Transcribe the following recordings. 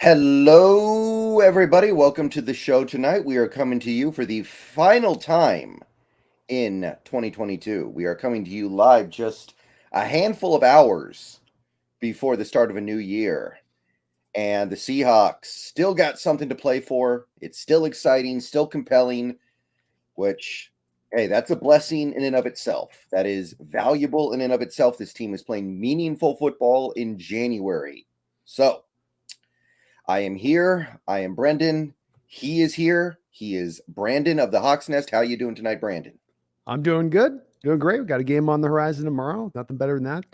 Hello, everybody. Welcome to the show tonight. We are coming to you for the final time in 2022. We are coming to you live just a handful of hours before the start of a new year. And the Seahawks still got something to play for. It's still exciting, still compelling, which, hey, that's a blessing in and of itself. That is valuable in and of itself. This team is playing meaningful football in January. So, I am here. I am Brendan. He is here. He is Brandon of the Hawks Nest. How you doing tonight, Brandon? I'm doing good. Doing great. We've got a game on the horizon tomorrow. Nothing better than that.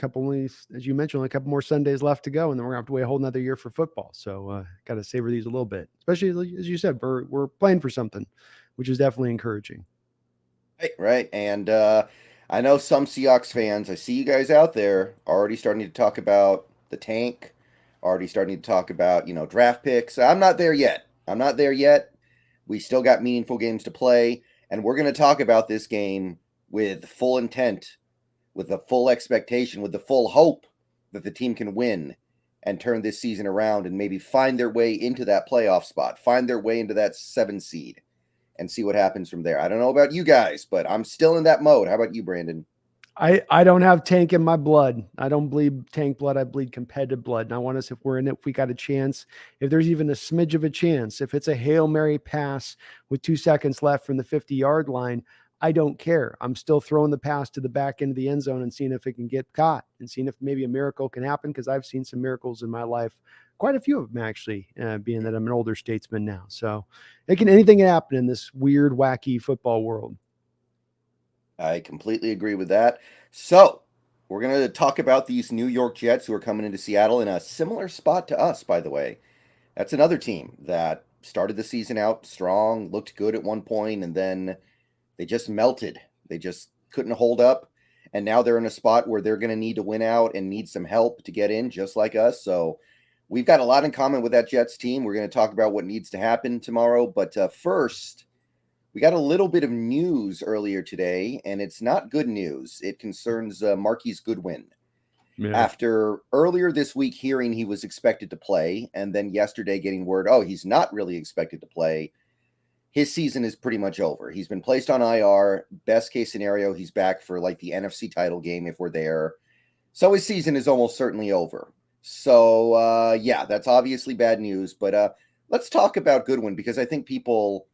As you mentioned, only a couple more Sundays left to go, and then we're going to have to wait a whole nother year for football. So, got to savor these a little bit, especially as you said, we're playing for something, which is definitely encouraging. Right. And I know some Seahawks fans, I see you guys out there already starting to talk about the tank, already starting to talk about, draft picks. I'm not there yet. We still got meaningful games to play, and we're going to talk about this game with full intent, with the full expectation, with the full hope that the team can win and turn this season around and maybe find their way into that playoff spot, find their way into that 7 seed and see what happens from there. I don't know about you guys, but I'm still in that mode. How about you, Brandon? I don't have tank in my blood. I don't bleed tank blood. I bleed competitive blood. And I want us, if we're in it, if we got a chance, if there's even a smidge of a chance, if it's a Hail Mary pass with 2 seconds left from the 50-yard line, I don't care. I'm still throwing the pass to the back end of the end zone and seeing if it can get caught and seeing if maybe a miracle can happen, because I've seen some miracles in my life, quite a few of them actually, being that I'm an older statesman now. So anything can happen in this weird, wacky football world. I completely agree with that. So, we're going to talk about these New York Jets who are coming into Seattle in a similar spot to us, by the way. That's another team that started the season out strong, looked good at one point, and then they just melted. They just couldn't hold up. And now they're in a spot where they're going to need to win out and need some help to get in, just like us. So, we've got a lot in common with that Jets team. We're going to talk about what needs to happen tomorrow. But first, we got a little bit of news earlier today, and it's not good news. It concerns Marquise Goodwin. Yeah. After earlier this week hearing he was expected to play, and then yesterday getting word, he's not really expected to play, his season is pretty much over. He's been placed on IR. Best case scenario, he's back for like the NFC title game if we're there. So his season is almost certainly over. So, yeah, that's obviously bad news. But let's talk about Goodwin, because I think people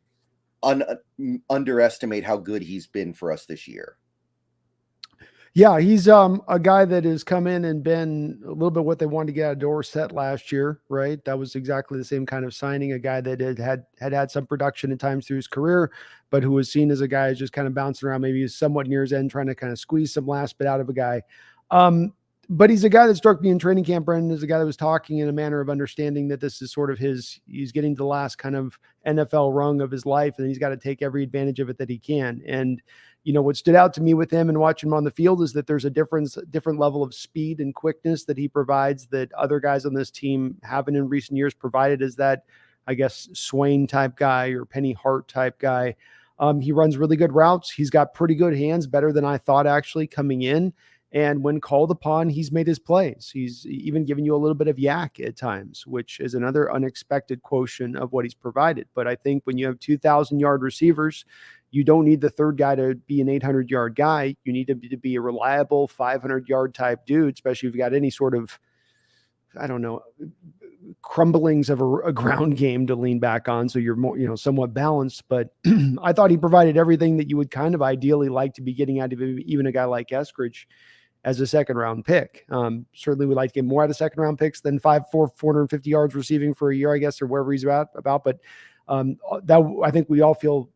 underestimate how good he's been for us this year. Yeah, he's a guy that has come in and been a little bit what they wanted to get out of Dorsett last year, right? That was exactly the same kind of signing, a guy that had some production at times through his career, but who was seen as a guy who's just kind of bouncing around, maybe somewhat near his end, trying to kind of squeeze some last bit out of a guy. But he's a guy that struck me in training camp, Brendan, is a guy that was talking in a manner of understanding that this is sort of he's getting to the last kind of NFL rung of his life, and he's got to take every advantage of it that he can. And, what stood out to me with him and watching him on the field is that there's a different level of speed and quickness that he provides that other guys on this team haven't in recent years provided, as that, I guess, Swain type guy or Penny Hart type guy. He runs really good routes. He's got pretty good hands, better than I thought actually coming in. And when called upon, he's made his plays. He's even given you a little bit of yak at times, which is another unexpected quotient of what he's provided. But I think when you have 2,000-yard receivers, you don't need the third guy to be an 800-yard guy. You need to be a reliable 500-yard type dude, especially if you've got any sort of, I don't know, crumblings of a ground game to lean back on. So you're more, somewhat balanced. But I thought he provided everything that you would kind of ideally like to be getting out of even a guy like Eskridge as a second-round pick. Certainly we'd like to get more out of second-round picks than 450 yards receiving for a year, I guess, or wherever he's about. But that I think we all feel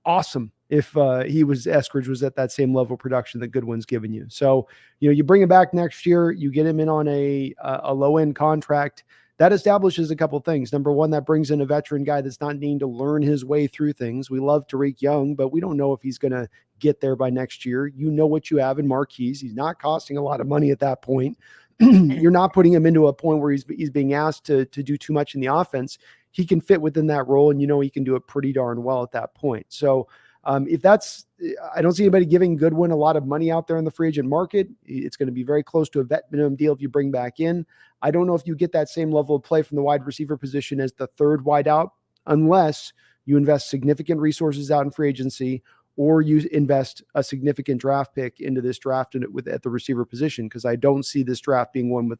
awesome if Eskridge was at that same level of production that Goodwin's given you. So, you bring him back next year, you get him in on a low-end contract. That establishes a couple things. Number one, that brings in a veteran guy that's not needing to learn his way through things. We love Tarique Young, but we don't know if he's going to get there by next year. You know what you have in Marquise. He's not costing a lot of money at that point. You're not putting him into a point where he's being asked to do too much in the offense. He can fit within that role, and he can do it pretty darn well at that point. So If that's, I don't see anybody giving Goodwin a lot of money out there in the free agent market. It's going to be very close to a vet minimum deal if you bring back in. I don't know if you get that same level of play from the wide receiver position as the third wide out, unless you invest significant resources out in free agency, or you invest a significant draft pick into this draft at the receiver position. Because I don't see this draft being one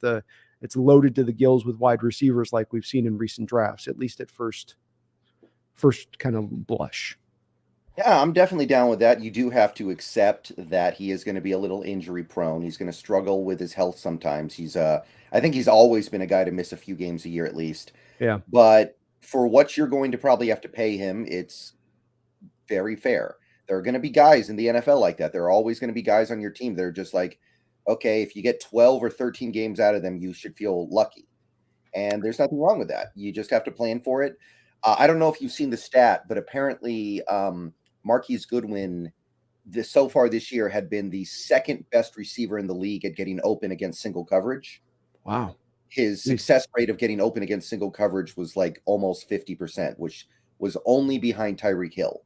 it's loaded to the gills with wide receivers like we've seen in recent drafts, at least at first kind of blush. Yeah, I'm definitely down with that. You do have to accept that he is going to be a little injury prone. He's going to struggle with his health sometimes. I think he's always been a guy to miss a few games a year at least. Yeah. But for what you're going to probably have to pay him, it's very fair. There are going to be guys in the NFL like that. There are always going to be guys on your team that are just like, okay, if you get 12 or 13 games out of them, you should feel lucky. And there's nothing wrong with that. You just have to plan for it. I don't know if you've seen the stat, but apparently Marquise Goodwin so far this year had been the second best receiver in the league at getting open against single coverage. Wow. His success rate of getting open against single coverage was like almost 50%, which was only behind Tyreek Hill.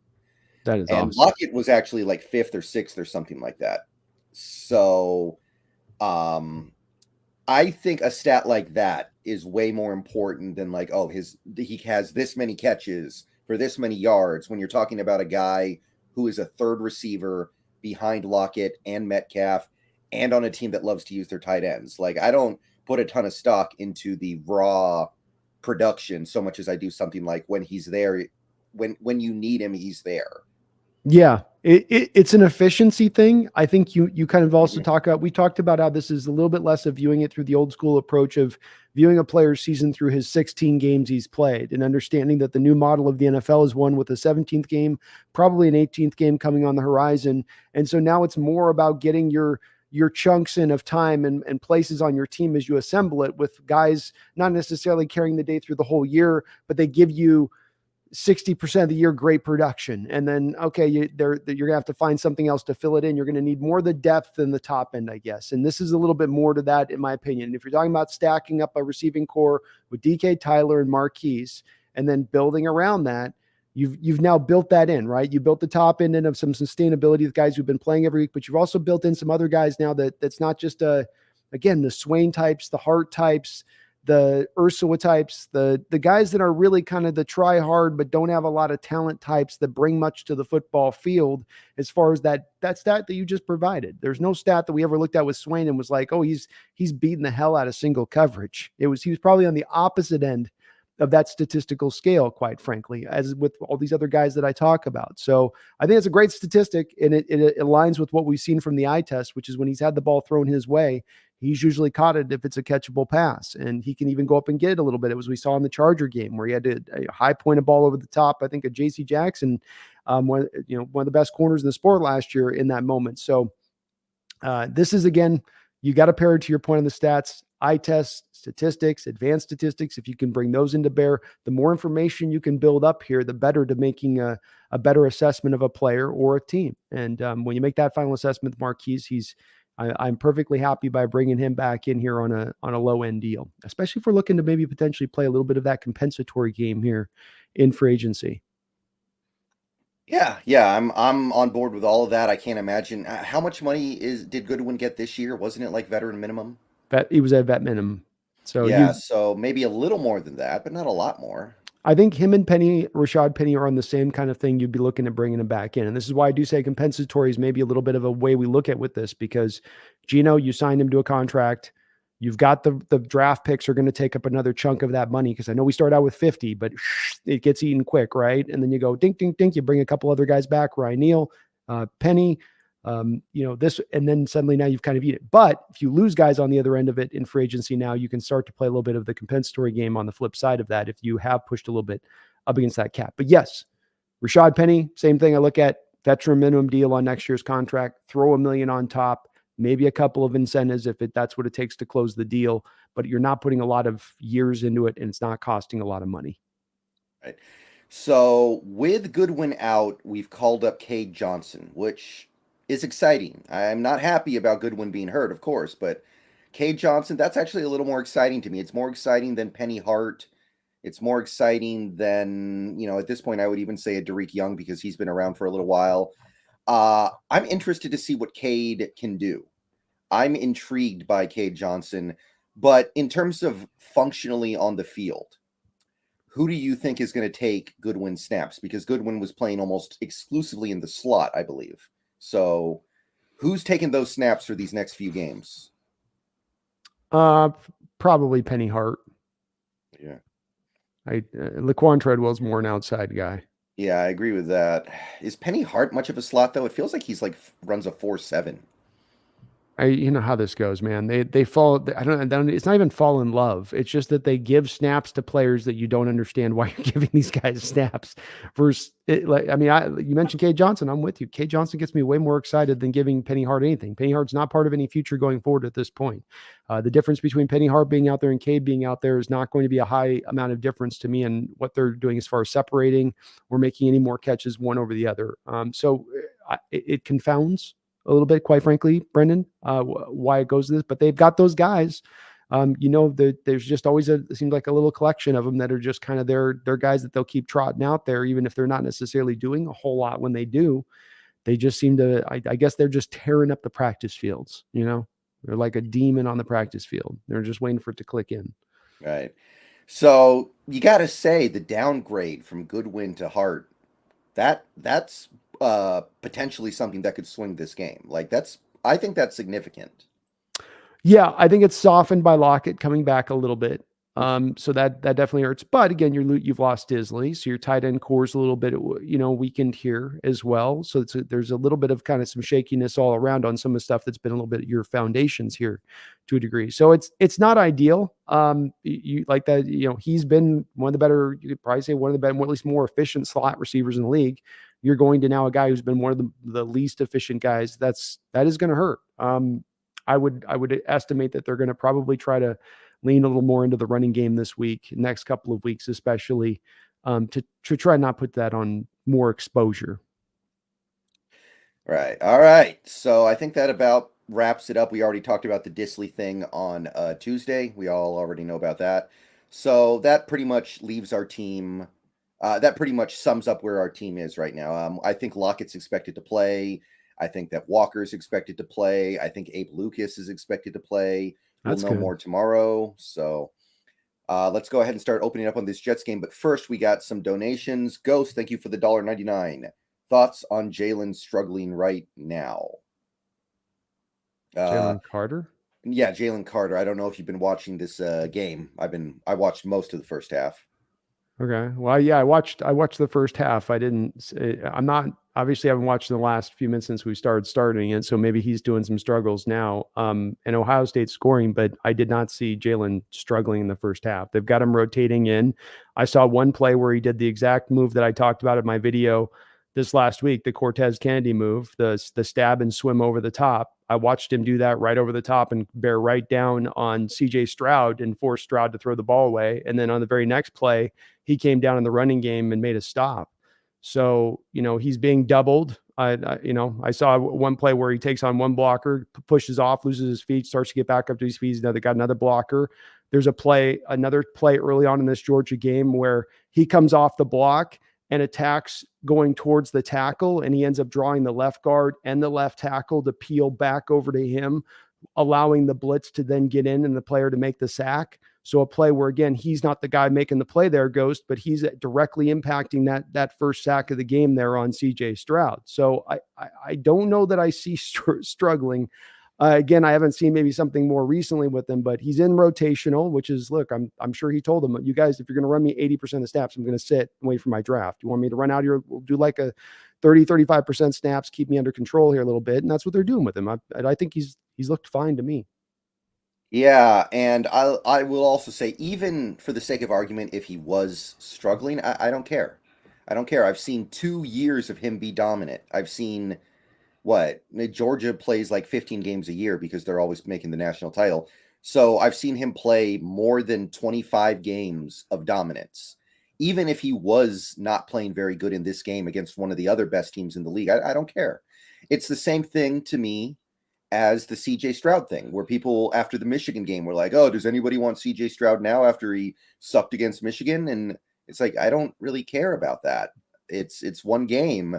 That is and awesome. Lockett was actually like fifth or sixth or something like that. So I think a stat like that is way more important than like, oh, he has this many catches for this many yards, when you're talking about a guy who is a third receiver behind Lockett and Metcalf and on a team that loves to use their tight ends. Like, I don't put a ton of stock into the raw production so much as I do something like when he's there, when you need him, he's there. Yeah, it's an efficiency thing. I think you kind of also we talked about how this is a little bit less of viewing it through the old school approach of viewing a player's season through his 16 games he's played, and understanding that the new model of the NFL is one with a 17th game, probably an 18th game coming on the horizon. And so now it's more about getting your chunks in of time and places on your team as you assemble it, with guys not necessarily carrying the day through the whole year, but they give you 60% of the year great production, and then okay, you're gonna have to find something else to fill it in. You're gonna need more of the depth than the top end, I guess, and this is a little bit more to that, in my opinion. If you're talking about stacking up a receiving core with DK, Tyler, and Marquise, and then building around that, you've now built that in, right? You built the top end of some sustainability with guys who've been playing every week, but you've also built in some other guys now that's not just again, the Swain types, the Hart types, the Ursula types, the guys that are really kind of the try hard but don't have a lot of talent types that bring much to the football field. As far as that stat that you just provided, there's no stat that we ever looked at with Swain and was like, oh, he's beating the hell out of single coverage. He was probably on the opposite end of that statistical scale, quite frankly, as with all these other guys that I talk about. So I think it's a great statistic, and it aligns with what we've seen from the eye test, which is when he's had the ball thrown his way, he's usually caught it if it's a catchable pass, and he can even go up and get it a little bit. It was we saw in the Charger game where he had a high point of ball over the top, I think, of J.C. Jackson, one of the best corners in the sport last year in that moment. So this is, again, you got to pair it to your point on the stats, eye test, statistics, advanced statistics. If you can bring those into bear, the more information you can build up here, the better to making a better assessment of a player or a team. And when you make that final assessment with Marquise, I'm perfectly happy by bringing him back in here on a low end deal, especially if we're looking to maybe potentially play a little bit of that compensatory game here in free agency. Yeah, I'm on board with all of that. I can't imagine how much money did Goodwin get this year? Wasn't it like veteran minimum? He was at vet minimum. So yeah, so maybe a little more than that, but not a lot more. I think him and Rashad Penny are on the same kind of thing. You'd be looking at bringing him back in. And this is why I do say compensatory is maybe a little bit of a way we look at with this, because Gino, you signed him to a contract. You've got the draft picks are going to take up another chunk of that money, because I know we start out with 50, but it gets eaten quick, right? And then you go dink, dink, dink. You bring a couple other guys back, Ryan Neal, Penny, this, and then suddenly now you've kind of eaten it. But if you lose guys on the other end of it in free agency, now you can start to play a little bit of the compensatory game on the flip side of that if you have pushed a little bit up against that cap. But yes, Rashad Penny, same thing. I look at veteran minimum deal on next year's contract, throw $1 million on top, maybe a couple of incentives if that's what it takes to close the deal, but you're not putting a lot of years into it, and it's not costing a lot of money. Right. So with Goodwin out, we've called up Cade Johnson, which is exciting. I'm not happy about Goodwin being hurt, of course, but Cade Johnson, that's actually a little more exciting to me. It's more exciting than Penny Hart It's more exciting than, at this point, I would even say a Tarique Young because he's been around for a little while. I'm interested to see what Cade can do. I'm intrigued by Cade Johnson, but in terms of functionally on the field, who do you think is going to take Goodwin snaps? Because Goodwin was playing almost exclusively in the slot, I believe. So who's taking those snaps for these next few games? Probably Penny Hart. Yeah. Laquan Treadwell's more an outside guy. Yeah, I agree with that. Is Penny Hart much of a slot though? It feels like he's runs a 4.7. You know how this goes, man. They fall. I don't. It's not even fall in love. It's just that they give snaps to players that you don't understand why you're giving these guys snaps. Versus, you mentioned Cade Johnson. I'm with you. Cade Johnson gets me way more excited than giving Penny Hart anything. Penny Hart's not part of any future going forward at this point. The difference between Penny Hart being out there and Cade being out there is not going to be a high amount of difference to me in what they're doing as far as separating or making any more catches one over the other. It confounds a little bit, quite frankly, Brendan, why it goes to this, but they've got those guys. There's just always it seems like a little collection of them that are just kind of their guys that they'll keep trotting out there, even if they're not necessarily doing a whole lot when they do. They just seem to, I guess they're just tearing up the practice fields. They're like a demon on the practice field. They're just waiting for it to click in. Right. So you got to say the downgrade from Goodwin to Hart, that's potentially something that could swing this game. I think that's significant. Yeah, I think it's softened by Lockett coming back a little bit. So that definitely hurts. But again, you've lost Disley, so your tight end core is a little bit, weakened here as well. So there's a little bit of kind of some shakiness all around on some of the stuff that's been a little bit your foundations here, to a degree. So it's not ideal. You like that. He's been one of the better. You could probably say one of the better, at least more efficient slot receivers in the league. You're going to now a guy who's been one of the least efficient guys. That is going to hurt. I would estimate that they're going to probably try to lean a little more into the running game this week, next couple of weeks, especially to try not put that on more exposure. Right. All right. So I think that about wraps it up. We already talked about the Disley thing on Tuesday. We all already know about that. So that pretty much leaves our team. That pretty much sums up where our team is right now. I think Lockett's expected to play. I think that Walker's expected to play. I think Abe Lucas is expected to play. We'll know more tomorrow. So let's go ahead and start opening up on this Jets game. But first, we got some donations. Ghost, thank you for the $1.99. Thoughts on Jalen struggling right now? Jalen Carter? Yeah, Jalen Carter. I don't know if you've been watching this game. I watched most of the first half. Okay. Well, yeah, I watched the first half. I'm not, obviously I haven't watched the last few minutes since we starting it. So maybe he's doing some struggles now. And Ohio State's scoring, but I did not see Jalen struggling in the first half. They've got him rotating in. I saw one play where he did the exact move that I talked about in my video this last week, the Cortez Kennedy move, the stab and swim over the top. I watched him do that right over the top and bear right down on CJ Stroud and force Stroud to throw the ball away. And then on the very next play, he came down in the running game and made a stop. So, he's being doubled. I saw one play where he takes on one blocker, pushes off, loses his feet, starts to get back up to his feet. Got another blocker. There's another play early on in this Georgia game where he comes off the block and attacks going towards the tackle, and he ends up drawing the left guard and the left tackle to peel back over to him, allowing the blitz to then get in and the player to make the sack. So a play where, again, he's not the guy making the play there, Ghost, but he's directly impacting that first sack of the game there on CJ Stroud. So I don't know that I see struggling. Again, I haven't seen maybe something more recently with him, but he's in rotational, which is, look, I'm sure he told them, you guys, if you're going to run me 80% of the snaps, I'm going to sit and wait for my draft. You want me to run out here? We'll do like a 35% snaps, keep me under control here a little bit. And that's what they're doing with him. I think he's looked fine to me. Yeah, and I will also say, even for the sake of argument, if he was struggling, I don't care. I don't care. I've seen 2 years of him be dominant. I've seen Georgia plays like 15 games a year because they're always making the national title. So I've seen him play more than 25 games of dominance. Even if he was not playing very good in this game against one of the other best teams in the league, I don't care. It's the same thing to me as the CJ Stroud thing, where people after the Michigan game were like, "Oh, does anybody want CJ Stroud now after he sucked against Michigan?" And it's like, I don't really care about that. It's one game,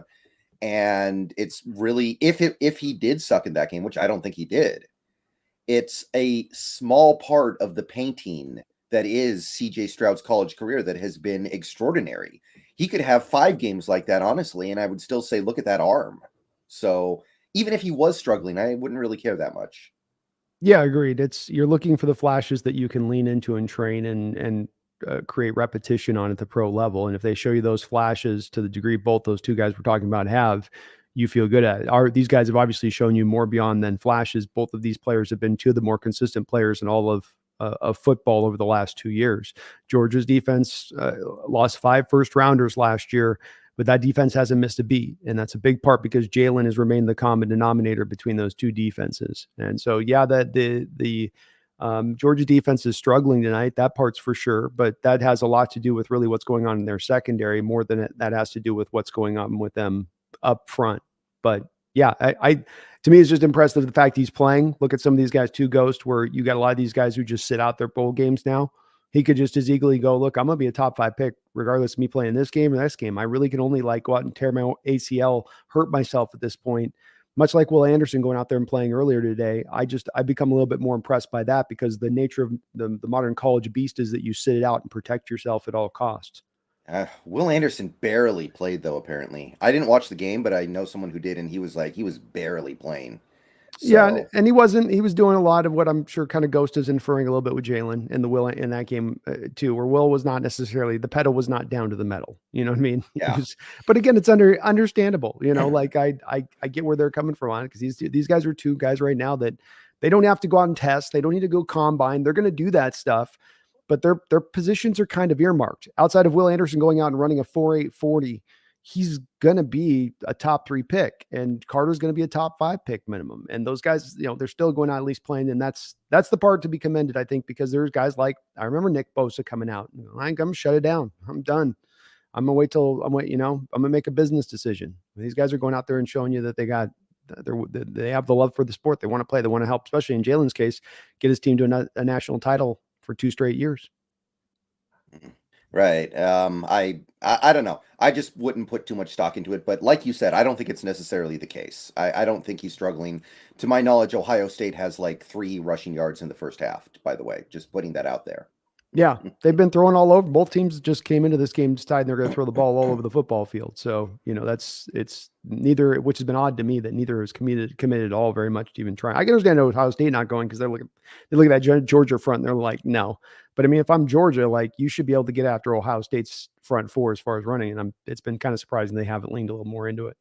and it's really if he did suck in that game, which I don't think he did, it's a small part of the painting that is CJ Stroud's college career that has been extraordinary. He could have 5 games like that, honestly, and I would still say, look at that arm. So even if he was struggling, I wouldn't really care that much. Yeah, agreed. You're looking for the flashes that you can lean into and train and create repetition on at the pro level. And if they show you those flashes to the degree both those two guys we're talking about have, you feel good at it. These guys have obviously shown you more beyond than flashes. Both of these players have been two of the more consistent players in all of football over the last 2 years. Georgia's defense lost 5 first rounders last year, but that defense hasn't missed a beat. And that's a big part because Jalen has remained the common denominator between those two defenses. And so, yeah, that the Georgia defense is struggling tonight. That part's for sure, but that has a lot to do with really what's going on in their secondary more than that has to do with what's going on with them up front. But yeah, I to me, it's just impressive the fact he's playing. Look at some of these guys too, Ghost, where you got a lot of these guys who just sit out their bowl games now. He could just as easily go, look, I'm going to be a top 5 pick, regardless of me playing this game or this game. I really can only go out and tear my ACL, hurt myself at this point. Much like Will Anderson going out there and playing earlier today, I become a little bit more impressed by that because the nature of the modern college beast is that you sit it out and protect yourself at all costs. Will Anderson barely played, though, apparently. I didn't watch the game, but I know someone who did, and he was barely playing. Yeah, So, and he was doing a lot of what I'm sure kind of Ghost is inferring a little bit with Jalen and the Will in that game too, where Will was not necessarily, the pedal was not down to the metal. You know what I mean? yeah. But again, it's understandable. Like I get where they're coming from on it because these guys are two guys right now that they don't have to go out and test. They don't need to go combine. They're going to do that stuff, but their positions are kind of earmarked. Outside of Will Anderson going out and running a 4.8 40, he's going to be a top 3 pick and Carter's going to be a top 5 pick minimum. And those guys, they're still going out at least playing. And that's the part to be commended, I think, because there's guys like, I remember Nick Bosa coming out. I'm going to shut it down. I'm done. I'm going to wait till I'm going to make a business decision. These guys are going out there and showing you that they have the love for the sport. They want to play. They want to help, especially in Jalen's case, get his team to a national title for 2 straight years. Right. I don't know. I just wouldn't put too much stock into it. But like you said, I don't think it's necessarily the case. I don't think he's struggling. To my knowledge, Ohio State has like 3 rushing yards in the first half, by the way, just putting that out there. Yeah, they've been throwing all over. Both teams just came into this game deciding they're going to throw the ball all over the football field. So, it's neither, which has been odd to me that neither is committed at all very much to even trying. I can understand Ohio State not going because they look at that Georgia front and they're like, no. But I mean, if I'm Georgia, like you should be able to get after Ohio State's front 4 as far as running. And it's been kind of surprising they haven't leaned a little more into it.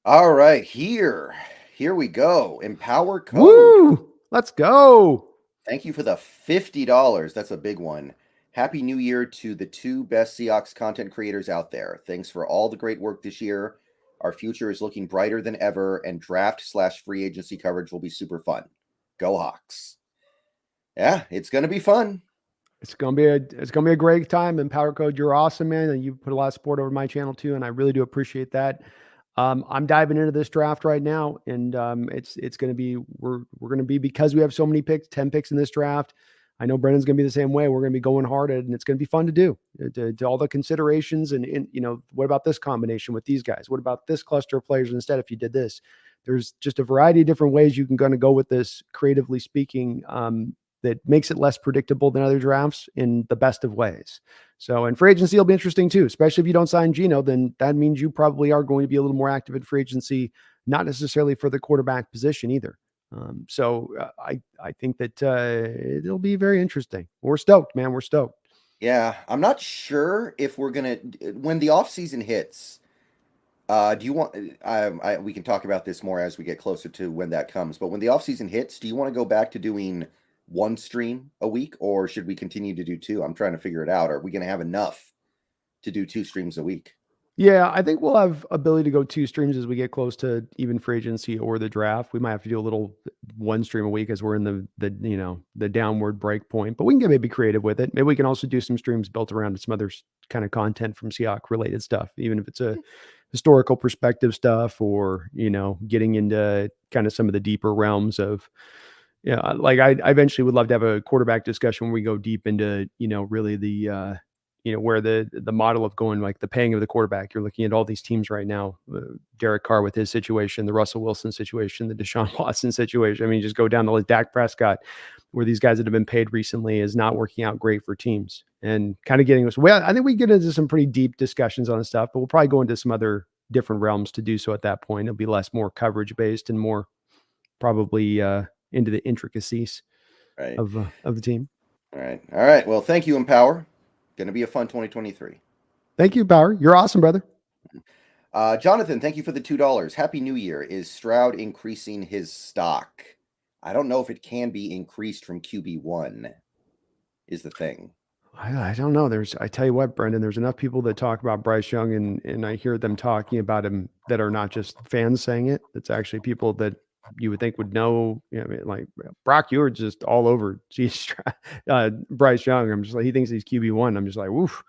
All right, here we go. Empower code. Woo! Let's go. Thank you for the $50. That's a big one. Happy New Year to the 2 best Seahawks content creators out there. Thanks for all the great work this year. Our future is looking brighter than ever, and draft/free agency coverage will be super fun. Go Hawks. Yeah, it's gonna be fun. It's gonna be a great time. Empower Code, you're awesome, man, and you put a lot of support over my channel too, and I really do appreciate that. I'm diving into this draft right now, and it's going to be we're going to be, because we have so many picks, 10 picks in this draft. I know Brennan's going to be the same way. We're going to be going hard at it, and it's going to be fun to do. To all the considerations, and what about this combination with these guys? What about this cluster of players instead? If you did this, there's just a variety of different ways you can kind of go with this, creatively speaking. That makes it less predictable than other drafts in the best of ways. So, and free agency will be interesting too, especially if you don't sign Geno, then that means you probably are going to be a little more active in free agency, not necessarily for the quarterback position either. I think that it'll be very interesting. We're stoked, man. We're stoked. Yeah, I'm not sure if we're gonna, when the off season hits. Do you want? We can talk about this more as we get closer to when that comes. But when the off season hits, do you want to go back to doing 1 stream a week, or should we continue to do 2? I'm trying to figure it out. Are we going to have enough to do 2 streams a week? Yeah, I think we'll have ability to go 2 streams as we get close to even free agency or the draft. We might have to do a little 1 stream a week as we're in the downward break point, but we can get maybe creative with it. Maybe we can also do some streams built around some other kind of content from Seahawks related stuff, even if it's historical perspective stuff, or getting into kind of some of the deeper realms of, like I eventually would love to have a quarterback discussion where we go deep into, really the where the model of going, like the paying of the quarterback. You're looking at all these teams right now, Derek Carr with his situation, the Russell Wilson situation, the Deshaun Watson situation. I mean, just go down the list. Dak Prescott, where these guys that have been paid recently, is not working out great for teams, and kind of getting us. Well, I think we get into some pretty deep discussions on this stuff, but we'll probably go into some other different realms to do so at that point. It'll be less more coverage based and more probably into the intricacies Right. of the team. All right. All right. Well, thank you, Empower. Going to be a fun 2023. Thank you, Power. You're awesome, brother. Jonathan, thank you for the $2. Happy New Year. Is Stroud increasing his stock? I don't know if it can be increased from QB1, is the thing. I don't know. I tell you what, Brendan, there's enough people that talk about Bryce Young, and I hear them talking about him that are not just fans saying it. It's actually people that you would think would know. I mean, like Brock Eward's just all over. Geez, Bryce Young. I'm just like, he thinks he's QB1. I'm just like, woof.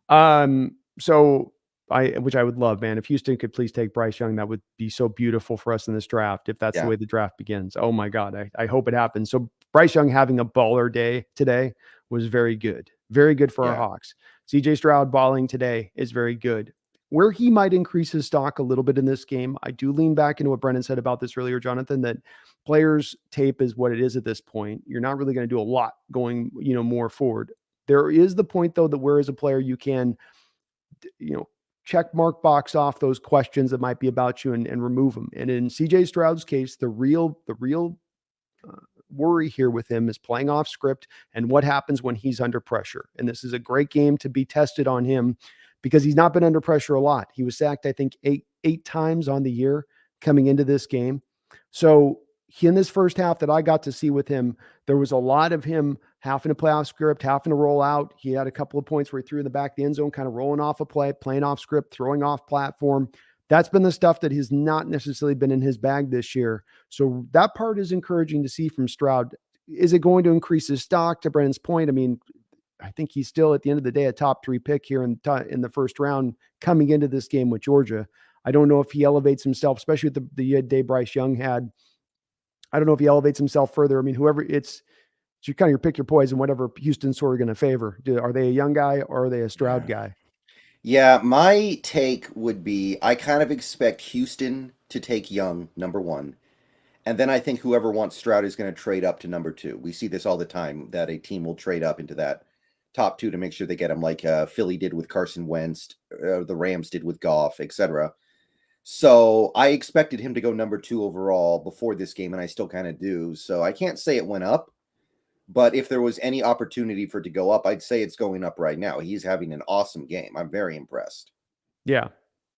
So which I would love, man. If Houston could please take Bryce Young, that would be so beautiful for us in this draft. If that's the way the draft begins, oh my God, I hope it happens. So Bryce Young having a baller day today was very good. Very good for our Hawks. CJ Stroud balling today is very good. Where he might increase his stock a little bit in this game, I do lean back into what Brendan said about this earlier, Jonathan, that players' tape is what it is at this point. You're not really going to do a lot going, more forward. There is the point, though, that where as a player you can, check mark box off those questions that might be about you and remove them. And in CJ Stroud's case, the real worry here with him is playing off script and what happens when he's under pressure. And this is a great game to be tested on him because he's not been under pressure a lot. He was sacked, I think, eight times on the year coming into this game. So in this first half that I got to see with him, there was a lot of him having to play off script, having to roll out. He had a couple of points where he threw in the back of the end zone, kind of rolling off a play, playing off script, throwing off platform. That's been the stuff that has not necessarily been in his bag this year. So that part is encouraging to see from Stroud. Is it going to increase his stock? To Brennan's point, I mean, I think he's still at the end of the day a top 3 pick here in the first round coming into this game with Georgia. I don't know if he elevates himself, especially with the day Bryce Young had. I don't know if he elevates himself further. I mean, whoever it's you kind of your pick your poison, whatever Houston's sort of going to favor. Are they a young guy or are they a Stroud guy? Yeah, my take would be I kind of expect Houston to take Young, number 1. And then I think whoever wants Stroud is going to trade up to number 2. We see this all the time, that a team will trade up into that top 2 to make sure they get him, like Philly did with Carson Wentz, the Rams did with Goff, etc. So I expected him to go number 2 overall before this game, and I still kind of do. So I can't say it went up. But if there was any opportunity for it to go up, I'd say it's going up right now. He's having an awesome game. I'm very impressed. Yeah,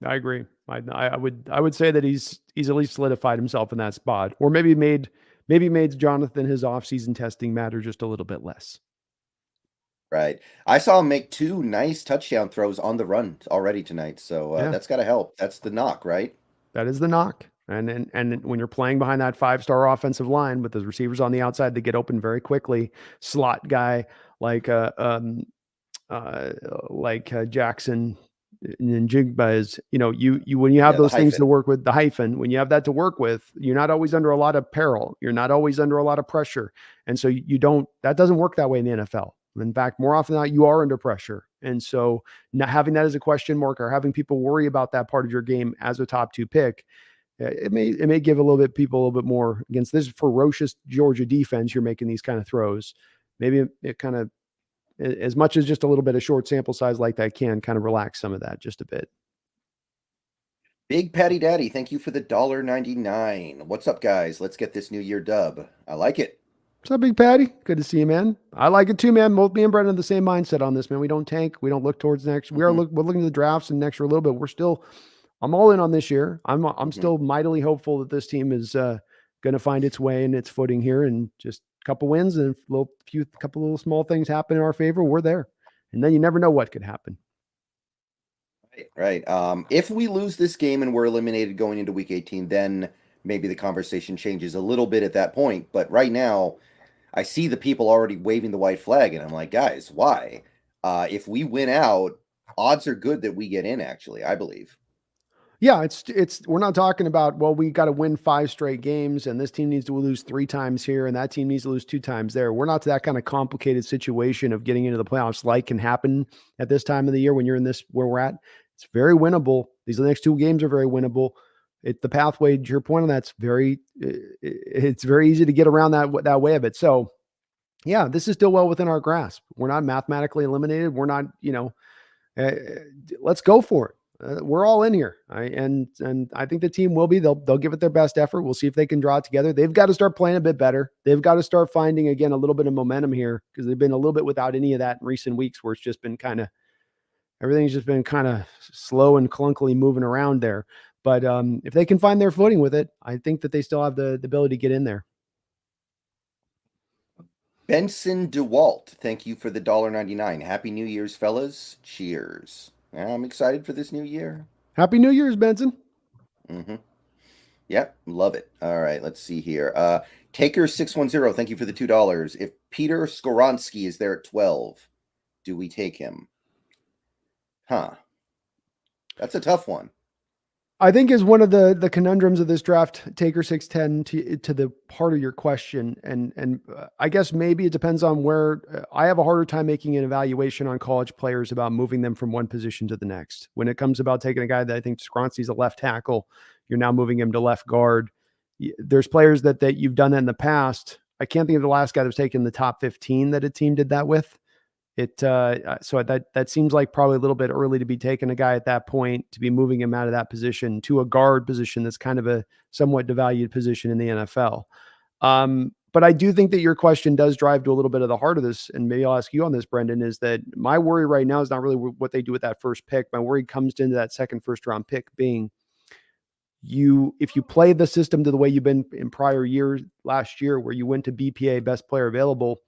I agree. I would say that he's at least solidified himself in that spot, or maybe made Jonathan his offseason testing matter just a little bit less. Right. I saw him make 2 nice touchdown throws on the run already tonight. So that's got to help. That's the knock, right? That is the knock. And when you're playing behind that 5-star offensive line with the receivers on the outside, they get open very quickly. Slot guy like Jackson and Jigba is, you when you have those things to work with, the hyphen, when you have that to work with, you're not always under a lot of peril. You're not always under a lot of pressure. And so that doesn't work that way in the NFL. In fact, more often than not, you are under pressure. And so not having that as a question mark or having people worry about that part of your game as a top 2 pick, it may give people a little bit more against this ferocious Georgia defense. You're making these kind of throws. Maybe it kind of, as much as just a little bit of short sample size like that can kind of relax some of that just a bit. Big Patty Daddy, thank you for the $1.99. What's up, guys? Let's get this New Year dub. I like it. What's up, Big Patty? Good to see you, man. I like it too, man. Both me and Brendan have the same mindset on this, man. We don't tank. We don't look towards next. We're looking at the drafts and next year a little bit. I'm all in on this year. I'm still mightily hopeful that this team is going to find its way and its footing here, and just a couple wins and couple little small things happen in our favor. We're there, and then you never know what could happen. Right. If we lose this game and we're eliminated going into Week 18, then maybe the conversation changes a little bit at that point. But right now, I see the people already waving the white flag, and I'm like, guys, why? If we win out, odds are good that we get in. Actually, I believe. Yeah, we're not talking about, well, we got to win 5 straight games and this team needs to lose 3 times here and that team needs to lose 2 times there. We're not to that kind of complicated situation of getting into the playoffs like can happen at this time of the year when you're in this where we're at. It's very winnable. These next 2 games are very winnable. The pathway, to your point on that's it's very easy to get around that way of it. So, yeah, this is still well within our grasp. We're not mathematically eliminated. We're not, uh, let's go for it. We're all in here, and I think the team will be. They'll give it their best effort. We'll see if they can draw it together. They've got to start playing a bit better. They've got to start finding again a little bit of momentum here because they've been a little bit without any of that in recent weeks, where it's just been everything's just been kind of slow and clunkily moving around there. But if they can find their footing with it, I think that they still have the ability to get in there. Benson DeWalt, thank you for the $1.99. Happy New Year's, fellas. Cheers. I'm excited for this new year. Happy New Year's, Benson. Mm-hmm. Yep, love it. All right, let's see here. Taker610, thank you for the $2. If Peter Skoronski is there at 12, do we take him? Huh. That's a tough one. I think is one of the conundrums of this draft, Taker 610 to the part of your question. And I guess maybe it depends on where I have a harder time making an evaluation on college players about moving them from one position to the next. When it comes about taking a guy that I think Skronski's a left tackle, you're now moving him to left guard. There's players that you've done that in the past. I can't think of the last guy that was taken in the top 15 that a team did that with. So that seems like probably a little bit early to be taking a guy at that point, to be moving him out of that position to a guard position that's kind of a somewhat devalued position in the NFL. But I do think that your question does drive to a little bit of the heart of this, and maybe I'll ask you on this, Brendan, is that my worry right now is not really what they do with that first pick. My worry comes into that second first-round pick being if you play the system to the way you've been in prior years, last year, where you went to BPA, best player available,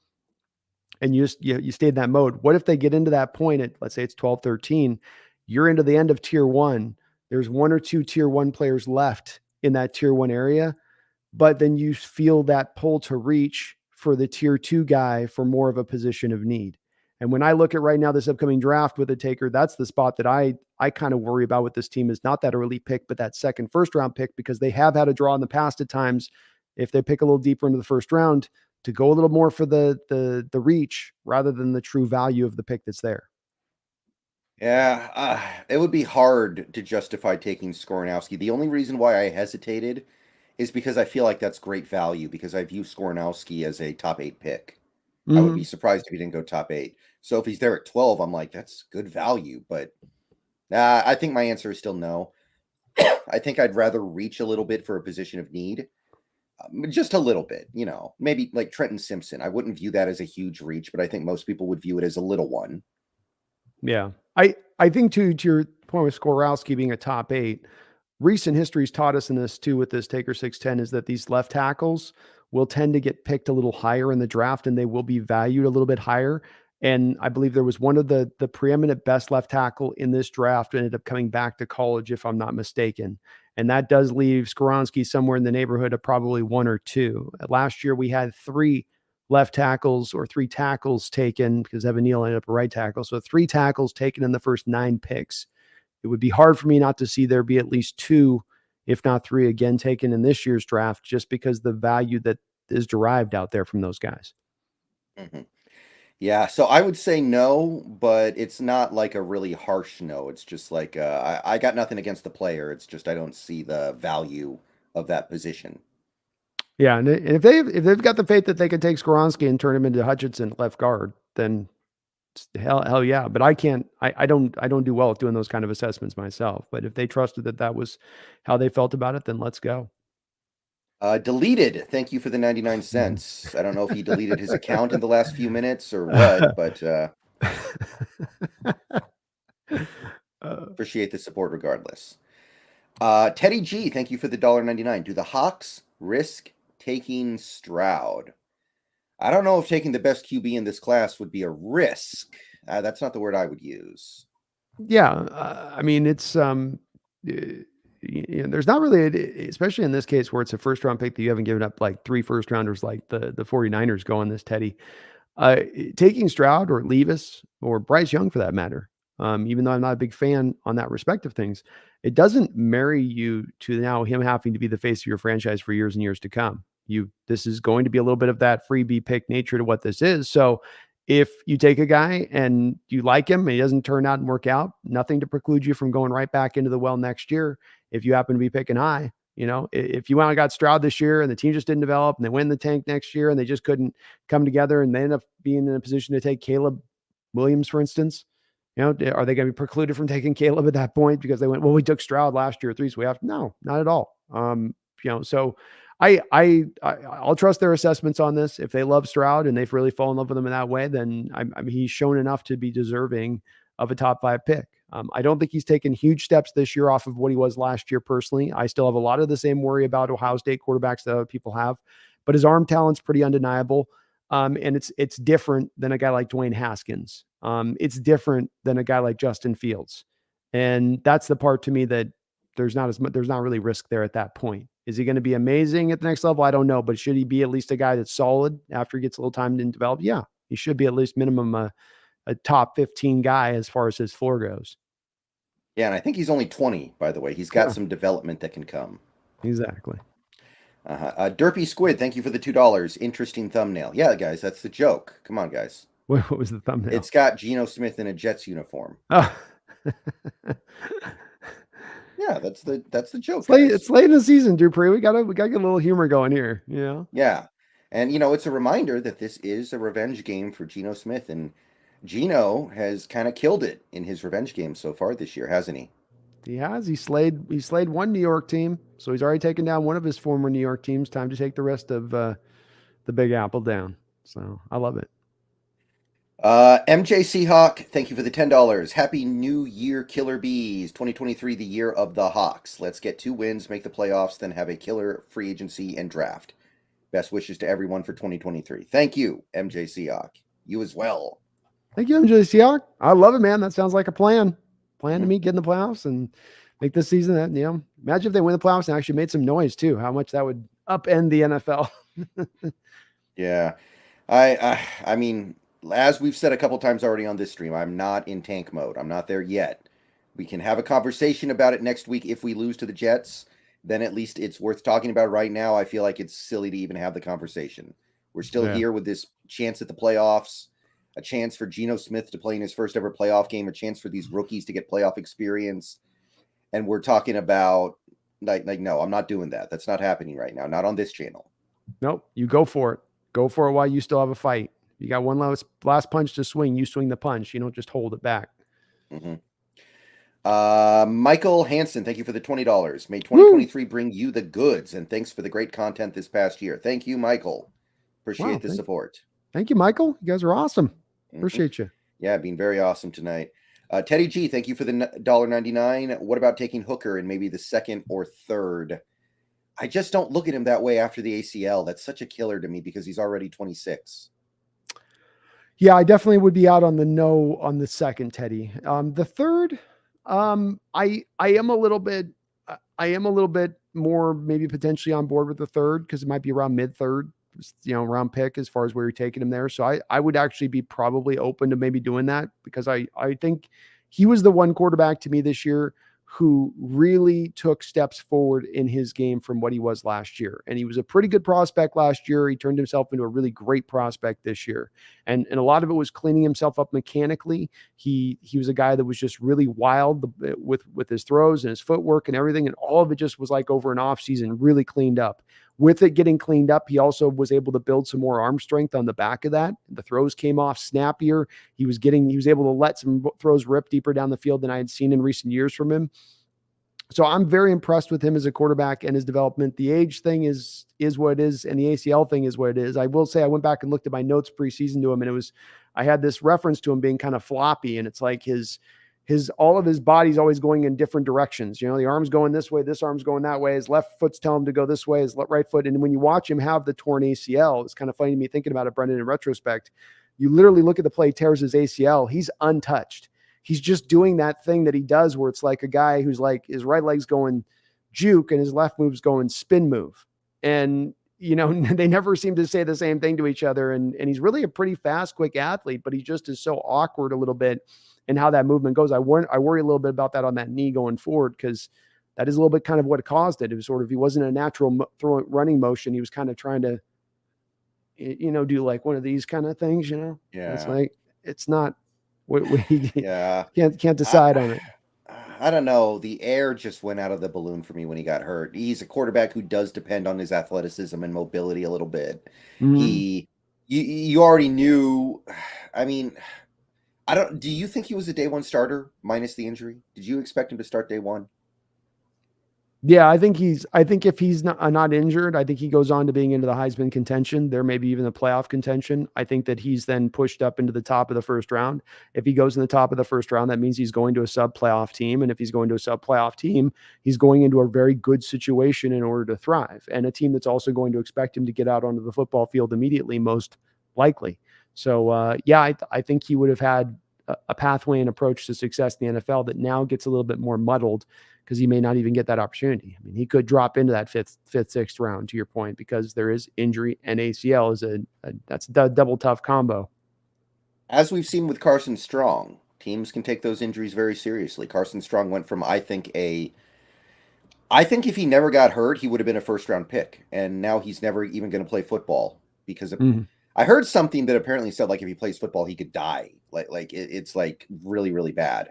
and you stayed in that mode. What if they get into that point at, let's say it's 12, 13, you're into the end of tier 1. There's 1 or 2 tier 1 players left in that tier 1 area, but then you feel that pull to reach for the tier 2 guy for more of a position of need. And when I look at right now, this upcoming draft with a Taker, that's the spot that I kind of worry about with this team, is not that early pick, but that second first round pick, because they have had a draw in the past at times. If they pick a little deeper into the first round, to go a little more for the reach rather than the true value of the pick that's there. Yeah, it would be hard to justify taking Skoronowski. The only reason why I hesitated is because I feel like that's great value, because I view Skoronowski as a top 8 pick. I would be surprised if he didn't go top 8. So if he's there at 12, I'm like, that's good value. But I think my answer is still no. I think I'd rather reach a little bit for a position of need. Just a little bit, maybe like Trenton Simpson. I wouldn't view that as a huge reach, but I think most people would view it as a little one. Yeah. I think to your point with Skoronowski being a top 8, recent history's taught us in this too with this Taker 610 is that these left tackles will tend to get picked a little higher in the draft, and they will be valued a little bit higher. And I believe there was one of the preeminent best left tackle in this draft ended up coming back to college, if I'm not mistaken. And that does leave Skoronski somewhere in the neighborhood of probably 1 or 2. Last year, we had 3 left tackles or 3 tackles taken, because Evan Neal ended up a right tackle. So 3 tackles taken in the first 9 picks. It would be hard for me not to see there be at least 2, if not 3 again taken in this year's draft, just because the value that is derived out there from those guys. Mm-hmm. Yeah, so I would say no, but it's not like a really harsh no. It's just like I got nothing against the player. It's just I don't see the value of that position. Yeah, and if they've got the faith that they can take Skoronski and turn him into Richardson left guard, then hell yeah. But I can't. I don't do well at doing those kind of assessments myself. But if they trusted that was how they felt about it, then let's go. Deleted. Thank you for the 99 cents. I don't know if he deleted his account in the last few minutes or what, but appreciate the support regardless. Teddy G, thank you for the $1.99. Do the Hawks risk taking Stroud? I don't know if taking the best QB in this class would be a risk. That's not the word I would use. Yeah, I mean, it's there's not really, especially in this case where it's a first round pick that you haven't given up like 3 first rounders like the 49ers going this, Teddy. Taking Stroud or Levis or Bryce Young for that matter, even though I'm not a big fan on that respect of things, it doesn't marry you to now him having to be the face of your franchise for years and years to come. This is going to be a little bit of that freebie pick nature to what this is. So if you take a guy and you like him and he doesn't turn out and work out, nothing to preclude you from going right back into the well next year. If you happen to be picking high, if you went and got Stroud this year and the team just didn't develop and they win the tank next year and they just couldn't come together and they end up being in a position to take Caleb Williams, for instance, are they going to be precluded from taking Caleb at that point because they went, well, we took Stroud last year, 3, so we have no, not at all. So I'll trust their assessments on this. If they love Stroud and they've really fallen in love with him in that way, then he's shown enough to be deserving of a top 5 pick. I don't think he's taken huge steps this year off of what he was last year. Personally, I still have a lot of the same worry about Ohio State quarterbacks that other people have, but his arm talent's pretty undeniable. And it's different than a guy like Dwayne Haskins. It's different than a guy like Justin Fields. And that's the part to me that there's not really risk there at that point. Is he going to be amazing at the next level? I don't know, but should he be at least a guy that's solid after he gets a little time to develop? Yeah, he should be at least minimum a top 15 guy as far as his floor goes. Yeah, and I think he's only 20, by the way. He's got some development that can come. Exactly. Derpy Squid, thank you for the $2. Interesting thumbnail. Yeah, guys, that's the joke. Come on, guys. What was the thumbnail? It's got Geno Smith in a Jets uniform. Oh. Yeah, that's the joke. It's late in the season, Dupree. We gotta get a little humor going here. Yeah, and it's a reminder that this is a revenge game for Geno Smith, and Geno has kind of killed it in his revenge game so far this year, hasn't he? He has. He slayed one New York team, so he's already taken down one of his former New York teams. Time to take the rest of the Big Apple down. So I love it. MJ Seahawk, thank you for the $10. Happy New Year, Killer Bees. 2023, the year of the Hawks. Let's get 2 wins, make the playoffs, then have a killer free agency and draft. Best wishes to everyone for 2023. Thank you, MJ Seahawk. You as well. Thank you, MJ Seahawk. I love it, man. That sounds like a plan. To me, get in the playoffs and make this season that, imagine if they win the playoffs and actually made some noise too, how much that would upend the NFL. Yeah. I mean, as we've said a couple times already on this stream, I'm not in tank mode. I'm not there yet. We can have a conversation about it next week. If we lose to the Jets, then at least it's worth talking about. Right now, I feel like it's silly to even have the conversation. We're still here with this chance at the playoffs, a chance for Geno Smith to play in his first ever playoff game, a chance for these rookies to get playoff experience. And we're talking about like no, I'm not doing that. That's not happening right now. Not on this channel. Nope. You go for it. Go for it while you still have a fight. You got one last punch to swing. You swing the punch. You don't just hold it back. Mm-hmm. Michael Hansen, thank you for the $20. May 2023 bring you the goods, and thanks for the great content this past year. Thank you, Michael. Appreciate the support. Thank you, Michael. You guys are awesome. Appreciate you. Yeah, being very awesome tonight. Teddy G, thank you for the $1.99. What about taking Hooker in maybe the second or third? I just don't look at him that way after the ACL. That's such a killer to me because he's already 26. Yeah, I definitely would be out on the no on the second, Teddy. The third, I am a little bit more maybe potentially on board with the third because it might be around mid-third, round pick as far as where you're taking him there. So I would actually be probably open to maybe doing that because I think he was the one quarterback to me this year who really took steps forward in his game from what he was last year. And he was a pretty good prospect last year. He turned himself into a really great prospect this year. And a lot of it was cleaning himself up mechanically. He was a guy that was just really wild with his throws and his footwork and everything. And all of it just was like over an off season, really cleaned up. With it getting cleaned up, he also was able to build some more arm strength on the back of that. The throws came off snappier. He was able to let some throws rip deeper down the field than I had seen in recent years from him. So I'm very impressed with him as a quarterback and his development. The age thing is what it is, and the ACL thing is what it is. I will say I went back and looked at my notes preseason to him, and I had this reference to him being kind of floppy, and it's like all of his body's always going in different directions. The arm's going this way, this arm's going that way. His left foot's telling him to go this way, his right foot. And when you watch him have the torn ACL, it's kind of funny to me thinking about it, Brendan, in retrospect. You literally look at the play, tears his ACL. He's untouched. He's just doing that thing that he does where it's like a guy who's like his right leg's going juke and his left move's going spin move. And they never seem to say the same thing to each other. And he's really a pretty fast, quick athlete, but he just is so awkward a little bit in how that movement goes. I worry a little bit about that on that knee going forward, because that is a little bit kind of what caused it. It was sort of, he wasn't a natural running motion. He was kind of trying to, do like one of these kind of things, Yeah. It's like, it's not, Yeah. can't decide on it. I don't know. The air just went out of the balloon for me when he got hurt. He's a quarterback who does depend on his athleticism and mobility a little bit. Mhm. You already knew. I mean, do you think he was a day one starter minus the injury? Did you expect him to start day one? Yeah, I think if he's not injured, I think he goes on to being into the Heisman contention. There may be even the playoff contention. I think that he's then pushed up into the top of the first round. If he goes in the top of the first round, that means he's going to a sub playoff team. And if he's going to a sub playoff team, he's going into a very good situation in order to thrive. And a team that's also going to expect him to get out onto the football field immediately, most likely. So, yeah, I think he would have had a pathway and approach to success in the NFL that now gets a little bit more muddled, because he may not even get that opportunity. I mean, he could drop into that fifth, sixth round, to your point, because there is injury, and ACL is that's a double tough combo. As we've seen with Carson Strong, teams can take those injuries very seriously. Carson Strong went from, I think if he never got hurt, he would have been a first round pick, and now he's never even going to play football because of, I heard something that apparently said, like, if he plays football, he could die. It's like really, really bad.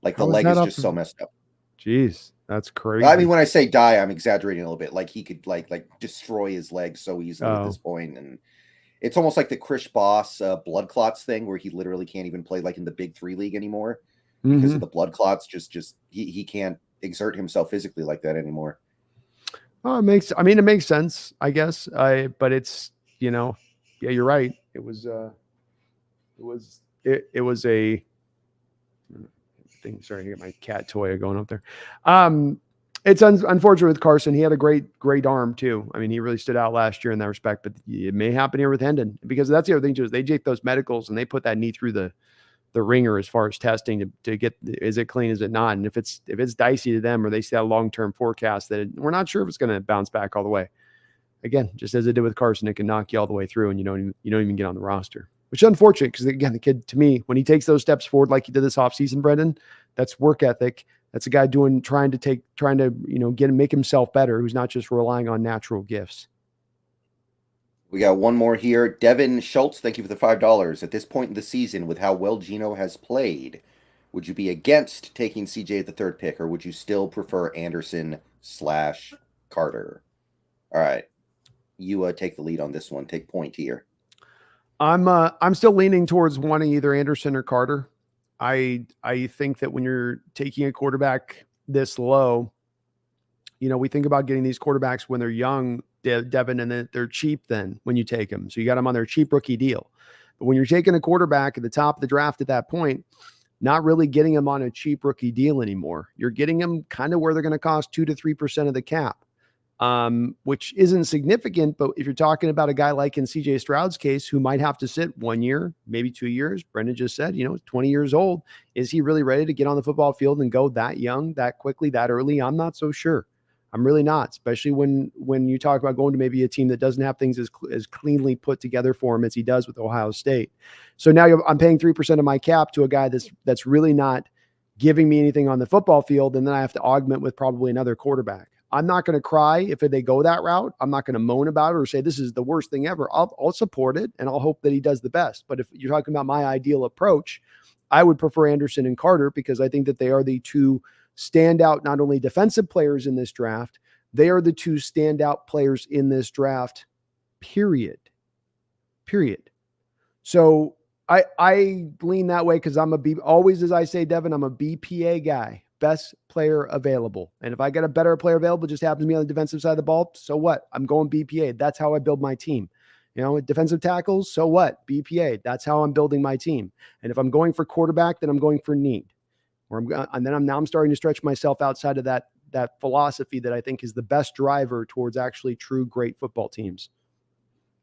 Like, the leg is just so messed up. Jeez, that's crazy. I mean, when I say die, I'm exaggerating a little bit. Like, he could like destroy his leg so easily at this point. And it's almost like the Chris Boss blood clots thing, where he literally can't even play like in the Big 3 league anymore because of the blood clots. Just he can't exert himself physically like that anymore. Oh, it makes sense, I guess. But it's, yeah, you're right. It was a thing. Sorry, I got my cat toy going up there. It's unfortunate with Carson. He had a great arm too. I mean, he really stood out last year in that respect, but it may happen here with Hendon, because that's the other thing too, is they take those medicals and they put that knee through the ringer as far as testing to get, is it clean, is it not? And if it's dicey to them, or they see that long-term forecast that we're not sure if it's going to bounce back all the way. Again, just as it did with Carson, it can knock you all the way through and you don't even get on the roster, which is unfortunate, because again, the kid, to me, when he takes those steps forward like he did this offseason, Brendan, that's work ethic. That's a guy trying to make himself better, who's not just relying on natural gifts. We got one more here. Devin Schultz, thank you for the $5. At this point in the season, with how well Geno has played, would you be against taking CJ at the third pick, or would you still prefer Anderson/Carter? All right. You take the lead on this one. Take point here. I'm still leaning towards wanting either Anderson or Carter. I think that when you're taking a quarterback this low, we think about getting these quarterbacks when they're young, Devin, and they're cheap then when you take them. So you got them on their cheap rookie deal. But when you're taking a quarterback at the top of the draft at that point, not really getting them on a cheap rookie deal anymore. You're getting them kind of where they're going to cost 2 to 3% of the cap, which isn't significant. But if you're talking about a guy like in CJ Stroud's case, who might have to sit 1 year, maybe 2 years, Brendan just said, 20 years old, is he really ready to get on the football field and go that young, that quickly, that early? I'm not so sure. I'm really not, especially when you talk about going to maybe a team that doesn't have things as cleanly put together for him as he does with Ohio State. So now I'm paying 3% of my cap to a guy that's really not giving me anything on the football field, and then I have to augment with probably another quarterback. I'm not going to cry if they go that route. I'm not going to moan about it or say this is the worst thing ever. I'll support it, and I'll hope that he does the best. But if you're talking about my ideal approach, I would prefer Anderson and Carter, because I think that they are the two standout, not only defensive players in this draft, they are the two standout players in this draft, period. So I lean that way, because always, as I say, Devin, I'm a BPA guy, best player available. And if I get a better player available, just happens to be on the defensive side of the ball, so what? I'm going BPA. That's how I build my team. Defensive tackles, so what? BPA. That's how I'm building my team. And if I'm going for quarterback, then I'm going for need. I'm starting to stretch myself outside of that philosophy that I think is the best driver towards actually true great football teams.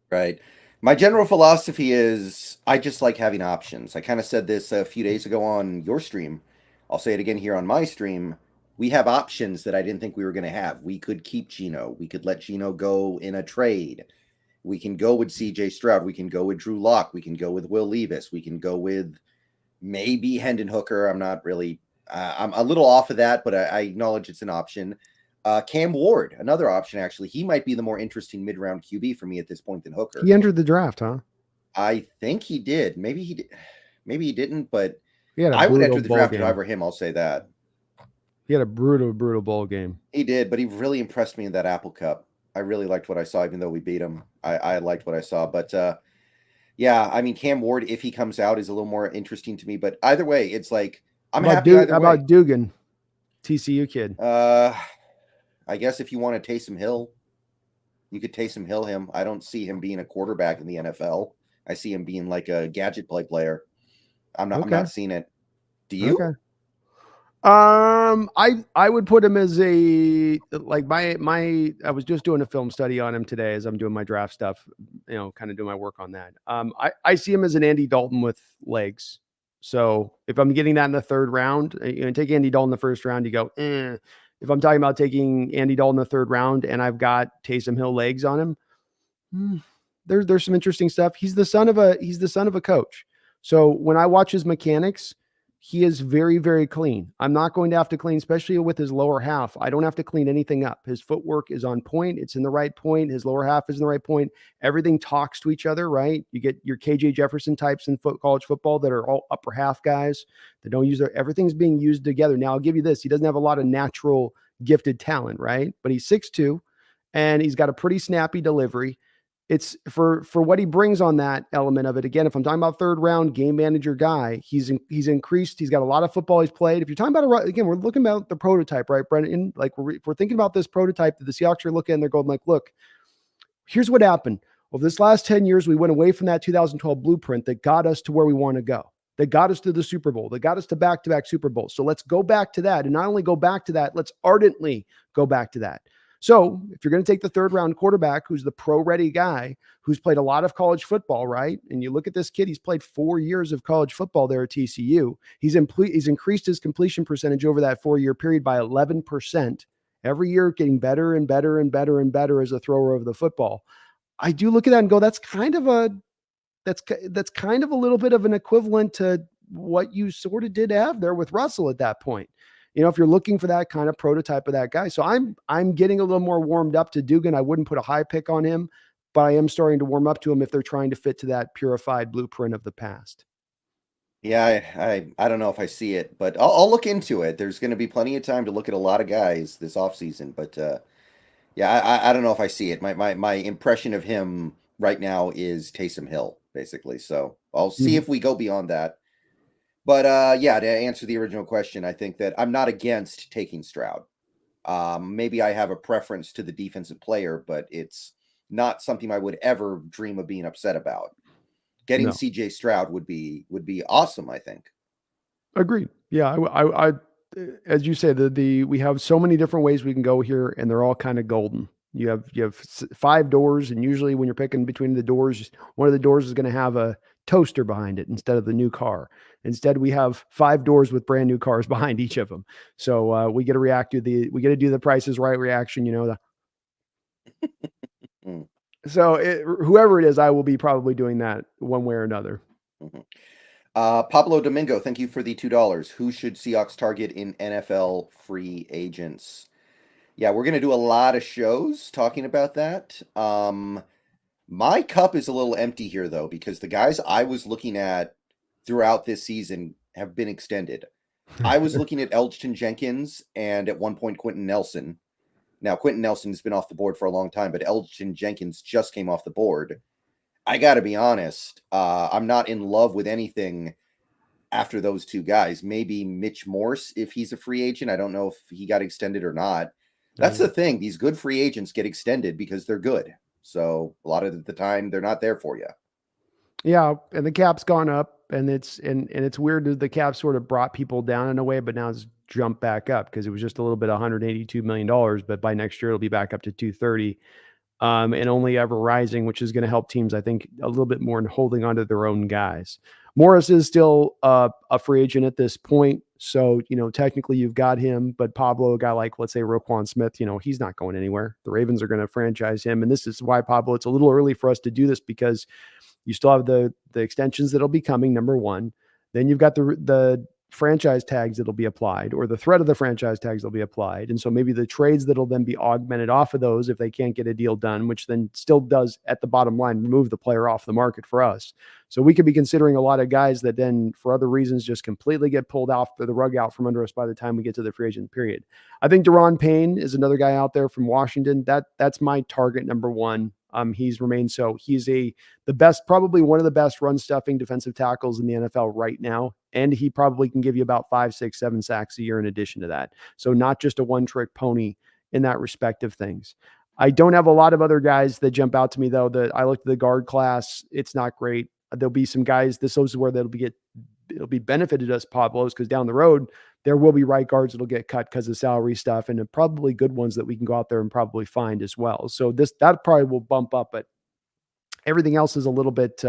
Right. My general philosophy is I just like having options. I kind of said this a few days ago on your stream. I'll say it again here on my stream. we have options that I didn't think we were going to have. We could keep Geno. We could let Geno go in a trade. We can go with CJ Stroud. We can go with Drew Lock. We can go with Will Levis. We can go with maybe Hendon Hooker. I'm not really, I'm a little off of that, but I acknowledge it's an option. Cam Ward, another option, actually. He might be the more interesting mid-round QB for me at this point than Hooker. He entered the draft, huh? I think he did. Maybe he did. Maybe he didn't, but I would enter the draft if I were him. I'll say that. He had a brutal bowl game. He did, but he really impressed me in that Apple Cup. I really liked what I saw, even though we beat him. I liked what I saw. But yeah, I mean, Cam Ward, if he comes out, is a little more interesting to me. But either way, it's like I'm happy either way. How about Dugan, TCU kid? I guess if you want to Taysom Hill, you could Taysom Hill him. I don't see him being a quarterback in the NFL. I see him being like a gadget play player. I'm not seeing it. Do you? Okay. I would put him as a, like my I was just doing a film study on him today as I'm doing my draft stuff, kind of doing my work on that. I see him as an Andy Dalton with legs. So if I'm getting that in the third round, take Andy Dalton in the first round, you go, If I'm talking about taking Andy Dalton in the third round and I've got Taysom Hill legs on him, there's some interesting stuff. He's the son of a coach. So when I watch his mechanics, he is very, very clean. I'm not going to have to clean, especially with his lower half. I don't have to clean anything up. His footwork is on point. It's in the right point. His lower half is in the right point. Everything talks to each other, right? You get your KJ Jefferson types in college football that are all upper half guys that don't use everything's being used together. Now, I'll give you this. He doesn't have a lot of natural gifted talent, right? But he's 6'2", and he's got a pretty snappy delivery. It's for what he brings on that element of it. Again, if I'm talking about third round game manager guy, he's increased. He's got a lot of football he's played. If you're talking about again, we're looking about the prototype, right, Brendan? Like we're thinking about this prototype that the Seahawks are looking at, and they're going like, look, here's what happened. Over this last 10 years, we went away from that 2012 blueprint that got us to where we want to go, that got us to the Super Bowl, that got us to back-to-back Super Bowls. So let's go back to that. And not only go back to that, let's ardently go back to that. So if you're going to take the third round quarterback, who's the pro-ready guy, who's played a lot of college football, right? And you look at this kid, he's played 4 years of college football there at TCU. He's increased his completion percentage over that 4-year period by 11%. Every year getting better and better and better and better as a thrower of the football. I do look at that and go, that's kind of a little bit of an equivalent to what you sort of did have there with Russell at that point. If you're looking for that kind of prototype of that guy. So I'm getting a little more warmed up to Dugan. I wouldn't put a high pick on him, but I am starting to warm up to him if they're trying to fit to that purified blueprint of the past. Yeah, I don't know if I see it, but I'll look into it. There's going to be plenty of time to look at a lot of guys this offseason, but yeah, I don't know if I see it. My impression of him right now is Taysom Hill, basically. So I'll see if we go beyond that. But yeah, to answer the original question, I think that I'm not against taking Stroud. Maybe I have a preference to the defensive player, but it's not something I would ever dream of being upset about. Getting CJ Stroud would be awesome, I think. Agreed. Yeah, I as you say, we have so many different ways we can go here, and they're all kind of golden. You have 5 doors, and usually when you're picking between the doors, one of the doors is going to have a toaster behind it instead of the new car. Instead, we have 5 doors with brand new cars behind each of them. So we get to we get to do the Price is Right reaction, So whoever it is, I will be probably doing that one way or another. Pablo Domingo, thank you for the $2. Who should Seahawks target in NFL free agents? Yeah, we're going to do a lot of shows talking about that. My cup is a little empty here, though, because the guys I was looking at throughout this season have been extended. I was looking at Elgton Jenkins and at one point Quentin Nelson. Now, Quentin Nelson has been off the board for a long time, but Elgton Jenkins just came off the board. I got to be honest, I'm not in love with anything after those 2 guys. Maybe Mitch Morse, if he's a free agent. I don't know if he got extended or not. That's the thing. These good free agents get extended because they're good. So a lot of the time they're not there for you. Yeah, and the cap's gone up, and it's weird that the cap sort of brought people down in a way, but now it's jumped back up because it was just a little bit $182 million, but by next year it'll be back up to 230, and only ever rising, which is going to help teams, I think, a little bit more in holding onto their own guys. Morris is still a free agent at this point. So, technically you've got him, but Pablo, a guy like, let's say, Roquan Smith, he's not going anywhere. The Ravens are going to franchise him. And this is why, Pablo, it's a little early for us to do this, because you still have the extensions that'll be coming, number one. Then you've got the franchise tags that'll be applied, or the threat of the franchise tags that'll be applied. And so maybe the trades that'll then be augmented off of those if they can't get a deal done, which then still does, at the bottom line, remove the player off the market for us. So we could be considering a lot of guys that then, for other reasons, just completely get pulled off the rug out from under us by the time we get to the free agent period. I think Daron Payne is another guy out there from Washington. That's my target number one. He's remained so. He's the best, probably one of the best run stuffing defensive tackles in the NFL right now. And he probably can give you about 5, 6, 7 sacks a year in addition to that. So not just a one-trick pony in that respect of things. I don't have a lot of other guys that jump out to me, though. That I looked at the guard class. It's not great. There'll be some guys. This is where it'll be benefited us, Pablo's, because down the road, there will be right guards that'll get cut because of salary stuff, and probably good ones that we can go out there and probably find as well. So that probably will bump up, but everything else is a little bit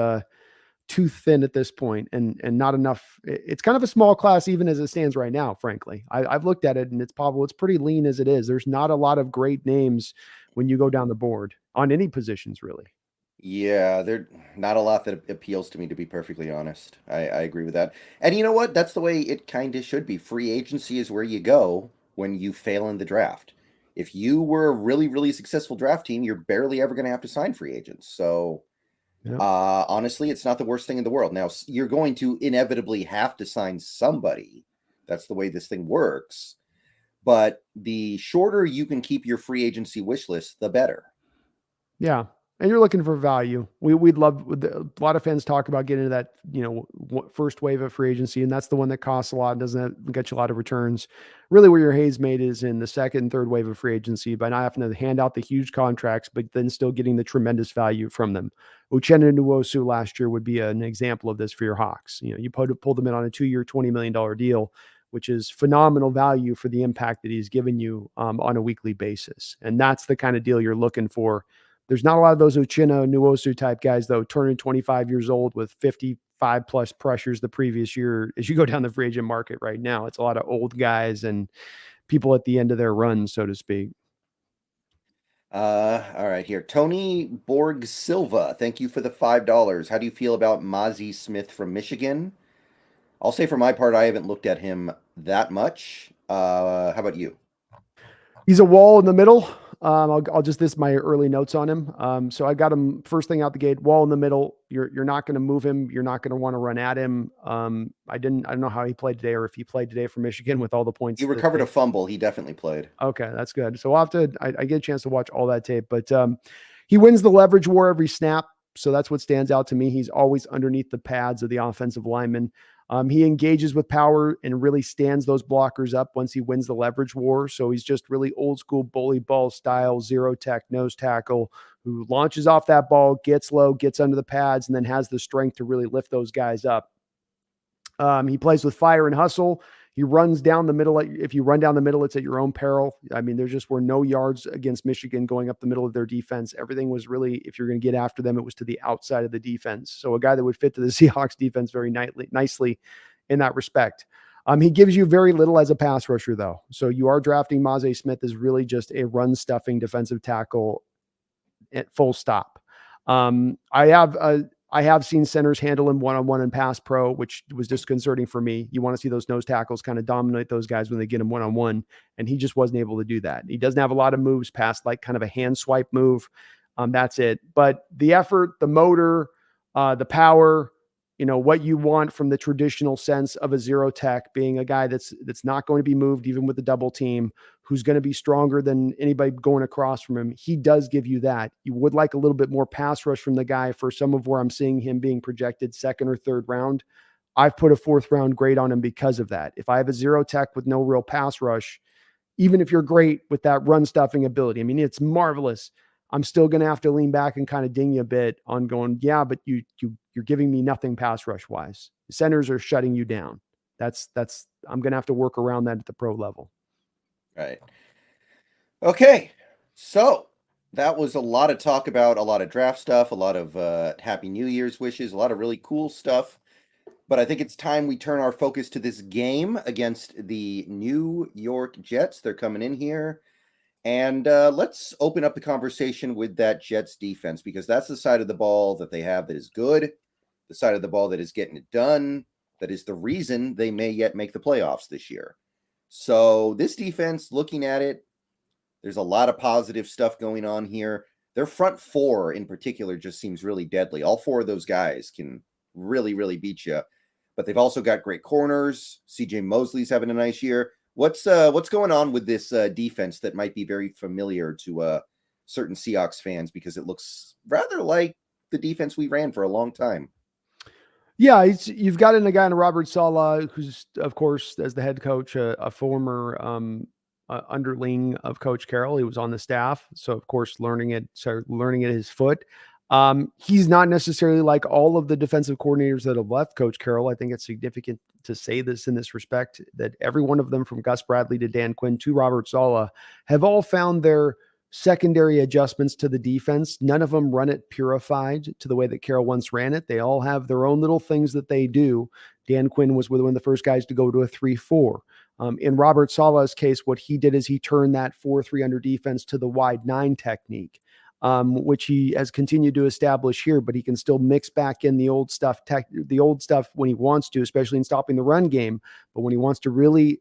too thin at this point, and not enough. It's kind of a small class even as it stands right now, frankly. I've looked at it, and it's pretty lean as it is. There's not a lot of great names when you go down the board on any positions, really. Yeah, there not a lot that appeals to me, to be perfectly honest. I agree with that. And you know what? That's the way it kind of should be. Free agency is where you go when you fail in the draft. If you were a really, really successful draft team, you're barely ever going to have to sign free agents. So, Yeah. honestly, it's not the worst thing in the world. Now, you're going to inevitably have to sign somebody. That's the way this thing works. But the shorter you can keep your free agency wish list, the better. Yeah. And you're looking for value. We'd love, a lot of fans talk about getting into that, first wave of free agency. And that's the one that costs a lot and doesn't get you a lot of returns. Really where your hay's made is in the second and third wave of free agency by not having to hand out the huge contracts, but then still getting the tremendous value from them. Uchenna Nwosu last year would be an example of this for your Hawks. You pulled them in on a 2-year, $20 million deal, which is phenomenal value for the impact that he's given you on a weekly basis. And that's the kind of deal you're looking for. There's not a lot of those Uchenna Nwosu type guys, though, turning 25 years old with 55 plus pressures the previous year. As you go down the free agent market right now, it's a lot of old guys and people at the end of their run, so to speak. All right, here. Tony Borg Silva, thank you for the $5. How do you feel about Mazi Smith from Michigan? I'll say for my part, I haven't looked at him that much. How about you? He's a wall in the middle. I'll just this my early notes on him. So I got him first thing out the gate, wall in the middle. You're not going to move him. You're not going to want to run at him. I don't know how he played today, or if he played today for Michigan with all the points. He recovered a fumble. He definitely played. Okay, that's good. So we'll have to. I get a chance to watch all that tape, but he wins the leverage war every snap. So that's what stands out to me. He's always underneath the pads of the offensive lineman. He engages with power and really stands those blockers up once he wins the leverage war. So he's just really old school bully ball style, zero tech, nose tackle, who launches off that ball, gets low, gets under the pads, and then has the strength to really lift those guys up. He plays with fire and hustle. He runs down the middle. If you run down the middle, it's at your own peril. I mean, there just were no yards against Michigan going up the middle of their defense. Everything was really, if you're going to get after them, it was to the outside of the defense. So a guy that would fit to the Seahawks defense very nicely in that respect. He gives you very little as a pass rusher, though. So you are drafting Mazi Smith as really just a run stuffing defensive tackle at full stop. I have seen centers handle him one-on-one in pass pro, which was disconcerting for me. You want to see those nose tackles kind of dominate those guys when they get him one-on-one, and he just wasn't able to do that. He doesn't have a lot of moves past like kind of a hand swipe move. That's it. But the effort, the motor, the power, what you want from the traditional sense of a zero tech, being a guy that's not going to be moved even with the double team, who's going to be stronger than anybody going across from him. He does give you that. You would like a little bit more pass rush from the guy for some of where I'm seeing him being projected second or third round. I've put a 4th round grade on him because of that. If I have a zero tech with no real pass rush, even if you're great with that run stuffing ability, I mean, it's marvelous. I'm still going to have to lean back and kind of ding you a bit on going, yeah, but you're giving me nothing pass rush wise. Centers are shutting you down. I'm going to have to work around that at the pro level. Right. Okay. So that was a lot of talk about a lot of draft stuff, a lot of Happy New Year's wishes, a lot of really cool stuff. But I think it's time we turn our focus to this game against the New York Jets. They're coming in here. And let's open up the conversation with that Jets defense, because that's the side of the ball that they have that is good, the side of the ball that is getting it done, that is the reason they may yet make the playoffs this year. So this defense, looking at it, there's a lot of positive stuff going on here. Their front four in particular just seems really deadly. All four of those guys can really, really beat you. But they've also got great corners. CJ Mosley's having a nice year. What's going on with this defense that might be very familiar to certain Seahawks fans, because it looks rather like the defense we ran for a long time? Yeah, you've got in a guy in Robert Saleh, who's, of course, as the head coach, a former underling of Coach Carroll. He was on the staff, so of course, learning at his foot. He's not necessarily like all of the defensive coordinators that have left Coach Carroll. I think it's significant to say this in this respect, that every one of them, from Gus Bradley to Dan Quinn to Robert Saleh, have all found their secondary adjustments to the defense. None of them run it purified to the way that Carroll once ran it. They all have their own little things that they do. Dan Quinn was one of the first guys to go to a 3-4. In Robert Saleh's case, what he did is he turned that 4-3 under defense to the wide 9 technique, which he has continued to establish here, but he can still mix back in the old stuff when he wants to, especially in stopping the run game. But when he wants to really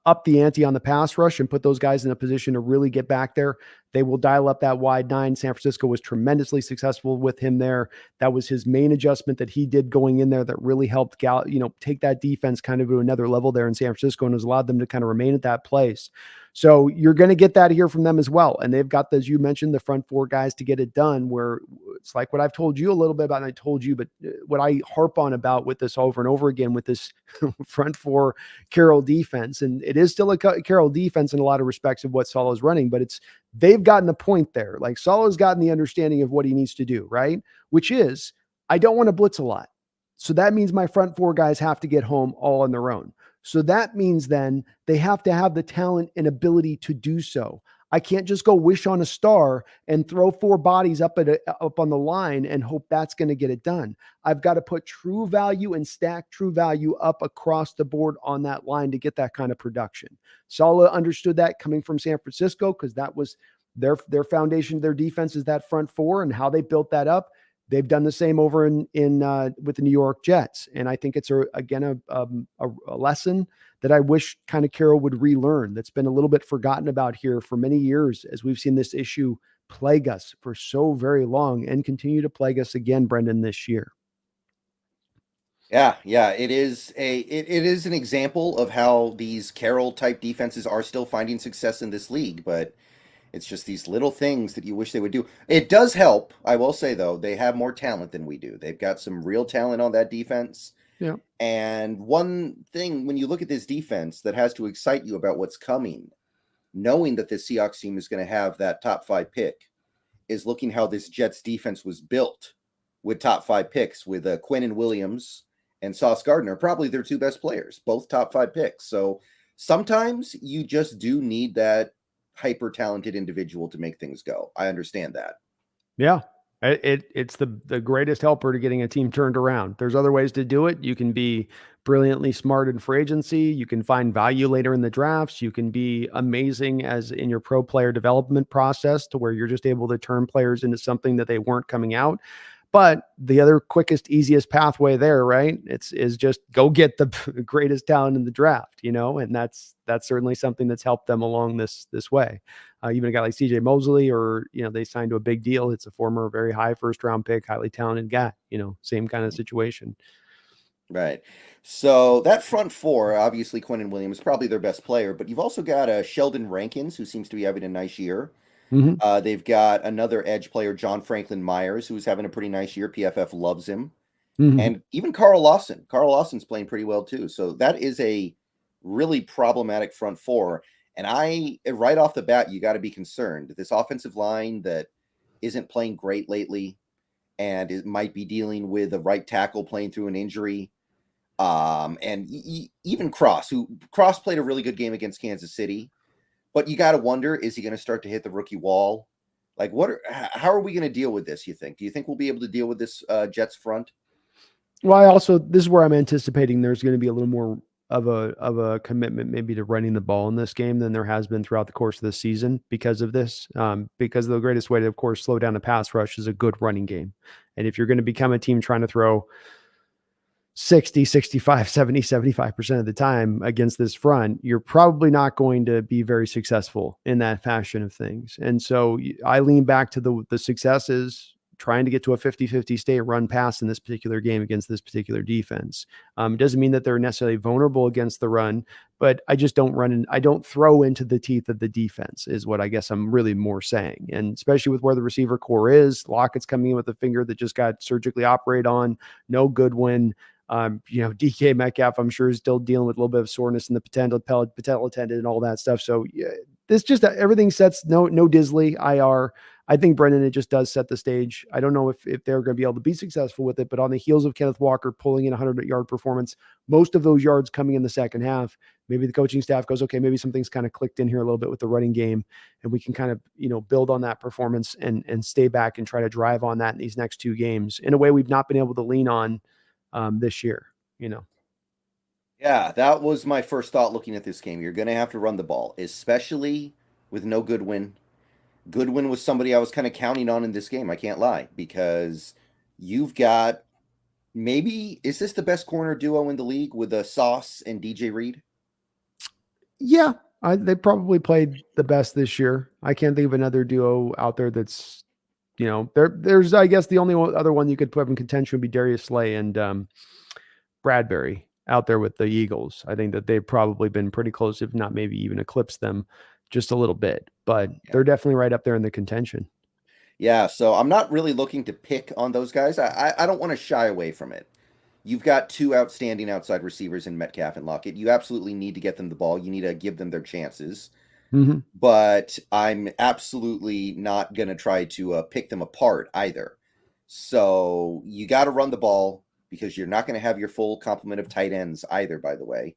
up the ante on the pass rush and put those guys in a position to really get back there, they will dial up that wide 9. San Francisco was tremendously successful with him there. That was his main adjustment that he did going in there that really helped take that defense kind of to another level there in San Francisco, and has allowed them to kind of remain at that place. So you're going to get that here from them as well. And they've got, as you mentioned, the front 4 guys to get it done, where it's like what I've told you a little bit about, and I told you, but what I harp on about with this over and over again with this front 4 Carroll defense, and it is still a Carroll defense in a lot of respects of what Saleh's running, but they've gotten the point there. Like, Saleh's gotten the understanding of what he needs to do, right? Which is, I don't want to blitz a lot. So that means my front 4 guys have to get home all on their own. So that means then they have to have the talent and ability to do so. I can't just go wish on a star and throw 4 bodies up on the line and hope that's going to get it done. I've got to put true value and stack true value up across the board on that line to get that kind of production. Saleh understood that coming from San Francisco, because that was their foundation, their defense is that front 4, and how they built that up. They've done the same over in with the New York Jets. And I think it's a lesson that I wish kind of Carroll would relearn, that's been a little bit forgotten about here for many years, as we've seen this issue plague us for so very long and continue to plague us again, Brendan, this year. Yeah, it is an example of how these Carroll type defenses are still finding success in this league, but it's just these little things that you wish they would do. It does help. I will say, though, they have more talent than we do. They've got some real talent on that defense. Yeah. And one thing, when you look at this defense, that has to excite you about what's coming, knowing that this Seahawks team is going to have that top 5 pick, is looking how this Jets defense was built with top 5 picks, with Quinn Williams and Sauce Gardner, probably their 2 best players, both top 5 picks. So sometimes you just do need that hyper talented individual to make things go. I understand that. Yeah. It's the greatest helper to getting a team turned around. There's other ways to do it. You can be brilliantly smart in free agency. You can find value later in the drafts. You can be amazing as in your pro player development process, to where you're just able to turn players into something that they weren't coming out. But the other quickest, easiest pathway there, right? Is just go get the greatest talent in the draft, and that's certainly something that's helped them along this way. Even a guy like CJ Mosley, or they signed to a big deal. It's a former very high first round pick, highly talented guy. Same kind of situation. Right. So that front 4, obviously Quinn Williams, probably their best player, but you've also got Sheldon Rankins, who seems to be having a nice year. Mm-hmm. They've got another edge player, John Franklin Myers, who's having a pretty nice year. PFF loves him. Mm-hmm. And even Carl Lawson. Carl Lawson's playing pretty well too. So that is a really problematic front 4. And right off the bat, you got to be concerned. This offensive line that isn't playing great lately, and it might be dealing with a right tackle playing through an injury. And even Cross played a really good game against Kansas City. But you got to wonder, is he going to start to hit the rookie wall? Like, how are we going to deal with this? You think? Do you think we'll be able to deal with this Jets front? Well, this is where I'm anticipating there's going to be a little more of a commitment maybe to running the ball in this game than there has been throughout the course of the season because of this. Because the greatest way to, of course, slow down a pass rush is a good running game. And if you're going to become a team trying to throw 60, 65, 70, 75% of the time against this front, you're probably not going to be very successful in that fashion of things. And so I lean back to the successes trying to get to a 50-50 state run pass in this particular game against this particular defense. It doesn't mean that they're necessarily vulnerable against the run, but I just I don't throw into the teeth of the defense is what I guess I'm really more saying. And especially with where the receiver core is, Lockett's coming in with a finger that just got surgically operated on, no Goodwin. DK Metcalf, I'm sure, is still dealing with a little bit of soreness in the patella tendon and all that stuff. So yeah, this just everything sets no Disley IR. I think, Brendan, it just does set the stage. I don't know if they're going to be able to be successful with it, but on the heels of Kenneth Walker pulling in a 100-yard performance, most of those yards coming in the second half, maybe the coaching staff goes, okay, maybe something's kind of clicked in here a little bit with the running game, and we can kind of, build on that performance and stay back and try to drive on that in these next two games in a way we've not been able to lean on this year. Yeah, that was my first thought looking at this game. You're going to have to run the ball, especially with no Goodwin. Goodwin was somebody I was kind of counting on in this game. I can't lie, because you've got is this the best corner duo in the league with Sauce and DJ Reed? Yeah, they probably played the best this year. I can't think of another duo out there that's, there's, I guess the only other one you could put in contention would be Darius Slay and Bradbury out there with the Eagles. I think that they've probably been pretty close, if not maybe even eclipsed them just a little bit, but they're definitely right up there in the contention. Yeah, so I'm not really looking to pick on those guys. I don't want to shy away from it. You've got two outstanding outside receivers in Metcalf and Lockett. You absolutely need to get them the ball. You need to give them their chances. Mm-hmm. But I'm absolutely not going to try to pick them apart either. So you got to run the ball because you're not going to have your full complement of tight ends either, by the way.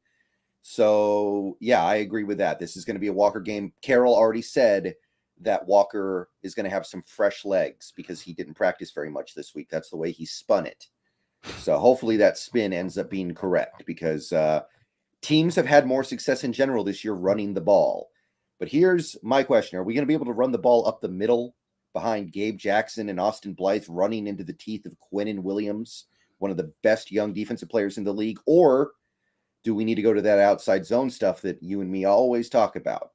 So, yeah, I agree with that. This is going to be a Walker game. Carroll already said that Walker is going to have some fresh legs because he didn't practice very much this week. That's the way he spun it. So hopefully that spin ends up being correct, because teams have had more success in general this year running the ball. But here's my question. Are we going to be able to run the ball up the middle behind Gabe Jackson and Austin Blythe, running into the teeth of Quinnen Williams, one of the best young defensive players in the league? Or do we need to go to that outside zone stuff that you and me always talk about?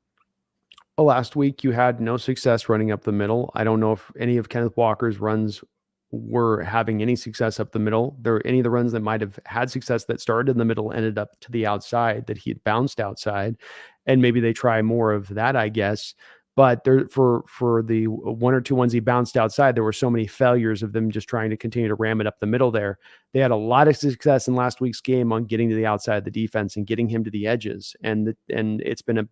Well, last week you had no success running up the middle. I don't know if any of Kenneth Walker's runs were having any success up the middle. Any of the runs that might have had success that started in the middle ended up to the outside, that he had bounced outside, and maybe they try more of that, I guess. But there, for the one or two ones he bounced outside, there were so many failures of them just trying to continue to ram it up the middle there. They had a lot of success in last week's game on getting to the outside of the defense and getting him to the edges. And it's been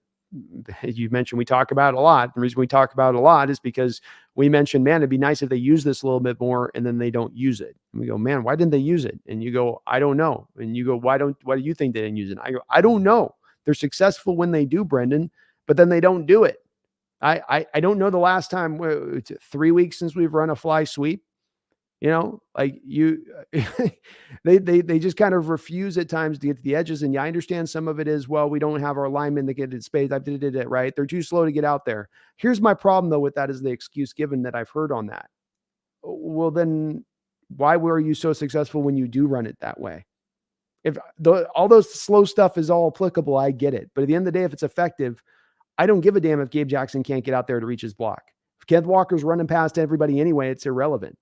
you mentioned we talk about it a lot. The reason we talk about it a lot is because we mentioned, man, it'd be nice if they use this a little bit more, and then they don't use it. And we go, man, why didn't they use it? And you go, I don't know. And you go, why do you think they didn't use it? I go, I don't know. They're successful when they do, Brendan, but then they don't do it. I don't know the last time, it's 3 weeks since we've run a fly sweep. They just kind of refuse at times to get to the edges. And yeah, I understand some of it is, well, we don't have our linemen to get it spaced. I did it right. They're too slow to get out there. Here's my problem though with that, is the excuse given that I've heard on that. Well, then why were you so successful when you do run it that way? If all those slow stuff is all applicable, I get it. But at the end of the day, if it's effective, I don't give a damn if Gabe Jackson can't get out there to reach his block. If Kenneth Walker's running past everybody anyway, it's irrelevant.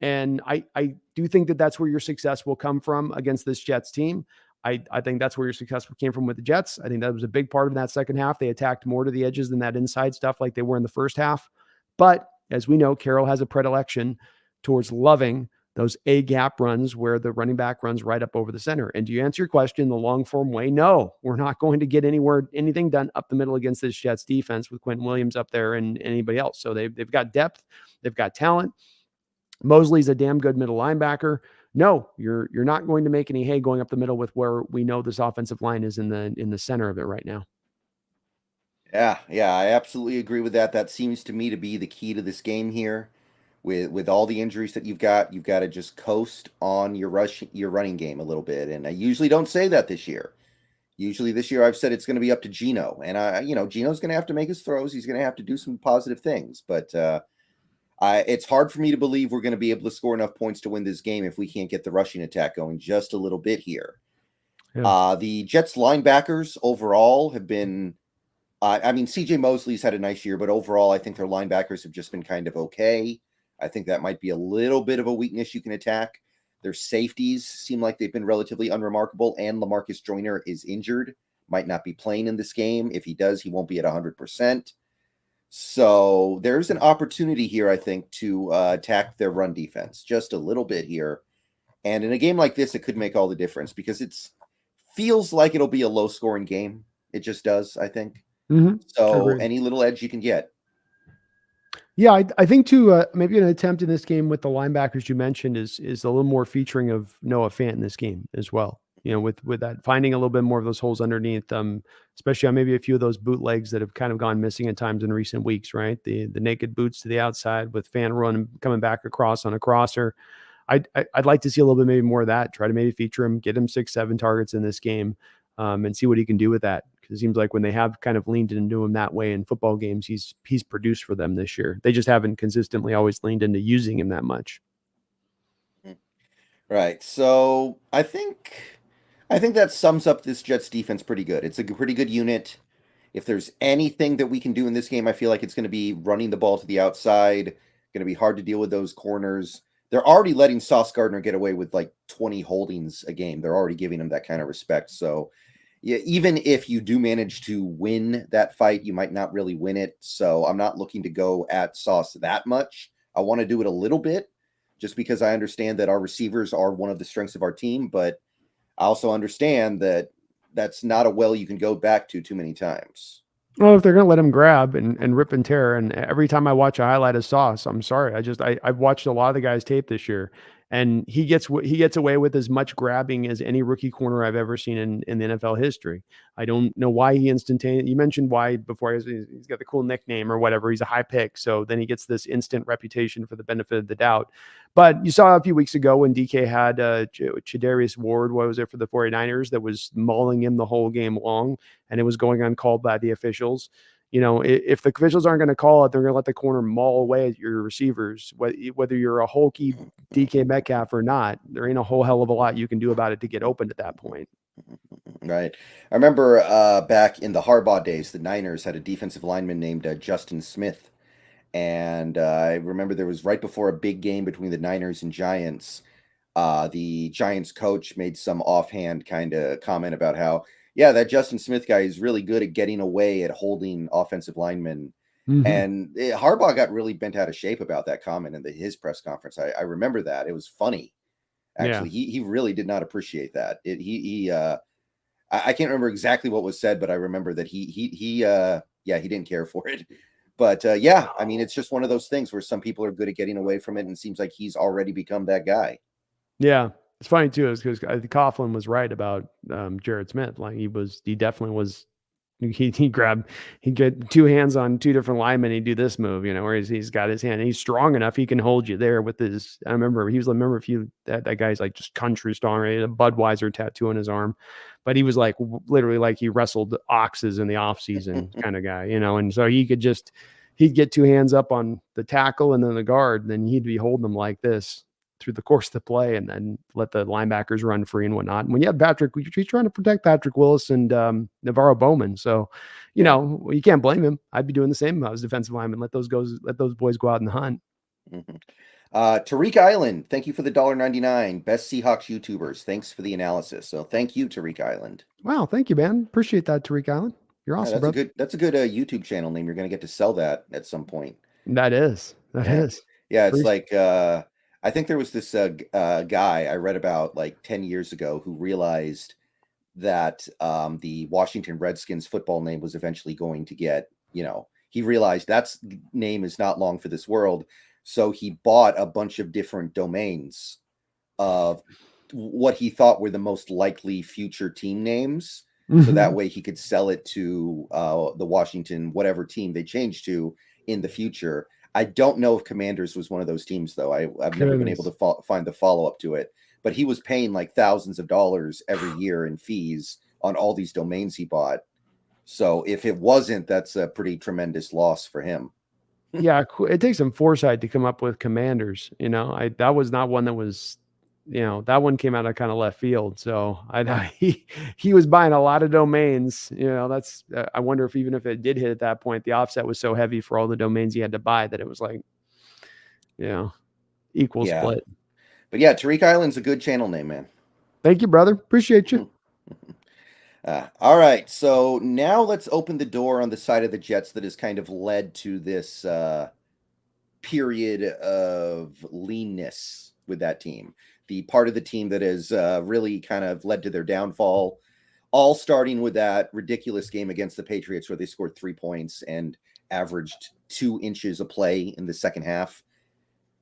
And I do think that that's where your success will come from against this Jets team. I think that's where your success came from with the Jets. I think that was a big part of that second half. They attacked more to the edges than that inside stuff like they were in the first half. But as we know, Carroll has a predilection towards loving those A-gap runs where the running back runs right up over the center. And do you answer your question the long-form way? No, we're not going to get anything done up the middle against this Jets defense with Quentin Williams up there and anybody else. So they've got depth. They've got talent. Mosley's a damn good middle linebacker. No, you're not going to make any hay going up the middle with where we know this offensive line is in the center of it right now. Yeah, I absolutely agree with that. That seems to me to be the key to this game here. With all the injuries that you've got to just coast on your running game a little bit. And I usually don't say that this year. Usually this year I've said it's going to be up to Geno, and Geno's going to have to make his throws. He's going to have to do some positive things, but it's hard for me to believe we're going to be able to score enough points to win this game if we can't get the rushing attack going just a little bit here. Yeah. The Jets linebackers overall have been. I mean, CJ Mosley's had a nice year, but overall, I think their linebackers have just been kind of okay. I think that might be a little bit of a weakness you can attack. Their safeties seem like they've been relatively unremarkable, and Lamarcus Joyner is injured, might not be playing in this game. If he does, he won't be at 100%. So there's an opportunity here, I think, to attack their run defense just a little bit here. And in a game like this, it could make all the difference because it's feels like it'll be a low scoring game. It just does, I think. So Agreed. any little edge you can get. Yeah, I think too. Maybe an attempt in this game with the linebackers you mentioned is a little more featuring of Noah Fant in this game as well. You know, with that finding a little bit more of those holes underneath, especially on maybe a few of those bootlegs that have kind of gone missing at times in recent weeks. Right, the naked boots to the outside with Fant running coming back across on a crosser. I'd like to see a little bit maybe more of that. Try to maybe feature him, get him 6-7 targets in this game, and see what he can do with that. Because it seems like when they have kind of leaned into him that way in football games, he's produced for them this year. They just haven't consistently always leaned into using him that much. Right. So I think that sums up this Jets defense pretty good. It's a pretty good unit. If there's anything that we can do in this game, I feel like it's going to be running the ball to the outside. Going to be hard to deal with those corners. They're already letting Sauce Gardner get away with like 20 holdings a game. They're already giving him that kind of respect. So, yeah, even if you do manage to win that fight, you might not really win it. So, I'm not looking to go at Sauce that much. I want to do it a little bit just because I understand that our receivers are one of the strengths of our team, but I also understand that that's not a well you can go back to too many times. Well, if they're going to let him grab and rip and tear, and every time I watch a highlight of Sauce, I'm sorry, I've watched a lot of the guys tape this year, and he gets away with as much grabbing as any rookie corner I've ever seen in the NFL history. I don't know why he instantaneous. You mentioned why before. He's got the cool nickname or whatever. He's a high pick, so then he gets this instant reputation for the benefit of the doubt. But you saw a few weeks ago when DK had Chidarius Ward, what was it for the 49ers, that was mauling him the whole game long, and it was going uncalled by the officials. You know, if the officials aren't going to call it, they're going to let the corner maul away at your receivers. Whether you're a hulky DK Metcalf or not, there ain't a whole hell of a lot you can do about it to get open at that point. Right. I remember back in the Harbaugh days, the Niners had a defensive lineman named Justin Smith. And I remember there was right before a big game between the Niners and Giants. The Giants coach made some offhand kind of comment about how, yeah, that Justin Smith guy is really good at getting away at holding offensive linemen. Mm-hmm. And Harbaugh got really bent out of shape about that comment in his press conference. I remember that. It was funny. Yeah. Actually, he really did not appreciate that. I can't remember exactly what was said, but I remember that he didn't care for it. But yeah, I mean, it's just one of those things where some people are good at getting away from it, and it seems like he's already become that guy. Yeah. It's funny too, is because Coughlin was right about Jared Smith. Like he definitely was. He'd get two hands on two different linemen. He'd do this move, you know, where he's got his hand. And he's strong enough. He can hold you there with his. I remember if you that guy's like just country strong, right? A Budweiser tattoo on his arm, but he was like literally like he wrestled oxes in the off season kind of guy, you know. And so he'd get two hands up on the tackle and then the guard, and then he'd be holding them like this through the course of the play, and then let the linebackers run free and whatnot. And when you have Patrick, he's trying to protect Patrick Willis and Navarro Bowman. So, you know, you can't blame him. I'd be doing the same if I was defensive lineman. Let those boys go out and hunt. Mm-hmm. Tariq Island, thank you for the $1.99. Best Seahawks YouTubers. Thanks for the analysis. So thank you, Tariq Island. Wow, thank you, man. Appreciate that, Tyrique Island. You're Yeah, awesome, bro. that's a good YouTube channel name. You're going to get to sell that at some point. That is. Yeah. Yeah, it's Appreciate like I think there was this guy I read about like 10 years ago who realized that the Washington Redskins football name was eventually going to get, he realized that's name is not long for this world. So he bought a bunch of different domains of what he thought were the most likely future team names. so that way he could sell it to the Washington, whatever team they changed to in the future. I don't know if Commanders was one of those teams, though. I've never been able to find the follow-up to it. But he was paying like thousands of dollars every year in fees on all these domains he bought. So if it wasn't, that's a pretty tremendous loss for him. Yeah, it takes some foresight to come up with Commanders. That was not one that was, that one came out of kind of left field. So he was buying a lot of domains. That's I wonder if even if it did hit at that point, the offset was so heavy for all the domains he had to buy that it was like, equal split. But yeah, Tarique Island's a good channel name, man. Thank you, brother. Appreciate you. All right, so now let's open the door on the side of the Jets that has kind of led to this period of leanness with that team. The part of the team that has really kind of led to their downfall, all starting with that ridiculous game against the Patriots where they scored 3 points and averaged 2 inches a play in the second half.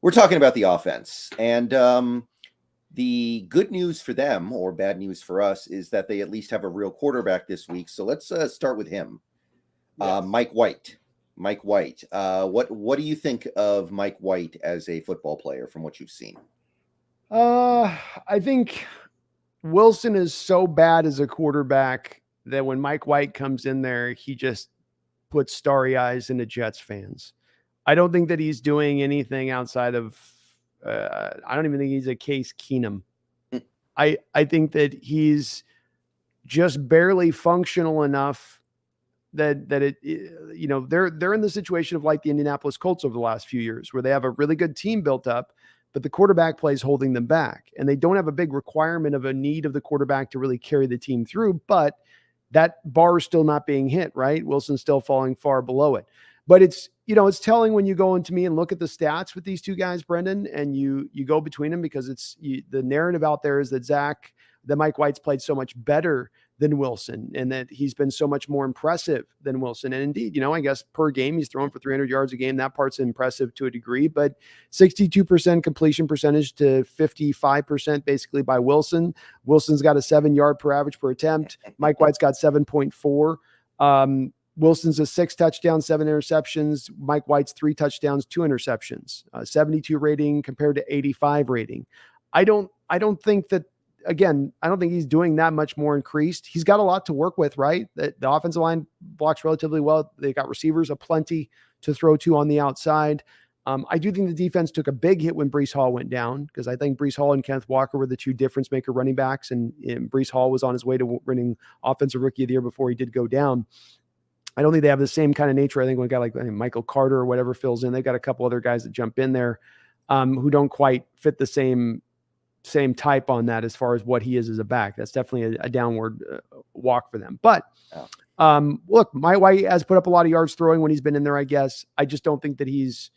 We're talking about the offense. And the good news for them, or bad news for us, is that they at least have a real quarterback this week. So let's start with him. Yes. Mike White. What do you think of Mike White as a football player from what you've seen? I think Wilson is so bad as a quarterback that when Mike White comes in there, he just puts starry eyes into Jets fans. I don't think that he's doing anything outside of I don't even think he's a Case Keenum. I think that he's just barely functional enough that it they're in the situation of like the Indianapolis Colts over the last few years where they have a really good team built up, but the quarterback play is holding them back, and they don't have a big requirement of a need of the quarterback to really carry the team through. But that bar is still not being hit, right? Wilson's still falling far below it. But it's telling when you go into me and look at the stats with these two guys, Brendan, and you go between them because the narrative out there is that Mike White's played so much better than Wilson and that he's been so much more impressive than Wilson. And indeed, I guess per game, he's throwing for 300 yards a game. That part's impressive to a degree, but 62% completion percentage to 55% basically by Wilson. Wilson's got a 7-yard per average per attempt. Mike White's got 7.4. Wilson's a 6 touchdowns, 7 interceptions. Mike White's 3 touchdowns, 2 interceptions, 72 rating compared to 85 rating. I don't think that, again, I don't think he's doing that much more increased. He's got a lot to work with, right? The offensive line blocks relatively well. They got receivers aplenty to throw to on the outside. I do think the defense took a big hit when Breece Hall went down because I think Breece Hall and Kenneth Walker were the two difference maker running backs, and Breece Hall was on his way to winning Offensive Rookie of the Year before he did go down. I don't think they have the same kind of nature. I think when a guy like Michael Carter or whatever fills in, they've got a couple other guys that jump in there who don't quite fit the same type on that as far as what he is as a back. That's definitely a downward walk for them. But look, Mike White has put up a lot of yards throwing when he's been in there, I guess. I just don't think that he's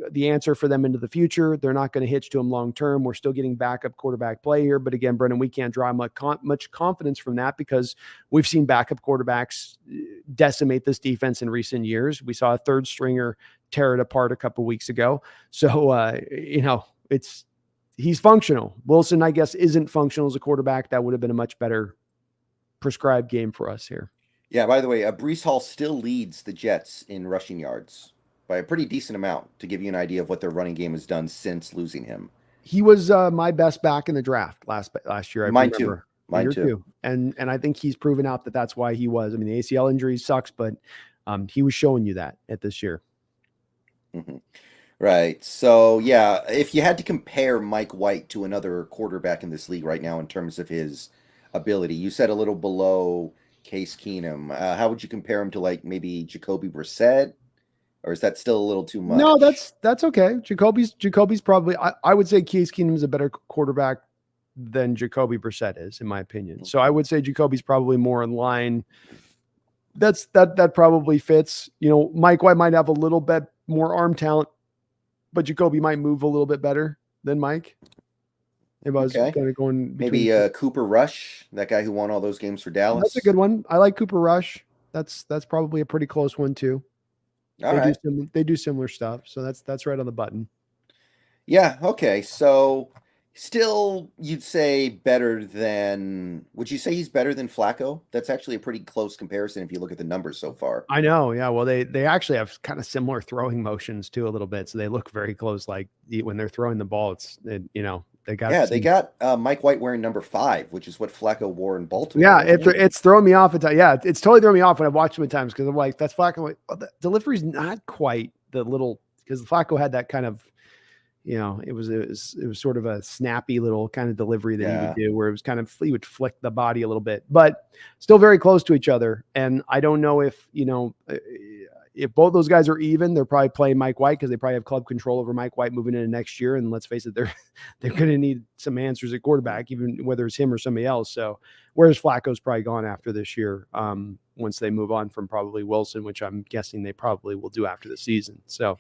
the answer for them into the future. They're not going to hitch to him long term. We're still getting backup quarterback play here. But again, Brendan, we can't draw much confidence from that because we've seen backup quarterbacks decimate this defense in recent years. We saw a third stringer tear it apart a couple weeks ago. So, he's functional. Wilson, I guess, isn't functional as a quarterback. That would have been a much better prescribed game for us here. Yeah, by the way, Breece Hall still leads the Jets in rushing yards by a pretty decent amount, to give you an idea of what their running game has done since losing him. He was my best back in the draft last year. Mine too. And I think he's proven out that that's why he was. I mean, the ACL injury sucks, but he was showing you that at this year. Mm-hmm. Right. So, yeah, if you had to compare Mike White to another quarterback in this league right now in terms of his ability, you said a little below Case Keenum. How would you compare him to like maybe Jacoby Brissett? Or is that still a little too much? No, that's okay. Jacoby's probably, I would say Case Keenum is a better quarterback than Jacoby Brissett is, in my opinion. Okay. So I would say Jacoby's probably more in line. That probably fits. Mike White might have a little bit more arm talent, but Jacoby might move a little bit better than Mike. If I was kind of going maybe Cooper Rush, that guy who won all those games for Dallas. That's a good one. I like Cooper Rush. That's probably a pretty close one too. They do similar stuff, so that's right on the button. Yeah. Okay. So Still, you'd say better than. Would you say he's better than Flacco? That's actually a pretty close comparison if you look at the numbers so far. I know, yeah. Well, they actually have kind of similar throwing motions too, a little bit, so they look very close. Like when they're throwing the ball, they got Yeah, they got Mike White wearing number 5, which is what Flacco wore in Baltimore. Yeah, it's throwing me off at times. Yeah, it's totally throwing me off when I watch them at times because I'm like, that's Flacco. Like, the delivery's not quite the little because Flacco had that kind of, it was sort of a snappy little kind of delivery that he would do where it was kind of he would flick the body a little bit, but still very close to each other. And I don't know if both those guys are even, they're probably playing Mike White because they probably have club control over Mike White moving into next year. And let's face it, they're going to need some answers at quarterback, even whether it's him or somebody else. So whereas Flacco's probably gone after this year, once they move on from probably Wilson, which I'm guessing they probably will do after the season. So,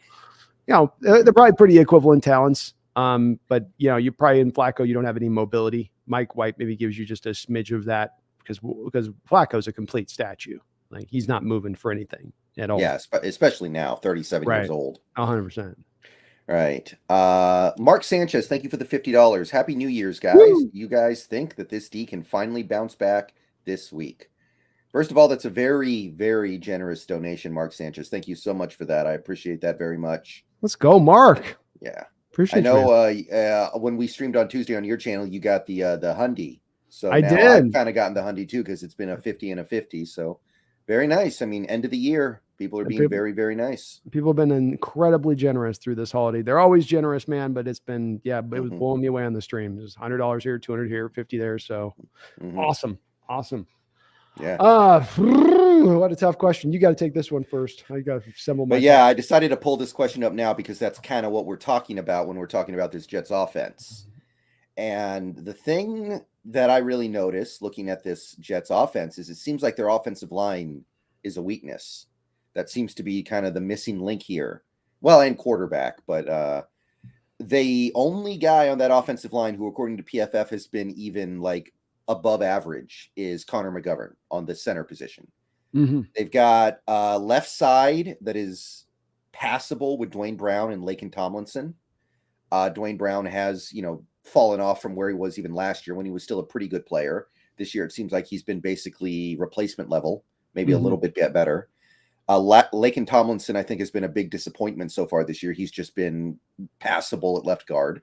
they're probably pretty equivalent talents. But you probably in Flacco, you don't have any mobility. Mike White maybe gives you just a smidge of that because Flacco's a complete statue. Like he's not moving for anything at all. Yeah, especially now, 37 years old. 100%. Right. Mark Sanchez, thank you for the $50. Happy New Year's, guys. Woo! You guys think that this D can finally bounce back this week? First of all, that's a very, very generous donation, Mark Sanchez. Thank you so much for that. I appreciate that very much. Let's go, Mark. Yeah. Appreciate I know when we streamed on Tuesday on your channel, you got the Hyundai. So I now did. I've kind of gotten the Hyundai too because it's been a 50 and a 50. So very nice. I mean, end of the year, people are being very, very nice. People have been incredibly generous through this holiday. They're always generous, man, but it's been, it was blowing me away on the stream. It was $100 here, $200 here, 50 there. So awesome. Yeah. What a tough question. You got to take this one first. I got to assemble my. But yeah, I decided to pull this question up now because that's kind of what we're talking about when we're talking about this Jets offense. And the thing that I really noticed looking at this Jets offense is it seems like their offensive line is a weakness. That seems to be kind of the missing link here. Well, and quarterback, but the only guy on that offensive line who, according to PFF, has been even like above average is Connor McGovern on the center position. They've got left side that is passable with Dwayne Brown and Laken Tomlinson. Dwayne Brown has, fallen off from where he was even last year when he was still a pretty good player. This year, it seems like he's been basically replacement level, maybe a little bit better. Laken Tomlinson, I think, has been a big disappointment so far this year. He's just been passable at left guard.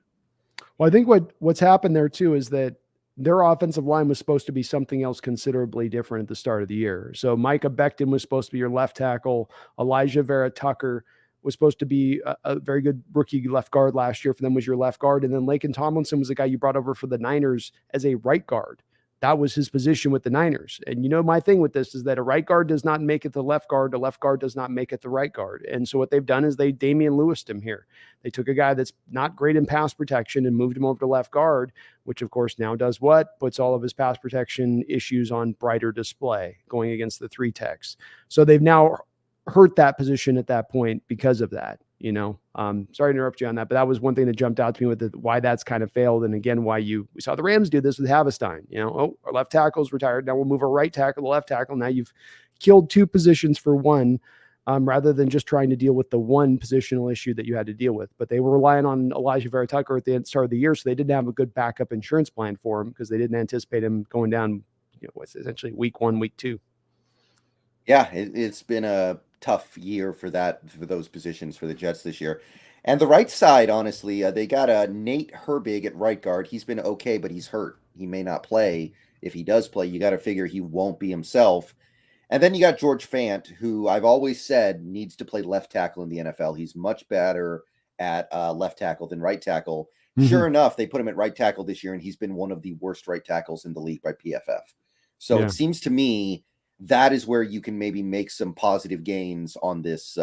Well, I think what's happened there too is that their offensive line was supposed to be something else considerably different at the start of the year. So Micah Becton was supposed to be your left tackle. Elijah Vera Tucker was supposed to be a very good rookie left guard last year for them, was your left guard. And then Laken Tomlinson was the guy you brought over for the Niners as a right guard. That was his position with the Niners. And my thing with this is that a right guard does not make it the left guard. A left guard does not make it the right guard. And so what they've done is they Damian Lewis'd him here. They took a guy that's not great in pass protection and moved him over to left guard, which of course now does what? Puts all of his pass protection issues on brighter display going against the 3 techs. So they've now hurt that position at that point because of that. Sorry to interrupt you on that, but that was one thing that jumped out to me with why that's kind of failed. And again, why we saw the Rams do this with Havestein, our left tackle's retired. Now we'll move our right tackle to left tackle. Now you've killed 2 positions for one, rather than just trying to deal with the one positional issue that you had to deal with. But they were relying on Elijah Vera Tucker at the start of the year. So they didn't have a good backup insurance plan for him because they didn't anticipate him going down, what's essentially week 1, week 2. Yeah, it's been a tough year for those positions for the Jets this year. And the right side, honestly, they got Nate Herbig at right guard. He's been okay, but he's hurt. He may not play. If he does play, you got to figure he won't be himself. And then you got George Fant, who I've always said needs to play left tackle in the NFL. He's much better at left tackle than right tackle. Sure enough, they put him at right tackle this year, and he's been one of the worst right tackles in the league by PFF. So it seems to me that is where you can maybe make some positive gains on this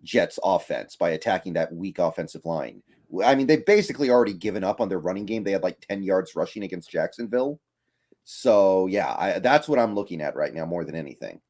Jets offense by attacking that weak offensive line. I mean, they've basically already given up on their running game. They had like 10 yards rushing against Jacksonville. So, yeah, that's what I'm looking at right now more than anything.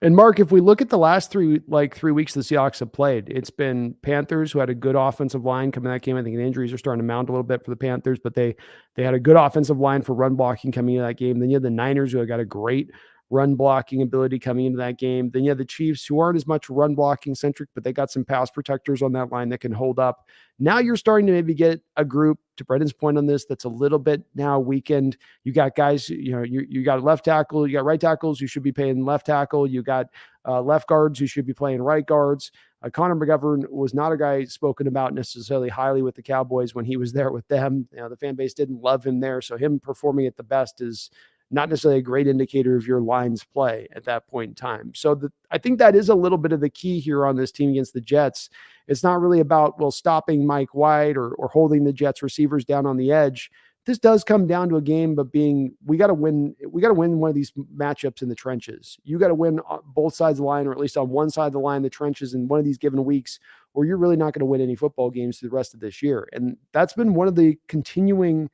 And Mark, if we look at the last 3 weeks the Seahawks have played, it's been Panthers who had a good offensive line coming that game. I think the injuries are starting to mount a little bit for the Panthers, but they had a good offensive line for run blocking coming into that game. Then you had the Niners who got a great run blocking ability coming into that game. Then you have the Chiefs, who aren't as much run blocking centric, but they got some pass protectors on that line that can hold up. Now you're starting to maybe get a group, to Brendan's point on this, that's a little bit now weakened. You got guys, you got left tackle, you got right tackles who should be playing left tackle, you got left guards who should be playing right guards. Connor McGovern was not a guy spoken about necessarily highly with the Cowboys when he was there with them. The fan base didn't love him there, so him performing at the best is not necessarily a great indicator of your line's play at that point in time. So I think that is a little bit of the key here on this team against the Jets. It's not really about, stopping Mike White or holding the Jets receivers down on the edge. This does come down to a game of we got to win one of these matchups in the trenches. You got to win both sides of the line, or at least on one side of the line, the trenches, in one of these given weeks, or you're really not going to win any football games through the rest of this year. And that's been one of the continuing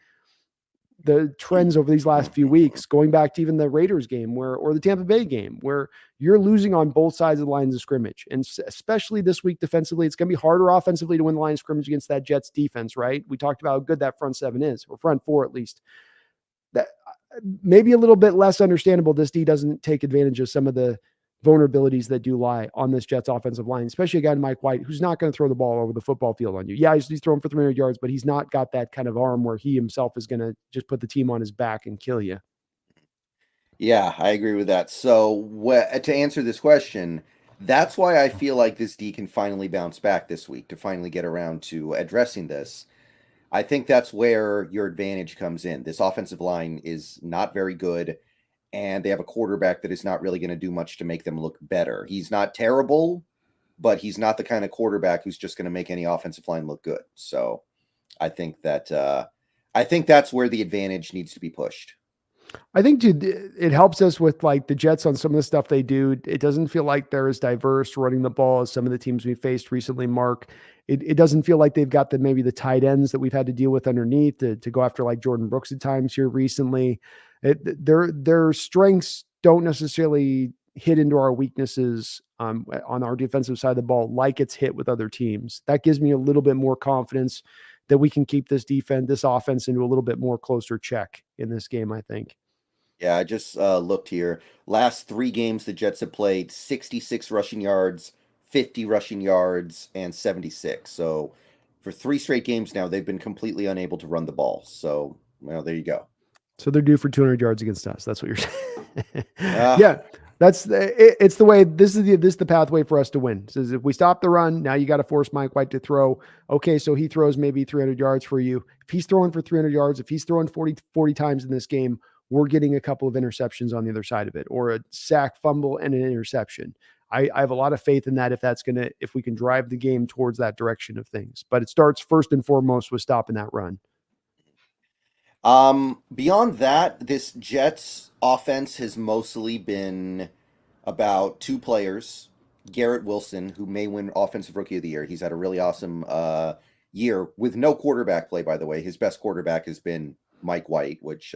the trends over these last few weeks, going back to even the Raiders game or the Tampa Bay game, where you're losing on both sides of the lines of scrimmage. And especially this week defensively, it's going to be harder offensively to win the line of scrimmage against that Jets defense, right? We talked about how good that front seven is, or front four at least. That maybe a little bit less understandable. This D doesn't take advantage of some of the vulnerabilities that do lie on this Jets offensive line, especially a guy Mike White, who's not going to throw the ball over the football field on you. Yeah, he's throwing for 300 yards, but he's not got that kind of arm where he himself is going to just put the team on his back and kill you. Yeah, I agree with that. So to answer this question, that's why I feel like this D can finally bounce back this week, to finally get around to addressing this. I think that's where your advantage comes in. This offensive line is not very good, and they have a quarterback that is not really going to do much to make them look better. He's not terrible, but he's not the kind of quarterback who's just going to make any offensive line look good. So I think that's where the advantage needs to be pushed. I think it helps us with like the Jets on some of the stuff they do. It doesn't feel like they're as diverse running the ball as some of the teams we faced recently, Mark. It doesn't feel like they've got maybe the tight ends that we've had to deal with underneath to go after like Jordan Brooks at times here recently. Their strengths don't necessarily hit into our weaknesses on our defensive side of the ball like it's hit with other teams. That gives me a little bit more confidence that we can keep this offense into a little bit more closer check in this game, I think. Yeah, I just looked here. Last 3 games, the Jets have played 66 rushing yards, 50 rushing yards, and 76. So for 3 straight games now, they've been completely unable to run the ball. So, well, there you go. So they're due for 200 yards against us. That's what you're saying. Yeah, it's the way. This is the pathway for us to win. So if we stop the run, now you got to force Mike White to throw. Okay, so he throws maybe 300 yards for you. If he's throwing for 300 yards, if he's throwing 40 times in this game, we're getting a couple of interceptions on the other side of it, or a sack, fumble, and an interception. I have a lot of faith in that if we can drive the game towards that direction of things. But it starts first and foremost with stopping that run. Beyond that, this Jets offense has mostly been about 2 players. Garrett Wilson, who may win Offensive Rookie of the Year. He's had a really awesome year with no quarterback play, by the way. His best quarterback has been Mike White, which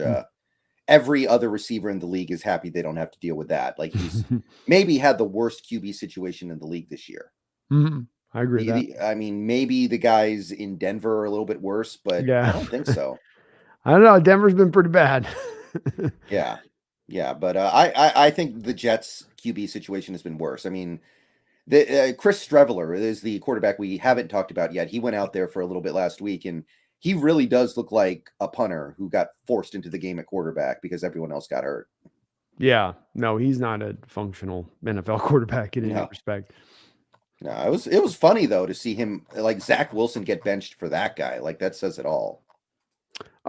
every other receiver in the league is happy they don't have to deal with that. Like, he's maybe had the worst QB situation in the league this year. Mm-hmm. I agree with that. I mean, maybe the guys in Denver are a little bit worse, but yeah. I don't think so. I don't know. Denver's been pretty bad. Yeah. But I think the Jets QB situation has been worse. I mean, Chris Streveler is the quarterback we haven't talked about yet. He went out there for a little bit last week, and he really does look like a punter who got forced into the game at quarterback because everyone else got hurt. Yeah. No, he's not a functional NFL quarterback in any respect. No, it was funny though to see him, like, Zach Wilson get benched for that guy. Like, that says it all.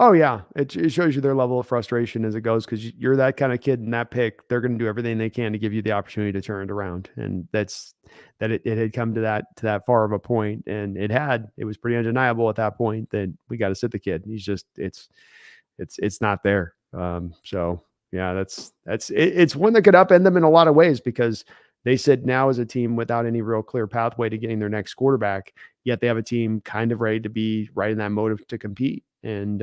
Oh yeah, it shows you their level of frustration as it goes, because you're that kind of kid in that pick. They're going to do everything they can to give you the opportunity to turn it around, and it had come to that far of a point, and it was pretty undeniable at that point that we got to sit the kid. He's just it's not there. So yeah, it's one that could upend them in a lot of ways, because they sit now as a team without any real clear pathway to getting their next quarterback, yet they have a team kind of ready to be right in that mode to compete. And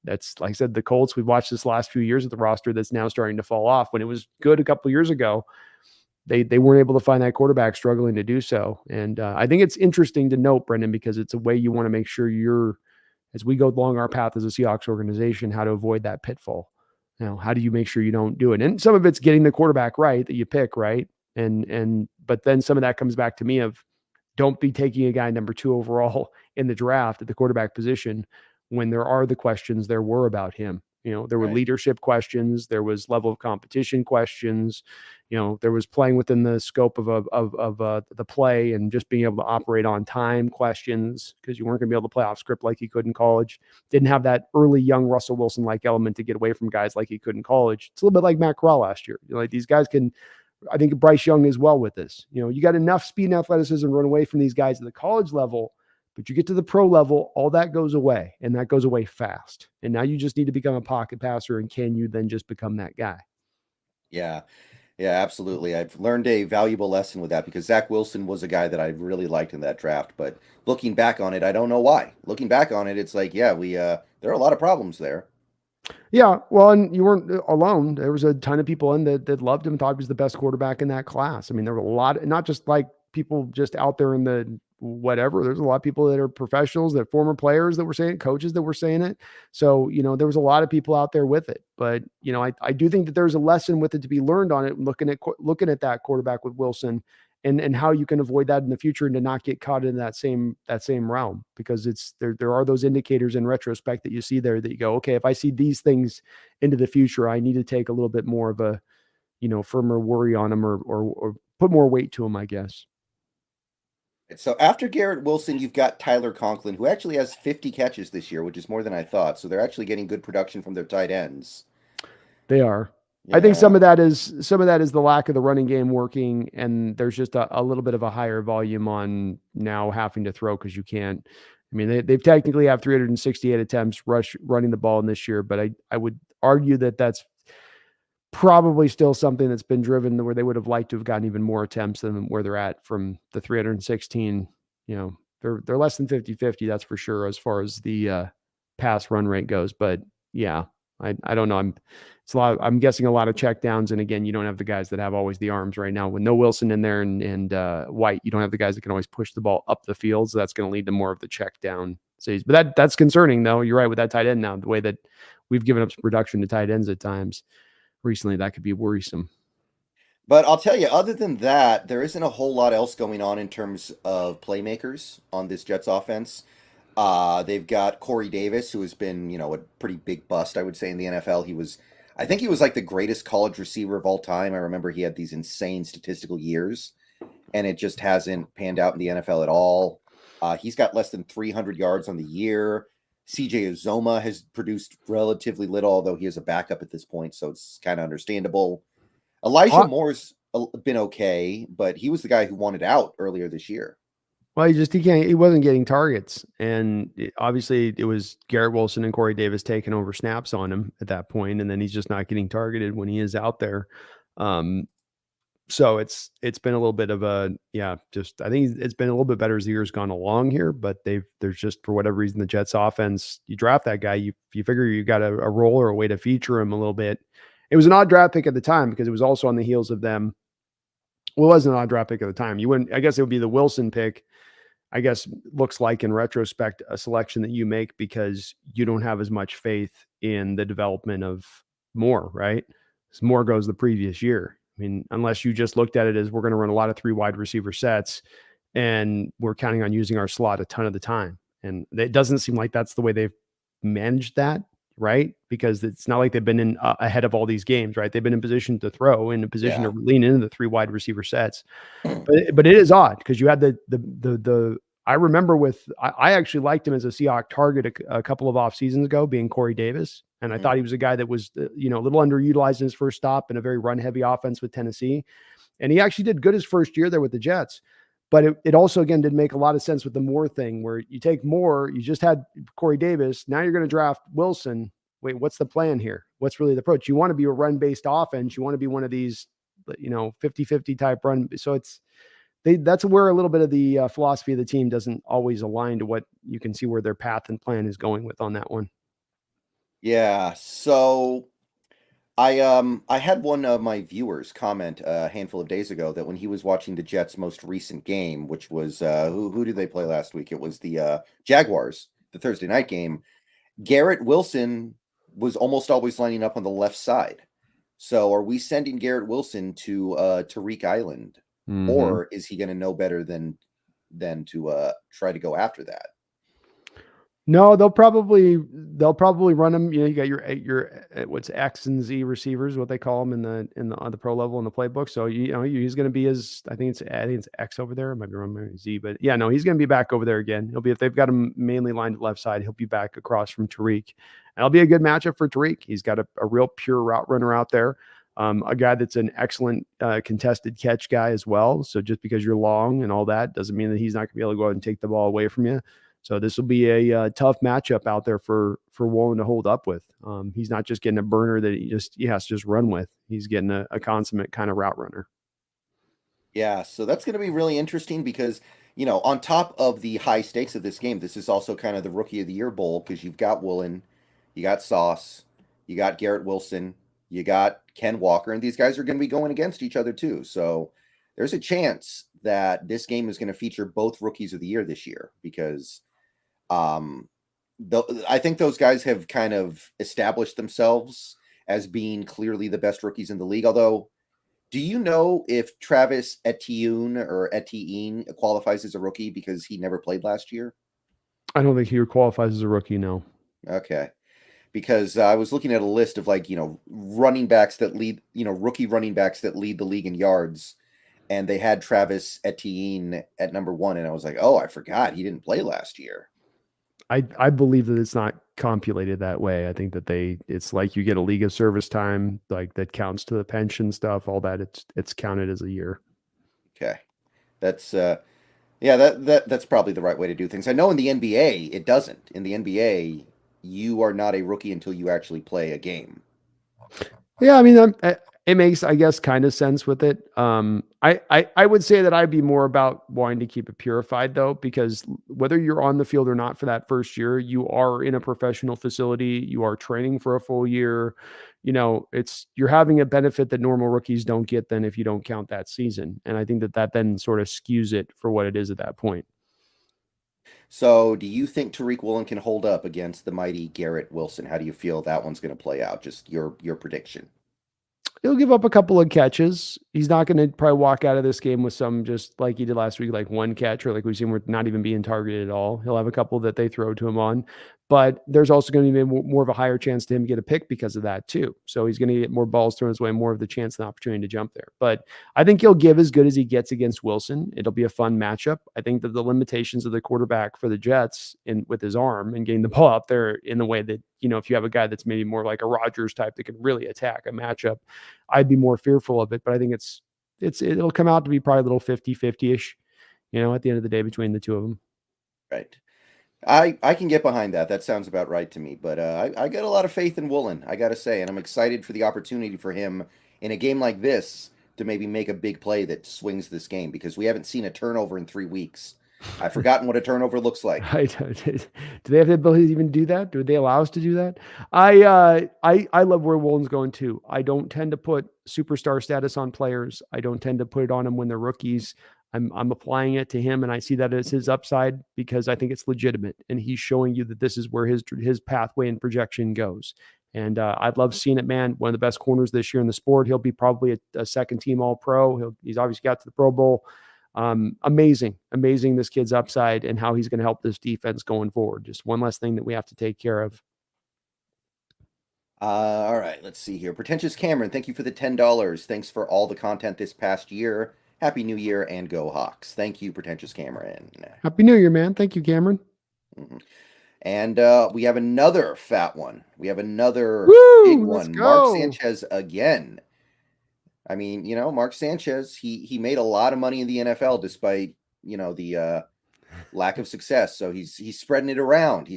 that's, like I said, the Colts, we've watched this last few years of the roster that's now starting to fall off. When it was good a couple of years ago, they weren't able to find that quarterback, struggling to do so. And I think it's interesting to note, Brendan, because it's a way you want to make sure as we go along our path as a Seahawks organization, how to avoid that pitfall. How do you make sure you don't do it? And some of it's getting the quarterback right that you pick, right? But then some of that comes back to me of don't be taking a guy number 2 overall in the draft at the quarterback position when there are the questions there were about him. There were Right. leadership questions, there was level of competition questions, there was playing within the scope of the play and just being able to operate on time questions because you weren't going to be able to play off script like you could in college. Didn't have that early young Russell Wilson like element to get away from guys like he could in college. It's a little bit like Matt Corral last year. Like these guys can. I think Bryce Young as well with this. You got enough speed and athleticism to run away from these guys at the college level, but you get to the pro level, all that goes away, and that goes away fast. And now you just need to become a pocket passer, and can you then just become that guy? Yeah. Yeah, absolutely. I've learned a valuable lesson with that because Zach Wilson was a guy that I really liked in that draft. But looking back on it, I don't know why. Looking back on it, it's like, yeah, there are a lot of problems there. Yeah, well, and you weren't alone. There was a ton of people in that loved him, thought he was the best quarterback in that class. I mean, there were a lot, not just like people just out there in the whatever. There's a lot of people that are professionals, that former players that were saying it, coaches that were saying it. So, there was a lot of people out there with it. But, I do think that there's a lesson with it to be learned on it, looking at that quarterback with Wilson and how you can avoid that in the future and to not get caught in that same realm, because it's there are those indicators in retrospect that you see there that you go, okay, if I see these things into the future, I need to take a little bit more of a firmer worry on them or put more weight to them, I guess. So after Garrett Wilson, you've got Tyler Conklin, who actually has 50 catches this year, which is more than I thought. So they're actually getting good production from their tight ends. They are. I think Yeah. some of that is the lack of the running game working, and there's just a little bit of a higher volume on now having to throw because you can't. I mean, they've technically have 368 attempts running the ball in this year, but I would argue that that's probably still something that's been driven where they would have liked to have gotten even more attempts than where they're at from the 316. They're less than 50-50, that's for sure, as far as the pass run rate goes. But yeah, I don't know. I'm guessing a lot of check downs. And again, you don't have the guys that have always the arms right now. With no Wilson in there and White, you don't have the guys that can always push the ball up the field. So that's going to lead to more of the check down saves. But that's concerning, though. You're right with that tight end now, the way that we've given up some production to tight ends at times recently, that could be worrisome. But I'll tell you, other than that, there isn't a whole lot else going on in terms of playmakers on this Jets offense. They've got Corey Davis, who has been, a pretty big bust, I would say, in the NFL. I think he was like the greatest college receiver of all time. I remember he had these insane statistical years, and it just hasn't panned out in the NFL at all. He's got less than 300 yards on the year. CJ Uzoma has produced relatively little, although he is a backup at this point, so it's kind of understandable. Elijah Moore's been okay, but he was the guy who wanted out earlier this year. Well, he wasn't getting targets. And obviously it was Garrett Wilson and Corey Davis taking over snaps on him at that point. And then he's just not getting targeted when he is out there. So it's been a little bit of I think it's been a little bit better as the year's gone along here, but there's just, for whatever reason, the Jets offense, you draft that guy, you figure you got a role or a way to feature him a little bit. It was an odd draft pick at the time because it was also on the heels of them. Well, it wasn't an odd draft pick at the time. I guess it would be the Wilson pick. I guess looks like in retrospect a selection that you make because you don't have as much faith in the development of Moore, right? As Moore goes the previous year. I mean, unless you just looked at it as we're going to run a lot of 3 wide receiver sets and we're counting on using our slot a ton of the time. And it doesn't seem like that's the way they've managed that, right? Because it's not like they've been in ahead of all these games, right? They've been in position to throw, in a position to lean into the 3 wide receiver sets. But it is odd because you had the I remember I actually liked him as a Seahawks target a couple of off seasons ago, being Corey Davis. And I thought he was a guy that was, a little underutilized in his first stop in a very run heavy offense with Tennessee. And he actually did good his first year there with the Jets. But it also, again, did make a lot of sense with the Moore thing, where you take Moore, you just had Corey Davis. Now you're going to draft Wilson. Wait, what's the plan here? What's really the approach? You want to be a run-based offense. You want to be one of these, 50-50 type run. So that's where a little bit of the philosophy of the team doesn't always align to what you can see where their path and plan is going with on that one. Yeah. So I had one of my viewers comment a handful of days ago that when he was watching the Jets' most recent game, which was who did they play last week? It was the Jaguars, the Thursday night game. Garrett Wilson was almost always lining up on the left side. So are we sending Garrett Wilson to Tarique Island, Mm-hmm. or is he going to know better than to try to go after that? No, they'll probably run him. You know, you got your what's X and Z receivers, what they call them on the pro level in the playbook. So you know he's going to be I think it's X over there. I might be wrong, maybe Z, but yeah, no, he's going to be back over there again. He'll be if they've got him mainly lined left side, he'll be back across from Tariq. And it'll be a good matchup for Tariq. He's got a real pure route runner out there. A guy that's an excellent contested catch guy as well. So just because you're long and all that doesn't mean that he's not going to be able to go out and take the ball away from you. So this will be a tough matchup out there for Woolen to hold up with. He's not just getting a burner that he has to just run with. He's getting a consummate kind of route runner. Yeah, so that's going to be really interesting because, on top of the high stakes of this game, this is also kind of the Rookie of the Year Bowl because you've got Woolen, you got Sauce, you got Garrett Wilson, you got Ken Walker, and these guys are going to be going against each other too. So there's a chance that this game is going to feature both Rookies of the Year this year because I think those guys have kind of established themselves as being clearly the best rookies in the league. Although, do you know if Travis Etienne qualifies as a rookie because he never played last year? I don't think he qualifies as a rookie. No. Okay. Because I was looking at a list of running backs that lead, rookie running backs that lead the league in yards. And they had Travis Etienne at number 1. And I was like, oh, I forgot he didn't play last year. I believe that it's not compulated that way. I think that it's like you get a league of service time, like that counts to the pension stuff, all that. It's counted as a year. Okay. That's that's probably the right way to do things. I know in the NBA it doesn't. In the NBA, you are not a rookie until you actually play a game. Yeah, I mean, it makes, I guess, kind of sense with it. I would say that I'd be more about wanting to keep it purified, though, because whether you're on the field or not for that first year, you are in a professional facility. You are training for a full year. You're having a benefit that normal rookies don't get then if you don't count that season. And I think that then sort of skews it for what it is at that point. So, do you think Tariq Woolen can hold up against the mighty Garrett Wilson? How do you feel that one's going to play out? Just your prediction. He'll give up a couple of catches. He's not going to probably walk out of this game with some just like he did last week, like one catch or like we've seen we're not even being targeted at all. He'll have a couple that they throw to him on, but there's also going to be more of a higher chance to him to get a pick because of that too. So he's going to get more balls thrown his way, more of the chance and opportunity to jump there. But I think he'll give as good as he gets against Wilson. It'll be a fun matchup. I think that the limitations of the quarterback for the Jets with his arm and getting the ball out there in the way that, if you have a guy that's maybe more like a Rodgers type that can really attack a matchup, I'd be more fearful of it. But I think it'll come out to be probably a little 50-50-ish, at the end of the day between the two of them. Right. I can get behind that. That sounds about right to me. But I got a lot of faith in Woolen, I got to say, and I'm excited for the opportunity for him in a game like this to maybe make a big play that swings this game because we haven't seen a turnover in 3 weeks. I've forgotten what a turnover looks like. Do they have the ability to even do that? Do they allow us to do that? I love where Woolen's going too. I don't tend to put superstar status on players. I don't tend to put it on them when they're rookies. I'm applying it to him, and I see that as his upside because I think it's legitimate, and he's showing you that this is where his pathway and projection goes. And I'd love seeing it, man. One of the best corners this year in the sport. He'll be probably a second team All Pro. He's obviously got to the Pro Bowl. Amazing this kid's upside and how he's going to help this defense going forward. Just one less thing that we have to take care of. All right, let's see here. Pretentious Cameron, thank you for the $10. Thanks for all the content this past year. Happy New Year and go Hawks. Thank you, Pretentious Cameron. Happy New Year, man. Thank you, Cameron. Mm-hmm. And we have another fat one. We have another big one. Mark Sanchez again. I mean, Mark Sanchez, he made a lot of money in the NFL despite, the lack of success. So he's spreading it around.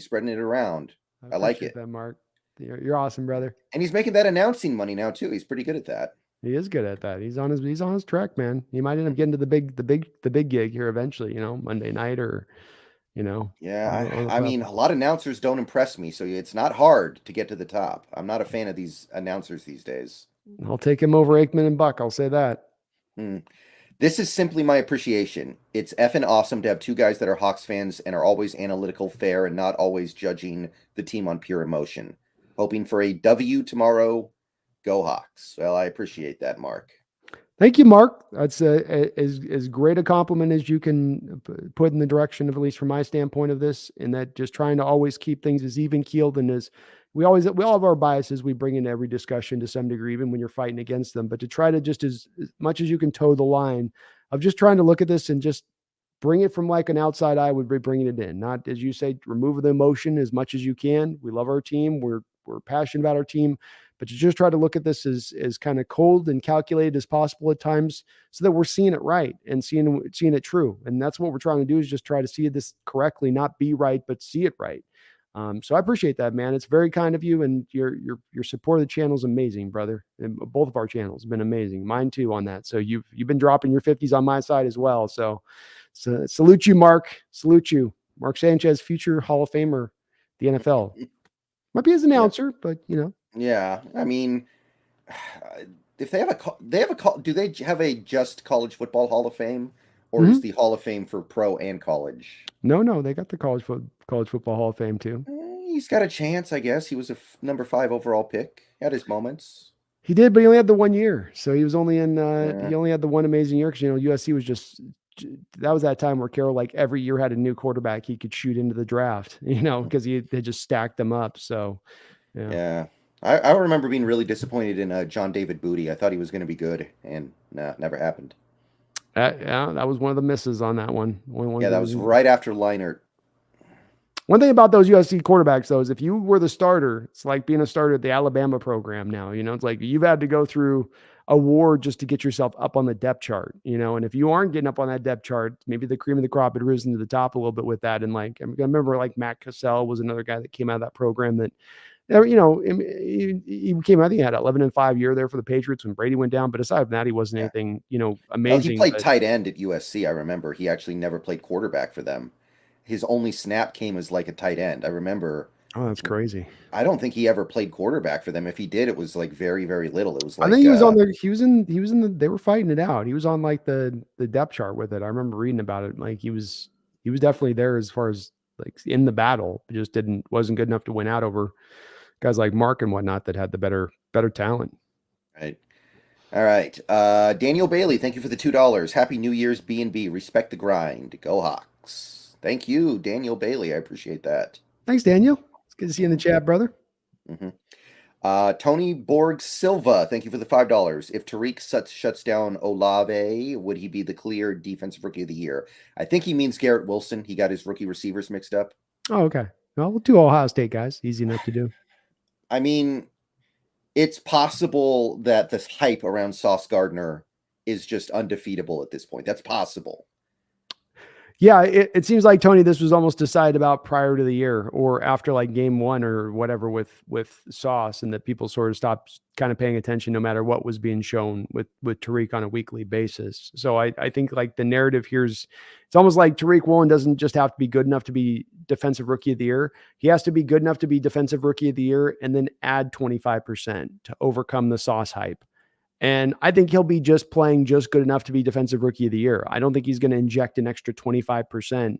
I like it. That, Mark. You're awesome, brother. And he's making that announcing money now too. He's pretty good at that. He is good at that. He's on his track, man. He might end up getting to the big gig here eventually, Monday night or Yeah, I mean, a lot of announcers don't impress me, so it's not hard to get to the top. I'm not a fan of these announcers these days. I'll take him over Aikman and Buck. I'll say that. This is simply my appreciation. It's effing awesome to have two guys that are Hawks fans and are always analytical, fair, and not always judging the team on pure emotion. hoping for a W tomorrow. Go Hawks. Well, I appreciate that, Mark. Thank you, Mark. That's as great a compliment as you can put in the direction of, at least from my standpoint of this, and that just trying to always keep things as even keeled and as we all have our biases we bring into every discussion to some degree, even when you're fighting against them. But to try to just as much as you can toe the line of just trying to look at this and just bring it from like an outside eye would be bringing it in, not as you say, remove the emotion as much as you can. We love our team. We're passionate about our team, but you just try to look at this as kind of cold and calculated as possible at times so that we're seeing it right and seeing it true. And that's what we're trying to do, is just try to see this correctly, not be right, but see it right. So I appreciate that, man. It's very kind of you, and your support of the channel is amazing, brother. And both of our channels have been amazing. Mine too on that. So you've been dropping your 50s on my side as well. So salute you, Mark. Salute you, Mark Sanchez, future Hall of Famer, the NFL. Might be his announcer, but you know. Yeah, I mean, if they have do they have a just college football Hall of Fame, or is the Hall of Fame for pro and college? No, they got the college football Hall of Fame too. He's got a chance, I guess. He was a number 5 overall pick. Had his moments. He did, but he only had the 1 year, so he was only in. He only had the one amazing year because USC was just. That was that time where Carroll, like every year, had a new quarterback he could shoot into the draft. Because they just stacked them up. So, yeah. I remember being really disappointed in John David Booty. I thought he was going to be good, and never happened. That was one of the misses on that one. That was right after Leinart. One thing about those USC quarterbacks, though, is if you were the starter, it's like being a starter at the Alabama program now. It's like you've had to go through a war just to get yourself up on the depth chart, and if you aren't getting up on that depth chart, maybe the cream of the crop had risen to the top a little bit with that. And like, I remember like Matt Cassell was another guy that came out of that program that, he came, I think he had 11-5 year there for the Patriots when Brady went down. But aside from that, he wasn't anything, amazing. He played tight end at USC. I remember he actually never played quarterback for them. His only snap came as like a tight end. I remember. Oh, that's crazy. I don't think he ever played quarterback for them. If he did, it was like very, very little. It was like, I think he was on there. He was in the, they were fighting it out. He was on like the depth chart with it. I remember reading about it. Like he was definitely there as far as like in the battle, but just wasn't good enough to win out over guys like Mark and whatnot that had the better talent. Right. All right. Daniel Bailey, thank you for the $2. Happy New Year's, B&B. Respect the grind. Go Hawks. Thank you, Daniel Bailey. I appreciate that. Thanks, Daniel. It's good to see you in the chat, brother. Tony Borg Silva, thank you for the $5. If Tariq shuts down Olave, would he be the clear defensive rookie of the year? I think he means Garrett Wilson. He got his rookie receivers mixed up. Oh, okay. Well, 2 Ohio State guys. Easy enough to do. I mean, it's possible that this hype around Sauce Gardner is just undefeatable at this point. That's possible. Yeah, it seems like, Tony, this was almost decided about prior to the year or after like game 1 or whatever with Sauce, and that people sort of stopped kind of paying attention no matter what was being shown with Tariq on a weekly basis. So I think like the narrative here is, it's almost like Tariq Woolen doesn't just have to be good enough to be defensive rookie of the year. He has to be good enough to be defensive rookie of the year and then add 25% to overcome the Sauce hype. And I think he'll be just playing just good enough to be defensive rookie of the year. I don't think he's going to inject an extra 25%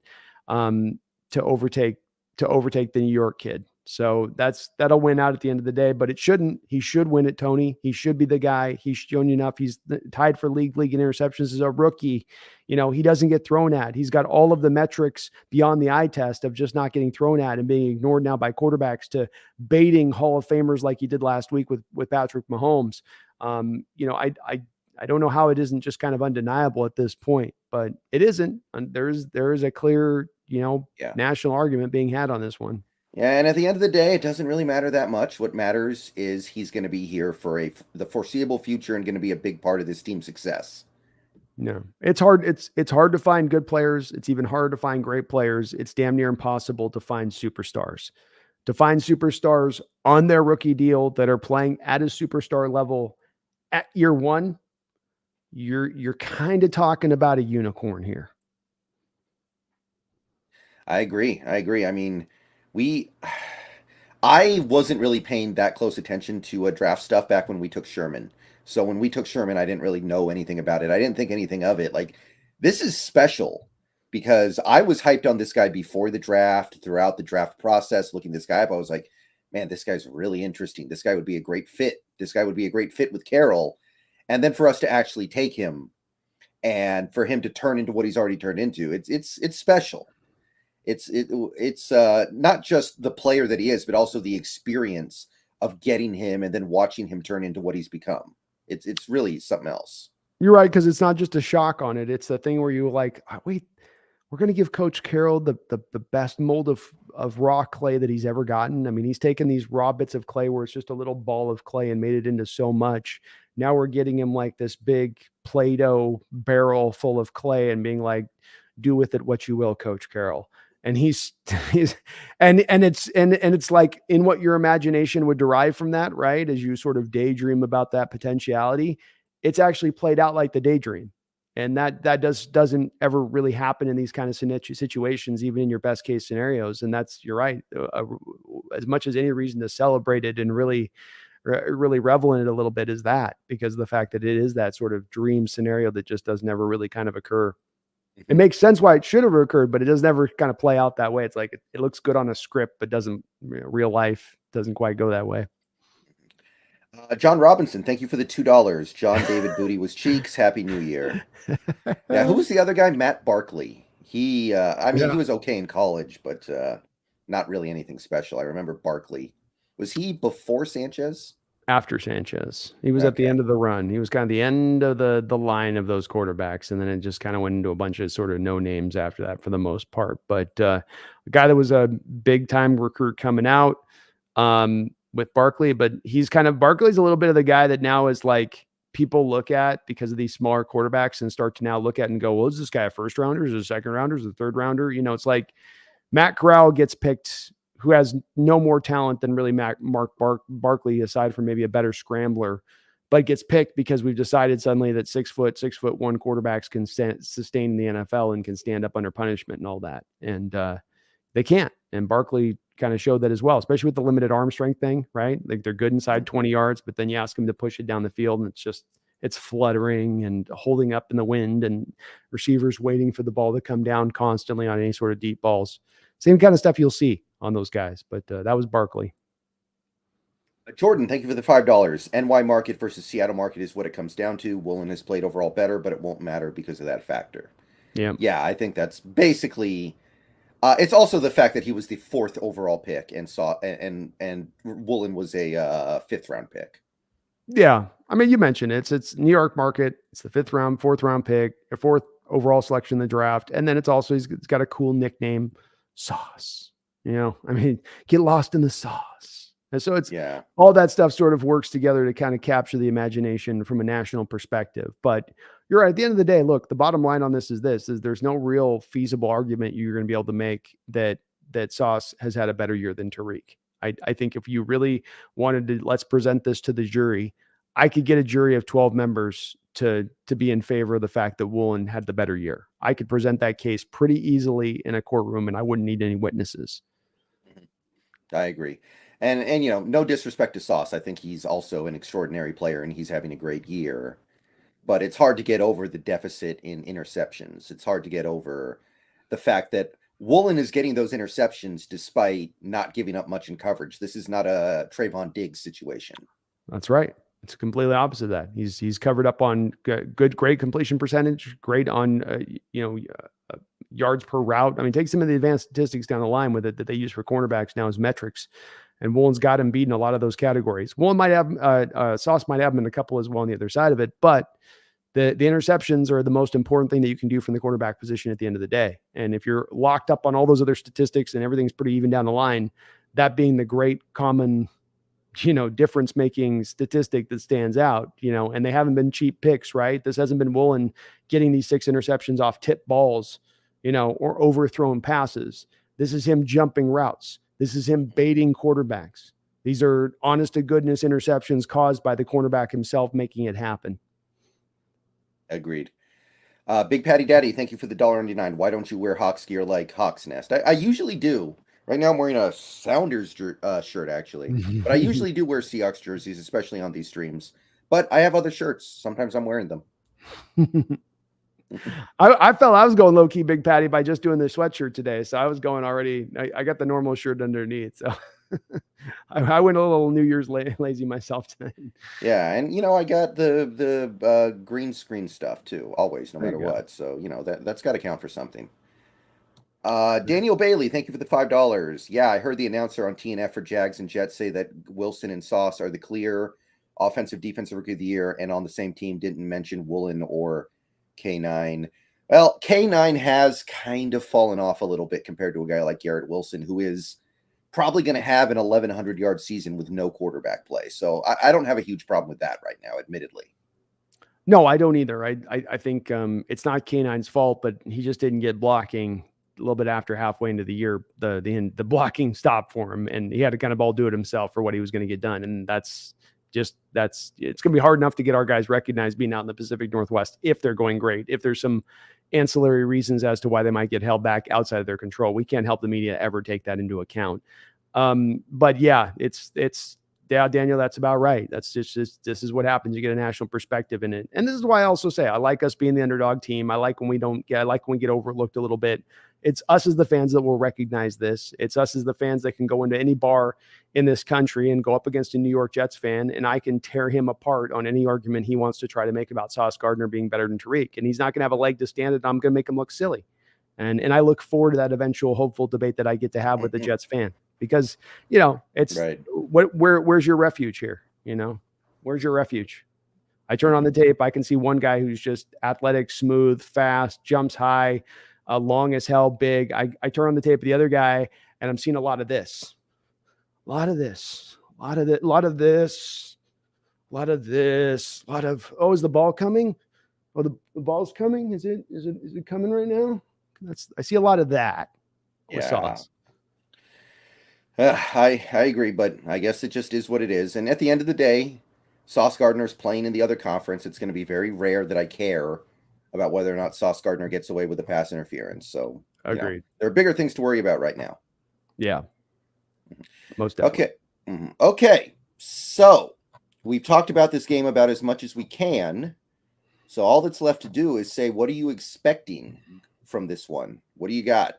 to overtake the New York kid. So that'll win out at the end of the day, but it shouldn't. He should win it, Tony. He should be the guy. He's shown you enough. He's tied for league in interceptions as a rookie. He doesn't get thrown at. He's got all of the metrics beyond the eye test of just not getting thrown at and being ignored now by quarterbacks to baiting Hall of Famers like he did last week with Patrick Mahomes. I don't know how it isn't just kind of undeniable at this point, but it isn't. There is a clear, national argument being had on this one. Yeah, and at the end of the day, it doesn't really matter that much. What matters is he's going to be here for the foreseeable future and going to be a big part of this team's success. No, it's hard. It's hard to find good players. It's even harder to find great players. It's damn near impossible to find superstars. To find superstars on their rookie deal that are playing at a superstar level at year 1, you're kind of talking about a unicorn here. I agree. I mean, I wasn't really paying that close attention to draft stuff back when we took Sherman. So when we took Sherman, I didn't really know anything about it. I didn't think anything of it. Like, this is special because I was hyped on this guy before the draft, throughout the draft process, looking this guy up. I was like, man, this guy's really interesting. This guy would be a great fit. This guy would be a great fit with Carroll. And then for us to actually take him and for him to turn into what he's already turned into, it's special. It's not just the player that he is, but also the experience of getting him and then watching him turn into what he's become. It's really something else. You're right, because it's not just a shock on it. It's the thing where you like, wait, we're going to give Coach Carroll the best mold of raw clay that he's ever gotten. I mean, he's taken these raw bits of clay where it's just a little ball of clay and made it into so much. Now we're getting him like this big Play-Doh barrel full of clay and being like, do with it what you will, Coach Carroll. And he's it's like in what your imagination would derive from that, right? As you sort of daydream about that potentiality, it's actually played out like the daydream. And that doesn't ever really happen in these kind of situations, even in your best case scenarios. And that's, you're right. As much as any reason to celebrate it and really revel in it a little bit is that, because of the fact that it is that sort of dream scenario that just does never really kind of occur. It makes sense why it should have occurred, but it does never kind of play out that way. It's like, it looks good on a script, but doesn't, real life doesn't quite go that way. John Robinson, thank you for the $2. John David Booty was cheeks. Happy New Year. Yeah, who was the other guy? Matt Barkley. He, he was okay in college, but not really anything special. I remember Barkley. Was he before Sanchez? After Sanchez. He was at the end of the run. He was kind of the end of the line of those quarterbacks, and then it just kind of went into a bunch of sort of no names after that for the most part. But a guy that was a big time recruit coming out with Barkley, but Barkley's a little bit of the guy that now is like people look at because of these smaller quarterbacks and start to now look at and go, well, is this guy a first rounder? Is it a second rounder? Is it a third rounder? It's like Matt Corral gets picked, who has no more talent than really Mark Barkley, aside from maybe a better scrambler, but gets picked because we've decided suddenly that 6'1" quarterbacks can sustain the NFL and can stand up under punishment and all that. And they can't. And Barkley kind of showed that as well, especially with the limited arm strength thing, right? Like they're good inside 20 yards, but then you ask them to push it down the field and it's fluttering and holding up in the wind and receivers waiting for the ball to come down constantly on any sort of deep balls. Same kind of stuff you'll see on those guys, but that was Barkley. Jordan, thank you for the $5. NY market versus Seattle market is what it comes down to. Woolen has played overall better, but it won't matter because of that factor. Yeah, I think that's basically. It's also the fact that he was the 4th overall pick and Woolen was a 5th round pick. Yeah, I mean, you mentioned it's New York market. It's the 5th round, 4th round pick, a 4th overall selection in the draft, and then it's also he's got a cool nickname, Sauce. I mean, get lost in the sauce. And so it's all that stuff sort of works together to kind of capture the imagination from a national perspective. But you're right. At the end of the day, look, the bottom line on this is there's no real feasible argument you're going to be able to make that Sauce has had a better year than Tariq. I think if you really wanted to, let's present this to the jury, I could get a jury of 12 members to be in favor of the fact that Woolen had the better year. I could present that case pretty easily in a courtroom and I wouldn't need any witnesses. I agree. And no disrespect to Sauce. I think he's also an extraordinary player and he's having a great year. But it's hard to get over the deficit in interceptions. It's hard to get over the fact that Woolen is getting those interceptions despite not giving up much in coverage. This is not a Trayvon Diggs situation. That's right. It's completely opposite of that. He's covered up on great completion percentage, great on yards per route. I mean, take some of the advanced statistics down the line with it that they use for cornerbacks now as metrics. And Woolen's got him beat in a lot of those categories. Woolen might have Sauce might have him in a couple as well on the other side of it, but the interceptions are the most important thing that you can do from the quarterback position at the end of the day. And if you're locked up on all those other statistics and everything's pretty even down the line, that being the great common, difference making statistic that stands out, and they haven't been cheap picks, right? This hasn't been Woolen getting these 6 interceptions off tip balls, or overthrown passes. This is him jumping routes. This is him baiting quarterbacks. These are honest to goodness interceptions caused by the cornerback himself making it happen. Agreed. Big Patty Daddy, thank you for the $1.99. Why don't you wear Hawks gear like Hawks Nest? I usually do. Right now I'm wearing a Sounders shirt, actually. But I usually do wear Seahawks jerseys, especially on these streams. But I have other shirts. Sometimes I'm wearing them. I felt I was going low-key Big Patty by just doing the sweatshirt today. So I was going already. I got the normal shirt underneath. So I went a little New Year's lazy myself tonight. Yeah, and I got the green screen stuff too, always, no There matter you go. what. So that's got to count for something. Daniel Bailey, thank you for the $5. Yeah, I heard the announcer on TNF for Jags and Jets say that Wilson and Sauce are the clear offensive defensive rookie of the year, and on the same team didn't mention Woolen or K9. Well, K9 has kind of fallen off a little bit compared to a guy like Garrett Wilson, who is probably going to have an 1,100-yard season with no quarterback play. So I don't have a huge problem with that right now, admittedly. No, I don't either. I think it's not K9's fault, but he just didn't get blocking a little bit after halfway into the year. The blocking stopped for him, and he had to kind of all do it himself for what he was going to get done. And it's going to be hard enough to get our guys recognized being out in the Pacific Northwest if they're going great. If there's some ancillary reasons as to why they might get held back outside of their control, we can't help the media ever take that into account. But yeah, yeah, Daniel, that's about right. That's just this is what happens. You get a national perspective in it. And this is why I also say I like us being the underdog team. I like when we get overlooked a little bit. It's us as the fans that will recognize this. It's us as the fans that can go into any bar in this country and go up against a New York Jets fan, and I can tear him apart on any argument he wants to try to make about Sauce Gardner being better than Tariq. And he's not going to have a leg to stand it. I'm going to make him look silly. And I look forward to that eventual hopeful debate that I get to have with the Jets fan. Because, it's right. Where's your refuge here? Where's your refuge? I turn on the tape. I can see one guy who's just athletic, smooth, fast, jumps high, long as hell, big. I turn on the tape of the other guy, and I'm seeing a lot of this. Oh, is the ball coming? Oh, the ball's coming. Is it coming right now? I see a lot of that with Sauce. I agree, but I guess it just is what it is. And at the end of the day, Sauce Gardner's playing in the other conference. It's going to be very rare that I care about whether or not Sauce Gardner gets away with the pass interference. So, agreed. There are bigger things to worry about right now. Yeah, most definitely. Okay. Okay. So we've talked about this game about as much as we can. So all that's left to do is say, what are you expecting from this one? What do you got?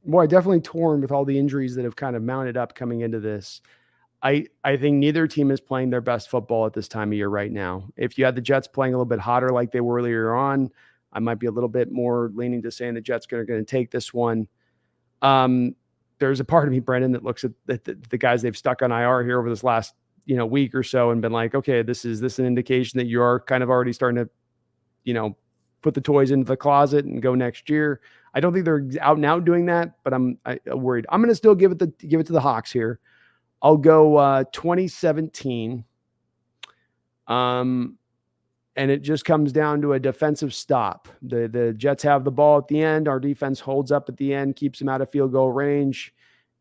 Boy, definitely torn with all the injuries that have kind of mounted up coming into this. I think neither team is playing their best football at this time of year right now. If you had the Jets playing a little bit hotter like they were earlier on, I might be a little bit more leaning to saying the Jets are going to take this one. There's a part of me, Brendan, that looks at the guys they've stuck on IR here over this last week or so and been like, okay, this an indication that you are kind of already starting to put the toys into the closet and go next year. I don't think they're out and out doing that, but I'm worried. I'm going to still give it to the Hawks here. I'll go 2017. And it just comes down to a defensive stop. The Jets have the ball at the end. Our defense holds up at the end, keeps them out of field goal range,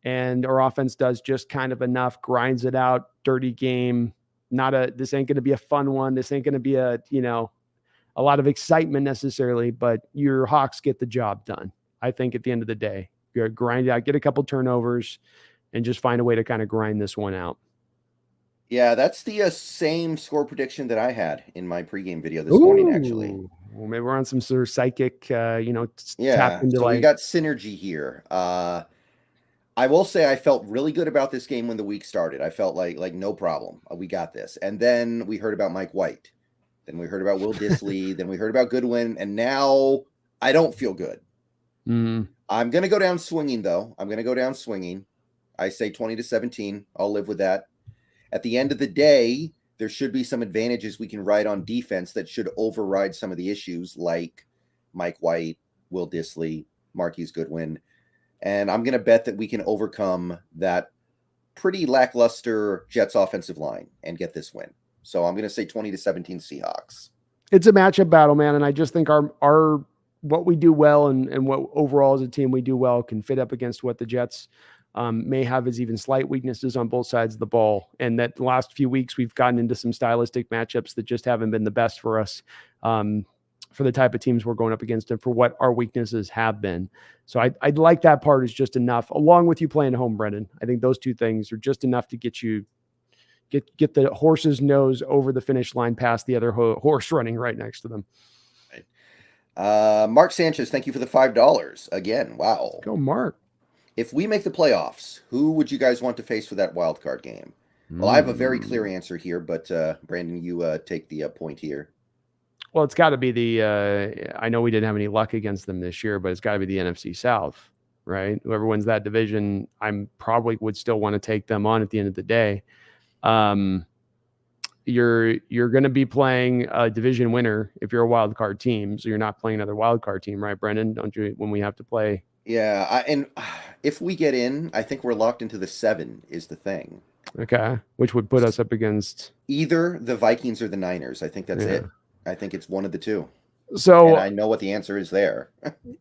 and our offense does just kind of enough, grinds it out, dirty game. This ain't going to be a fun one. This ain't going to be a lot of excitement necessarily, but your Hawks get the job done. I think at the end of the day, you grind it out, get a couple turnovers, and just find a way to kind of grind this one out. Yeah, that's the same score prediction that I had in my pregame video this morning, actually. Well, maybe we're on some sort of psychic, tap into so we got synergy here. I will say I felt really good about this game when the week started. I felt like no problem. We got this. And then we heard about Mike White. Then we heard about Will Dissly. Then we heard about Goodwin. And now I don't feel good. Mm. I'm going to go down swinging, though. I say 20-17. I'll live with that. At the end of the day, there should be some advantages we can ride on defense that should override some of the issues like Mike White, Will Dissly, Marquise Goodwin. And I'm going to bet that we can overcome that pretty lackluster Jets offensive line and get this win. So I'm going to say 20-17 Seahawks. It's a matchup battle, man. And I just think our what we do well and what overall as a team we do well can fit up against what the Jets may have as even slight weaknesses on both sides of the ball. And that the last few weeks we've gotten into some stylistic matchups that just haven't been the best for us for the type of teams we're going up against and for what our weaknesses have been. So I'd like that part is just enough, along with you playing home, Brendan. I think those two things are just enough to get you get the horse's nose over the finish line past the other horse running right next to them. Mark Sanchez, thank you for the $5 again. Wow. Go Mark. if we make the playoffs, who would you guys want to face for that wild card game? Well, I have a very clear Mm. answer here, but Brandon, you take the point here. Well, it's got to be the. I know we didn't have any luck against them this year, but it's got to be the NFC South, right? Whoever wins that division, I'm probably would still want to take them on at the end of the day. You're going to be playing a division winner if you're a wild card team, so you're not playing another wild card team, right, Brendan? Don't you? When we have to play, Yeah, and if we get in, I think we're locked into the 7 is the thing. okay, which would put us up against Either the Vikings or the Niners. I think that's yeah. it. I think it's one of the two. So And I know what the answer is there.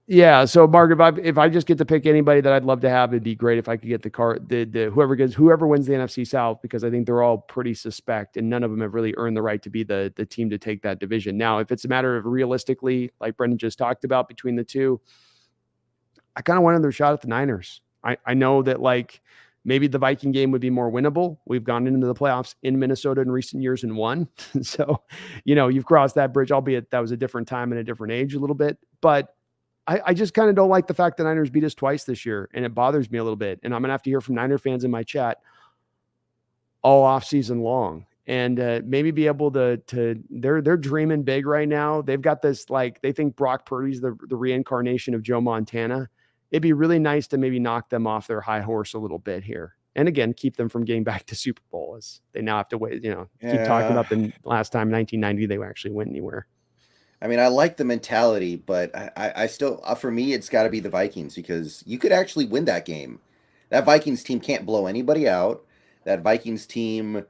yeah, so Mark, if I just get to pick anybody that I'd love to have, it'd be great if I could get the whoever wins the NFC South, because I think they're all pretty suspect and none of them have really earned the right to be the team to take that division. Now, if it's a matter of realistically, like Brendan just talked about between the two, I kind of want another shot at the Niners. I know that like maybe the Viking game would be more winnable. We've gone into the playoffs in Minnesota in recent years and won. So, you've crossed that bridge, albeit that was a different time and a different age a little bit. But I just kind of don't like the fact the Niners beat us twice this year, and it bothers me a little bit. And I'm going to have to hear from Niner fans in my chat all off season long. And maybe be able to they're dreaming big right now. They've got this, like, they think Brock Purdy's the reincarnation of Joe Montana. It'd be really nice to maybe knock them off their high horse a little bit here. And again, keep them from getting back to Super Bowl, as they now have to wait, keep talking about the last time, 1990, they actually went anywhere. I mean, I like the mentality, but I still, for me, it's got to be the Vikings because you could actually win that game. That Vikings team can't blow anybody out. That Vikings team,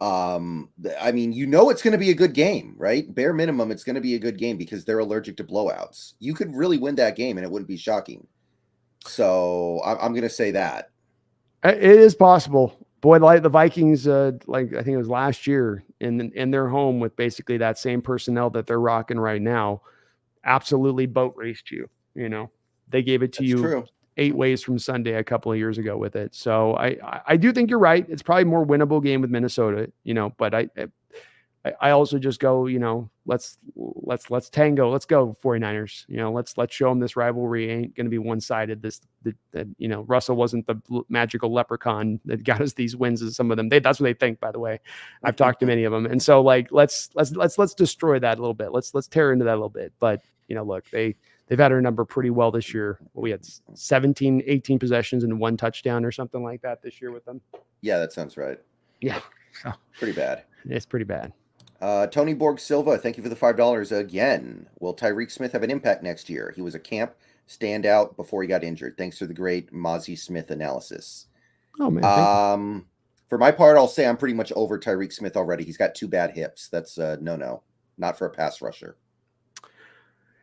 I mean, it's going to be a good game, right? Bare minimum, it's going to be a good game because they're allergic to blowouts. You could really win that game and it wouldn't be shocking. So I'm going to say that. It is possible. Boy, like the Vikings, like I think it was last year in their home with basically that same personnel that they're rocking right now, absolutely boat raced you. They gave it to That's you true. 8 ways from Sunday a couple of years ago with it. So I do think you're right. It's probably a more winnable game with Minnesota, but I also just go, let's tango. Let's go 49ers. Let's show them this rivalry ain't going to be one-sided. Russell wasn't the magical leprechaun that got us these wins as some of them. That's what they think, by the way. I've talked to many of them. And so like, let's destroy that a little bit. Let's tear into that a little bit. But look, they've had our number pretty well this year. We had 17, 18 possessions and 1 touchdown or something like that this year with them. Yeah, that sounds right. Yeah. Pretty bad. It's pretty bad. Tony Borg Silva, thank you for the $5 again. Will Tyrique Smith have an impact next year? He was a camp standout before he got injured. Thanks for the great Mazi Smith analysis. Oh man. For my part, I'll say I'm pretty much over Tyrique Smith already. He's got 2 bad hips. That's no, not for a pass rusher.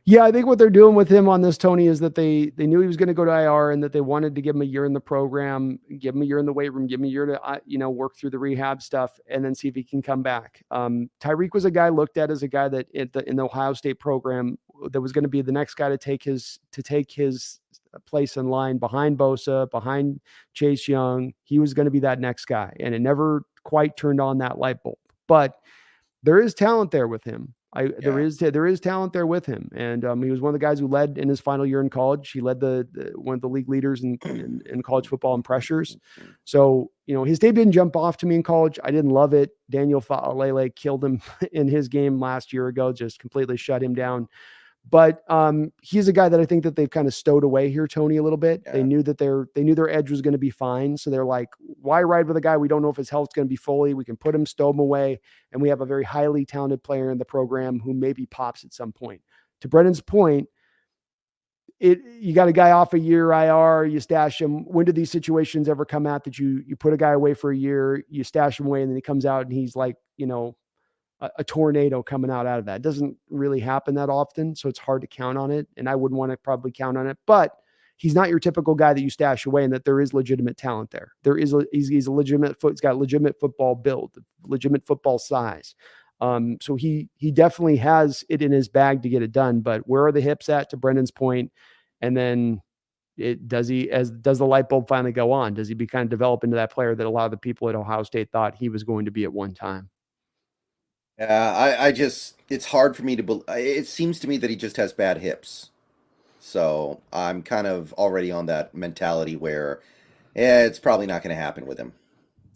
Yeah, I think what they're doing with him on this, Tony, is that they knew he was going to go to IR and that they wanted to give him a year in the program, give him a year in the weight room, give him a year to work through the rehab stuff, and then see if he can come back. Tyrique was a guy looked at as a guy that in the Ohio State program that was going to be the next guy to take his place in line behind Bosa, behind Chase Young. He was going to be that next guy, and it never quite turned on that light bulb. But there is talent there with him. There is talent there with him, and he was one of the guys who led in his final year in college. He led one of the league leaders in college football in pressures. So his tape didn't jump off to me in college. I didn't love it. Daniel Fa'alele killed him in his game last year ago, just completely shut him down. But he's a guy that I think that they've kind of stowed away here, Tony, a little bit. Yeah. They knew their edge was going to be fine. So they're like, why ride with a guy we don't know if his health's going to be fully? We can put him, stow him away, and we have a very highly talented player in the program who maybe pops at some point. To Brendan's point, you got a guy off a year IR, you stash him. When do these situations ever come out that you put a guy away for a year, you stash him away, and then he comes out and he's like, a tornado coming out of that? It doesn't really happen that often, so it's hard to count on it, and I wouldn't want to probably count on it. But he's not your typical guy that you stash away, and that there is legitimate talent there. He's a legitimate he's got legitimate football build, legitimate football size. So he definitely has it in his bag to get it done. But where are the hips at, to Brendan's point? And then does the light bulb finally go on? Does he kind of develop into that player that a lot of the people at Ohio State thought he was going to be at one time? Yeah, it's hard for me to believe. It seems to me that he just has bad hips. So I'm kind of already on that mentality where it's probably not going to happen with him.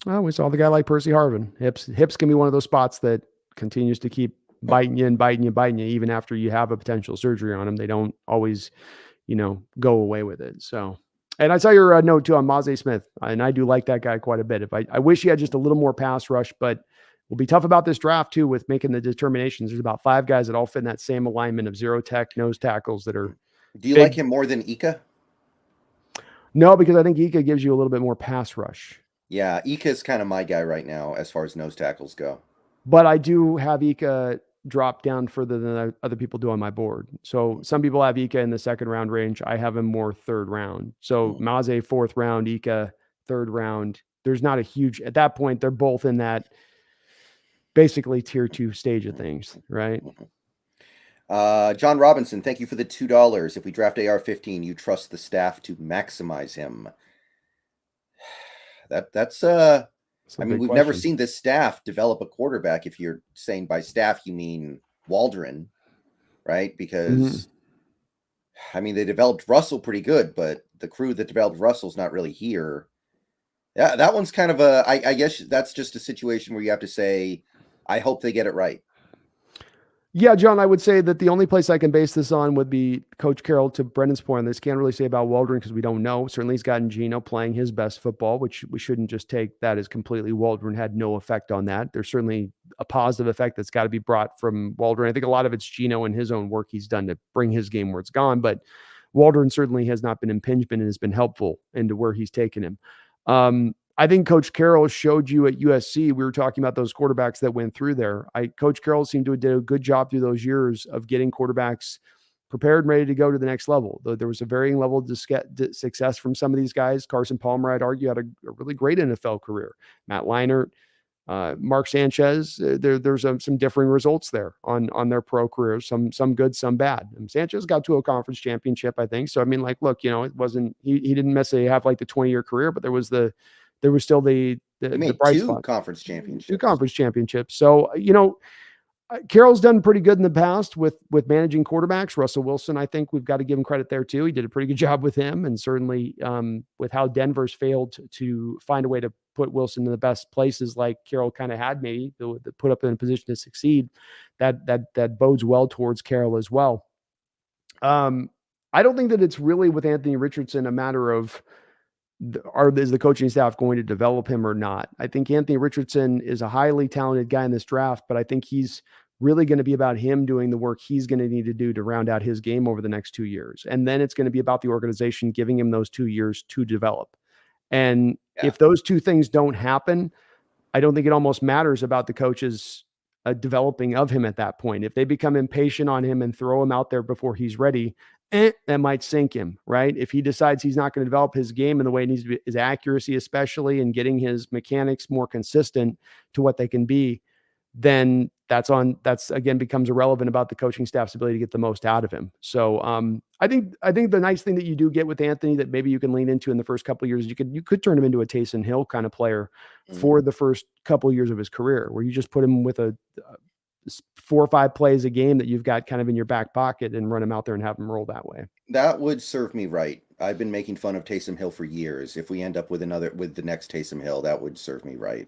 Well, we saw the guy like Percy Harvin. Hips can be one of those spots that continues to keep biting you and biting you, biting you, even after you have a potential surgery on them. They don't always, go away with it. So, and I saw your note too on Mazi Smith, and I do like that guy quite a bit. If I wish he had just a little more pass rush, but will be tough about this draft too with making the determinations. There's about 5 guys that all fit in that same alignment of zero tech nose tackles that are Do you like big. him more than Ika? No, because I think Ika gives you a little bit more pass rush. Yeah, Ika's kind of my guy right now as far as nose tackles go. But I do have Ika drop down further than other people do on my board. So some people have Ika in the second round range. I have him more third round. So Maze fourth round, Ika third round. There's not a huge at that point. They're both in that basically tier 2 stage of things, right? John Robinson, thank you for the $2. If we draft AR-15, you trust the staff to maximize him. That's I mean, we've never seen this staff develop a quarterback. If you're saying by staff you mean Waldron, right? Because I mean, they developed Russell pretty good, but the crew that developed Russell's not really here. Yeah, that one's kind of I guess that's just a situation where you have to say, I hope they get it right. Yeah, John, I would say that the only place I can base this on would be Coach Carroll. To Brendan's point, this can't really say about Waldron because we don't know. Certainly, he's gotten Gino playing his best football, which we shouldn't just take that as completely Waldron had no effect on that. There's certainly a positive effect that's got to be brought from Waldron. I think a lot of it's Gino and his own work he's done to bring his game where it's gone, but Waldron certainly has not been impingement and has been helpful into where he's taken him. I think Coach Carroll showed you at USC. We were talking about those quarterbacks that went through there. Coach Carroll seemed to have did a good job through those years of getting quarterbacks prepared and ready to go to the next level. Though there was a varying level of success from some of these guys. Carson Palmer, I'd argue, had a really great NFL career. Matt Leinart, Mark Sanchez. There's some differing results there on their pro careers. Some good, some bad. And Sanchez got to a conference championship, I think. So I mean, like, look, it wasn't he didn't necessarily have like the 20-year career, but there was still the bright spot. Conference championships. 2 conference championships. So, Carroll's done pretty good in the past with managing quarterbacks. Russell Wilson, I think we've got to give him credit there too. He did a pretty good job with him, and certainly with how Denver's failed to find a way to put Wilson in the best places, like Carroll kind of had maybe to put up in a position to succeed. That bodes well towards Carroll as well. I don't think that it's really with Anthony Richardson a matter of is the coaching staff going to develop him or not? I think Anthony Richardson is a highly talented guy in this draft, but I think he's really going to be about him doing the work he's going to need to do to round out his game over the next 2 years. And then it's going to be about the organization giving him those 2 years to develop. And if those 2 things don't happen, I don't think it almost matters about the coaches developing of him at that point. If they become impatient on him and throw him out there before he's ready, that might sink him, right? If he decides he's not going to develop his game in the way it needs to be, his accuracy, especially, and getting his mechanics more consistent to what they can be, then that's again becomes irrelevant about the coaching staff's ability to get the most out of him. So I think the nice thing that you do get with Anthony that maybe you can lean into in the first couple of years, you could turn him into a Taysom Hill kind of player for the first couple of years of his career, where you just put him with a 4 or 5 plays a game that you've got kind of in your back pocket and run him out there and have him roll that way. That would serve me right. I've been making fun of Taysom Hill for years. If we end up with the next Taysom Hill, that would serve me right.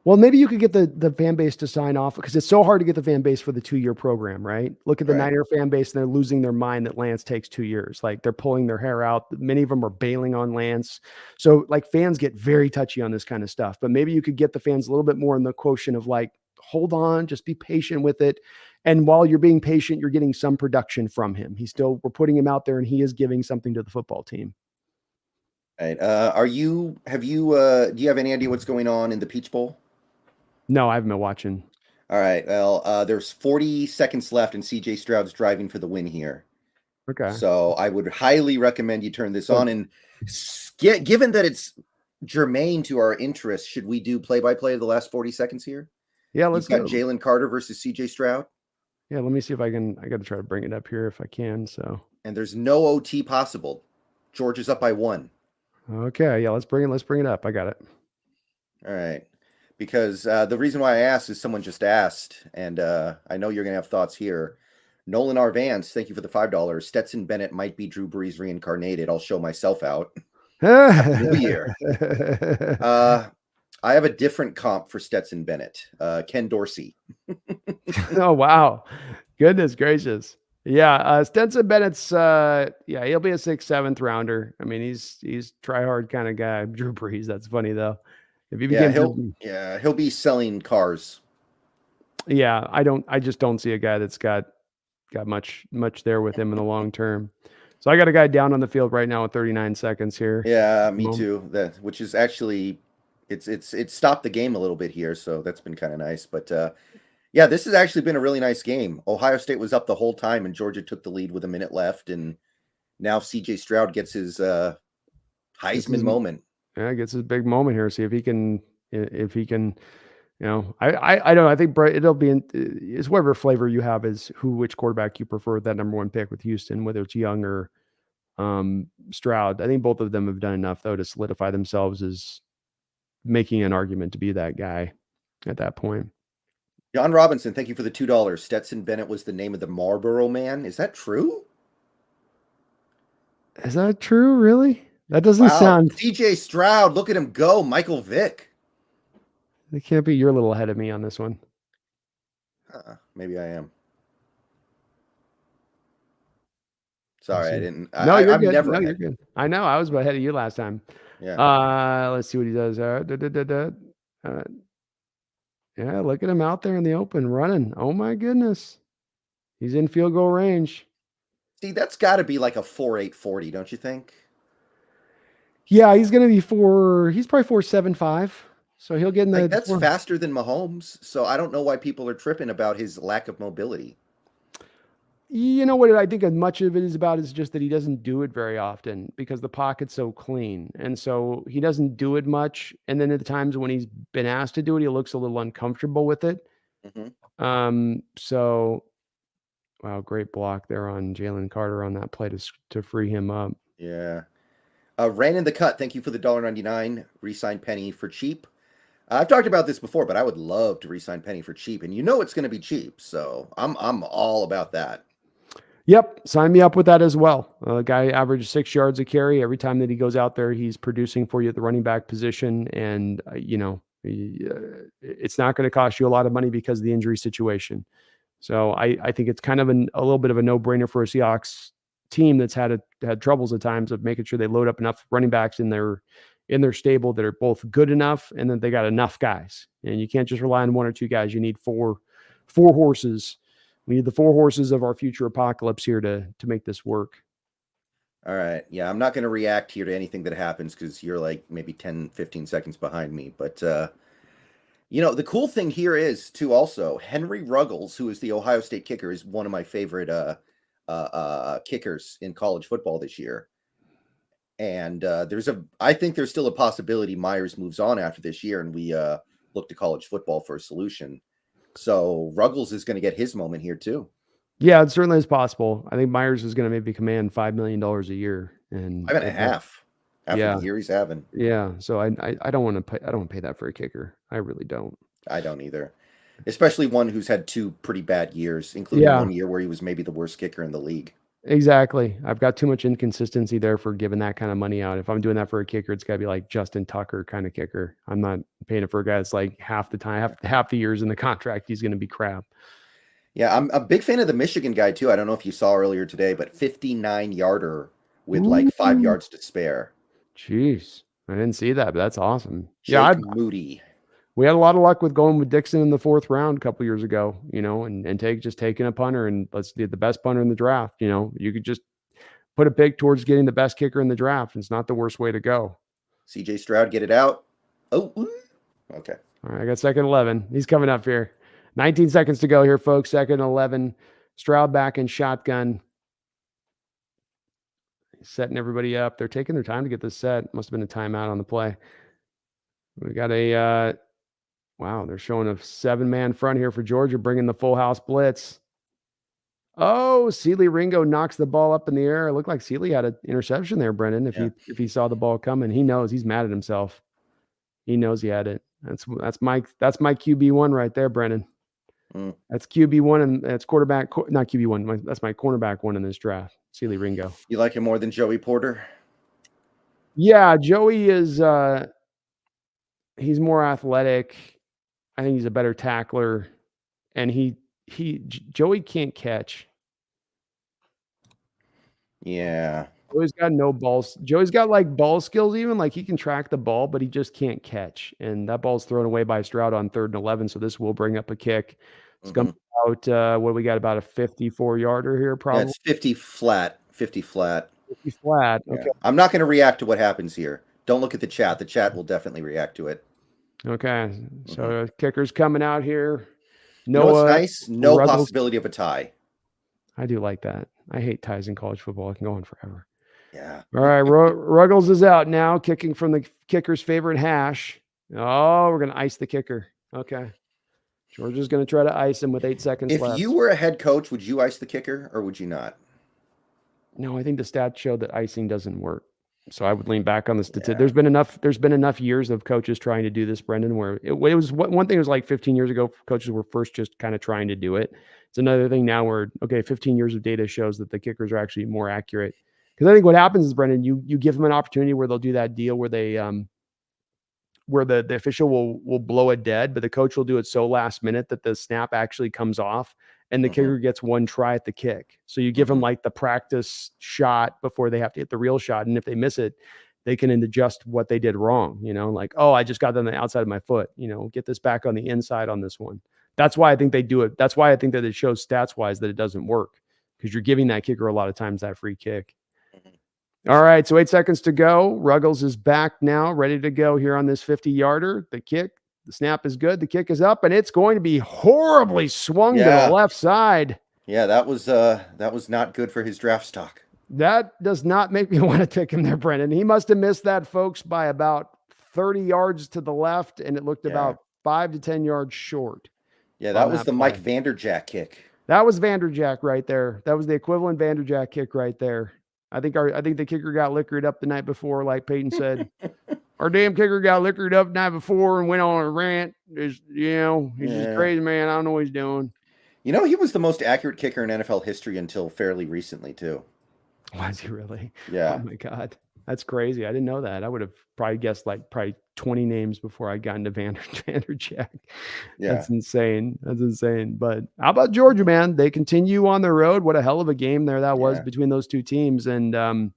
Well, maybe you could get the fan base to sign off, because it's so hard to get the fan base for the 2-year program, right? Look at the Niner fan base, and they're losing their mind that Lance takes 2 years. Like, they're pulling their hair out. Many of them are bailing on Lance. So like, fans get very touchy on this kind of stuff, but maybe you could get the fans a little bit more in the quotient of like, hold on, just be patient with it. And while you're being patient, you're getting some production from him. We're putting him out there, and he is giving something to the football team. All right. Do you have any idea what's going on in the Peach Bowl? No, I haven't been watching. All right. Well, there's 40 seconds left, and CJ Stroud's driving for the win here. Okay. So I would highly recommend you turn this on. And given that it's germane to our interests, should we do play-by-play of the last 40 seconds here? Yeah, let's go. Jalen Carter versus CJ Stroud. Yeah, let me see if I can. I got to try to bring it up here if I can. So. And there's no OT possible. George is up by 1. Okay. Yeah, let's bring it up. I got it. All right. Because the reason why I asked is someone just asked, and I know you're going to have thoughts here. Nolan R. Vance, thank you for the $5. Stetson Bennett might be Drew Brees reincarnated. I'll show myself out. Happy New Year. I have a different comp for Stetson Bennett. Ken Dorsey. Oh, wow. Goodness gracious. Yeah, Stetson Bennett's he'll be a 6th, 7th rounder. I mean, he's try hard kind of guy. Drew Brees, that's funny though. If he became he'll be selling cars. Yeah, I just don't see a guy that's got much there with him in the long term. So I got a guy down on the field right now with 39 seconds here. Yeah, me too. Which is actually it's stopped the game a little bit here, so that's been kind of nice. But yeah, this has actually been a really nice game. Ohio State was up the whole time, and Georgia took the lead with a minute left, and now CJ Stroud gets his Heisman moment. Yeah, gets his big moment here. See if he can. You know, I don't know. I think it'll be is whatever flavor you have is which quarterback you prefer that number 1 pick with Houston, whether it's Young or Stroud. I think both of them have done enough though to solidify themselves as making an argument to be that guy at that point. John Robinson, thank you for the $2. Stetson Bennett was the name of the Marlboro Man. Is that true? Is that true? Really? That doesn't sound. CJ Stroud, look at him go. Michael Vick. It can't be. You're a little ahead of me on this one. Maybe I am. Sorry, I didn't. No, you're good. Never. No, you're good. I know. I was ahead of you last time. Yeah. Let's see what he does. Yeah, look at him out there in the open running. Oh my goodness, he's in field goal range. See, that's got to be like a 4.8 40, don't you think? Yeah, he's going to be he's probably 4.75. So he'll get in the. That's faster than Mahomes. So I don't know why people are tripping about his lack of mobility. You know what I think much of it is about is just that he doesn't do it very often because the pocket's so clean. And so he doesn't do it much. And then at the times when he's been asked to do it, he looks a little uncomfortable with it. Mm-hmm. So, wow, great block there on Jalen Carter on that play to free him up. Yeah. Ran in the cut. Thank you for the $1.99. Re-sign Penny for cheap. I've talked about this before, but I would love to re-sign Penny for cheap, and you know it's going to be cheap, so I'm all about that. Yep, sign me up with that as well. Guy averages 6 yards a carry every time that he goes out there. He's producing for you at the running back position, and it's not going to cost you a lot of money because of the injury situation. So I think it's kind of a little bit of a no-brainer for a Seahawks team that's had troubles at times of making sure they load up enough running backs in their stable that are both good enough and that they got enough guys. And you can't just rely on 1 or 2 guys. You need four horses. We need the 4 horses of our future apocalypse here to make this work. All right. Yeah, I'm not going to react here to anything that happens because you're like maybe 10, 15 seconds behind me. But, the cool thing here is, too, also, Henry Ruggles, who is the Ohio State kicker, is one of my favorite kickers in college football this year. And I think there's still a possibility Myers moves on after this year and we look to college football for a solution. So Ruggles is going to get his moment here too. Yeah, it certainly is possible. I think Myers is going to maybe command $5 million a year and $5.5 after the year he's having. Yeah, so I don't want to pay. I don't want to pay that for a kicker. I really don't. I don't either, especially one who's had 2 pretty bad years, including 1 year where he was maybe the worst kicker in the league. Exactly. I've got too much inconsistency there for giving that kind of money out. If I'm doing that for a kicker, it's got to be like Justin Tucker kind of kicker. I'm not paying it for a guy that's like half the time, half the years in the contract, he's going to be crap. Yeah, I'm a big fan of the Michigan guy too. I don't know if you saw earlier today, but 59-yarder with like 5 yards to spare. Jeez, I didn't see that, but that's awesome. Jake Moody. We had a lot of luck with going with Dixon in the 4th round a couple years ago, and taking a punter and let's get the best punter in the draft. You could just put a pick towards getting the best kicker in the draft. It's not the worst way to go. CJ Stroud, get it out. Oh, okay. All right, I got 2nd 11. He's coming up here. 19 seconds to go here, folks. 2nd 11. Stroud back in shotgun. He's setting everybody up. They're taking their time to get this set. Must have been a timeout on the play. We got a wow, they're showing a 7-man front here for Georgia, bringing the full house blitz. Oh, Sealy Ringo knocks the ball up in the air. It looked like Sealy had an interception there, Brendan. If he saw the ball coming, he knows he's mad at himself. He knows he had it. That's my QB1 right there, Brendan. That's QB1 and that's quarterback, not QB1. That's my cornerback one in this draft. Sealy Ringo. You like him more than Joey Porter? Yeah, Joey is he's more athletic. I think he's a better tackler, and Joey can't catch. Yeah. Joey's got no balls. Joey's got like ball skills, even like he can track the ball, but he just can't catch. And that ball's thrown away by Stroud on 3rd and 11. So this will bring up a kick. It's going to be out, what do we got, about a 54-yarder here, probably? Yeah, it's 50 flat. 50 flat. 50 flat. Yeah. Okay. I'm not going to react to what happens here. Don't look at the chat. The chat will definitely react to it. Okay. So kicker's coming out here. You know what's nice? No possibility of a tie. I do like that. I hate ties in college football. It can go on forever. Yeah. All right. Ruggles is out now, kicking from the kicker's favorite hash. Oh, we're going to ice the kicker. Okay. Georgia's going to try to ice him with 8 seconds left. If you were a head coach, would you ice the kicker or would you not? No, I think the stats show that icing doesn't work. So I would lean back on the statistic. Yeah. There's been enough years of coaches trying to do this, Brendan, where it was one thing was like 15 years ago, coaches were first just kind of trying to do it. It's another thing now where, 15 years of data shows that the kickers are actually more accurate. Because I think what happens is, Brendan, you give them an opportunity where they'll do that deal where they where the official will blow it dead, but the coach will do it so last minute that the snap actually comes off and the kicker gets one try at the kick. So you give them like the practice shot before they have to hit the real shot. And if they miss it, they can adjust what they did wrong. Like, oh, I just got them on the outside of my foot, get this back on the inside on this one. That's why I think they do it. That's why I think that it shows stats wise that it doesn't work, because you're giving that kicker a lot of times that free kick. All right, so 8 seconds to go. Ruggles is back now, ready to go here on this 50-yarder. The kick, the snap is good. The kick is up, and it's going to be horribly swung to the left side. Yeah, that was not good for his draft stock. That does not make me want to pick him there, Brendan. He must have missed that, folks, by about 30 yards to the left, and it looked about 5 to 10 yards short. Yeah, that was the Mike Vanderjagt kick. That was Vanderjagt right there. That was the equivalent Vanderjagt kick right there. I think the kicker got liquored up the night before, like Peyton said. Our damn kicker got liquored up the night before and went on a rant. He's just crazy, man. I don't know what he's doing. He was the most accurate kicker in NFL history until fairly recently, too. Was he really? Yeah. Oh, my God. That's crazy. I didn't know that. I would have probably guessed like 20 names before I got into Vanderjagt. Yeah. That's insane. But how about Georgia, man? They continue on the road. What a hell of a game there that was between those two teams. And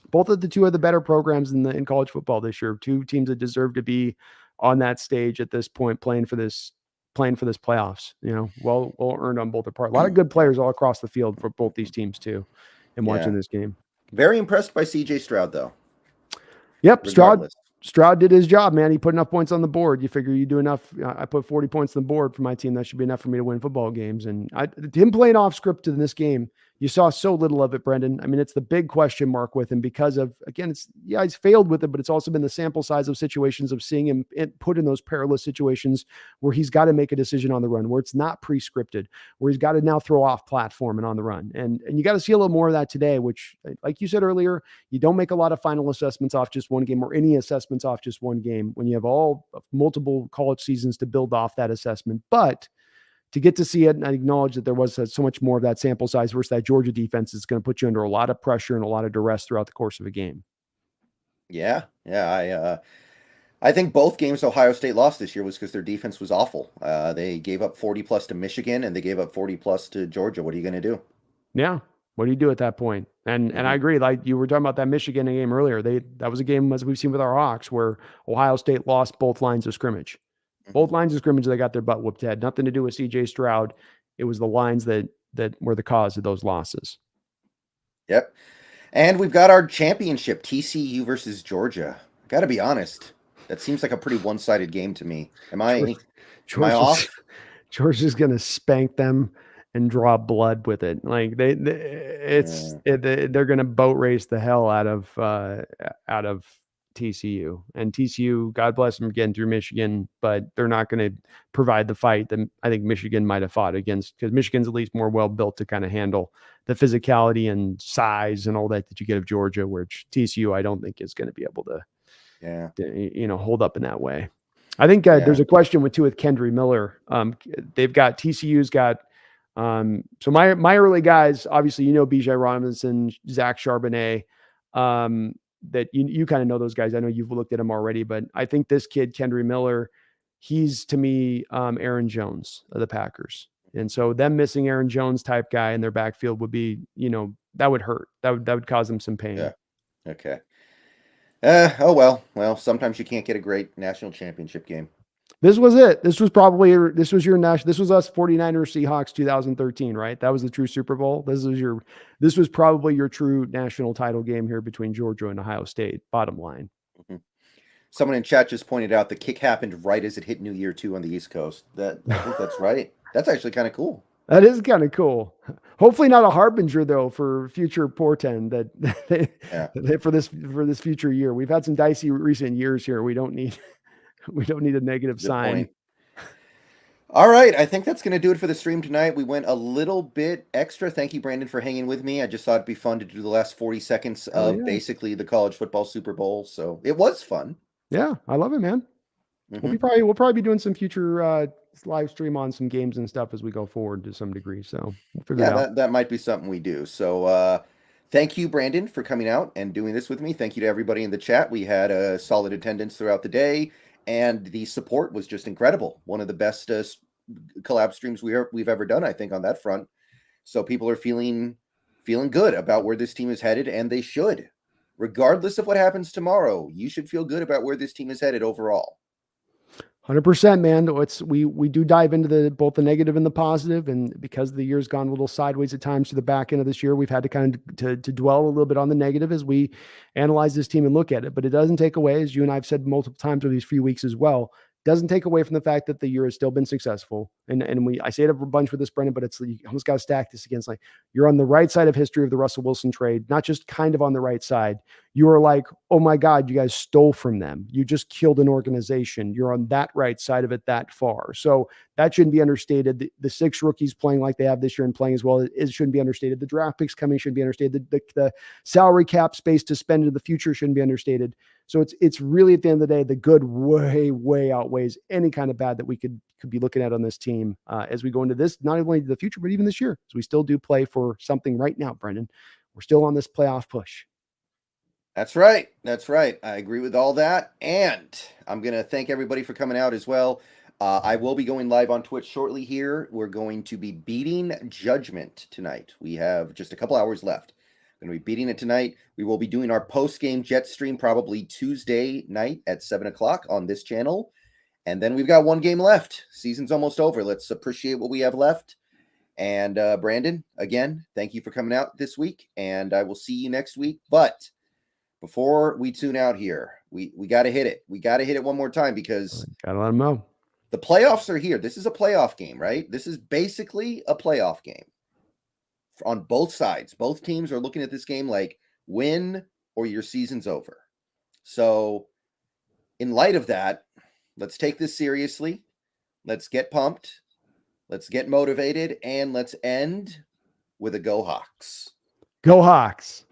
both of the two are the better programs in college football this year. Two teams that deserve to be on that stage at this point, playing for this playoffs. Well earned on both their part. A lot of good players all across the field for both these teams too. And watching this game. Very impressed by CJ Stroud, though. Yep. Stroud did his job, man. He put enough points on the board. You figure you do enough. I put 40 points on the board for my team. That should be enough for me to win football games. And him playing off script in this game, you saw so little of it, Brendan. I mean, it's the big question mark with him because of, again, he's failed with it, but it's also been the sample size of situations of seeing him put in those perilous situations where he's got to make a decision on the run, where it's not pre-scripted, where he's got to now throw off platform and on the run. And you got to see a little more of that today, which, like you said earlier, you don't make a lot of final assessments off just one game or any assessments off just one game when you have multiple college seasons to build off that assessment. But to get to see it and acknowledge that there was so much more of that sample size versus that Georgia defense is going to put you under a lot of pressure and a lot of duress throughout the course of a game. Yeah. I think both games Ohio State lost this year was because their defense was awful. They gave up 40 plus to Michigan and they gave up 40 plus to Georgia. What are you going to do? Yeah. What do you do at that point? And I agree. Like you were talking about that Michigan game earlier. That was a game, as we've seen with our Hawks, where Ohio State lost both lines of scrimmage. Both lines of scrimmage, they got their butt whooped. It had nothing to do with CJ Stroud. It was the lines that were the cause of those losses. Yep. And we've got our championship, TCU versus Georgia. Got to be honest, that seems like a pretty one-sided game to me. Am I off? Georgia's going to spank them and draw blood with it. Like they're going to boat race the hell out of TCU, and TCU, God bless them, getting through Michigan, but they're not going to provide the fight that I think Michigan might have fought against, because Michigan's at least more well built to kind of handle the physicality and size and all that you get of Georgia, which TCU I don't think is going to be able to hold up in that way. I think Yeah. there's a question with Kendry Miller. They've got TCU's got so my early guys, obviously, Bijan Robinson, Zach Charbonnet, that you kind of know those guys. I know you've looked at them already, but I think this kid, Kendry Miller, he's to me Aaron Jones of the Packers. And so them missing Aaron Jones type guy in their backfield would be, that would hurt. That would cause them some pain. Yeah. Okay. Well, sometimes you can't get a great national championship game. This was it. This was your national. This was us 49ers Seahawks 2013, right? That was the true Super Bowl. This was probably your true national title game here between Georgia and Ohio State. Bottom line. Mm-hmm. Someone in chat just pointed out the kick happened right as it hit New Year 2 on the East Coast. I think that's right. That's actually kind of cool. That is kind of cool. Hopefully not a harbinger though for future portend for this future year. We've had some dicey recent years here. We don't need a negative Good sign. Point. All right. I think that's going to do it for the stream tonight. We went a little bit extra. Thank you, Brandon, for hanging with me. I just thought it'd be fun to do the last 40 seconds of basically the college football Super Bowl. So it was fun. Yeah, I love it, man. Mm-hmm. We'll probably be doing some future live stream on some games and stuff as we go forward to some degree. So we'll figure it out. That might be something we do. So thank you, Brandon, for coming out and doing this with me. Thank you to everybody in the chat. We had a solid attendance throughout the day, and the support was just incredible. One of the best collab streams we've ever done, I think, on that front. So people are feeling good about where this team is headed, and they should. Regardless of what happens tomorrow, you should feel good about where this team is headed overall. 100%, man. We do dive into both the negative and the positive, and because the year's gone a little sideways at times to the back end of this year, we've had to kind of to dwell a little bit on the negative as we analyze this team and look at it. But it doesn't take away, as you and I've said multiple times over these few weeks as well, doesn't take away from the fact that the year has still been successful. And I say it a bunch with this, Brendan, but you almost got to stack this against, like, you're on the right side of history of the Russell Wilson trade, not just kind of on the right side. You are like, oh my God, you guys stole from them. You just killed an organization. You're on that right side of it that far. So that shouldn't be understated. The 6 rookies playing like they have this year and playing as well, it shouldn't be understated. The draft picks coming shouldn't be understated. The salary cap space to spend in the future shouldn't be understated. So it's really, at the end of the day, the good way outweighs any kind of bad that we could be looking at on this team as we go into this, not only the future, but even this year. So we still do play for something right now, Brendan. We're still on this playoff push. That's right. I agree with all that. And I'm going to thank everybody for coming out as well. I will be going live on Twitch shortly here. We're going to be beating Judgment tonight. We have just a couple hours left. Going to be beating it tonight. We will be doing our post-game Jet stream probably Tuesday night at 7 o'clock on this channel. And then we've got one game left. Season's almost over. Let's appreciate what we have left. And Brandon, again, thank you for coming out this week. And I will see you next week. But before we tune out here, we got to hit it. We got to hit it one more time because got to let them know. The playoffs are here. This is a playoff game, right? This is basically a playoff game. On both sides, both teams are looking at this game like win or your season's over. So in light of that, let's take this seriously. Let's get pumped. Let's get motivated, and let's end with a Go Hawks. Go Hawks.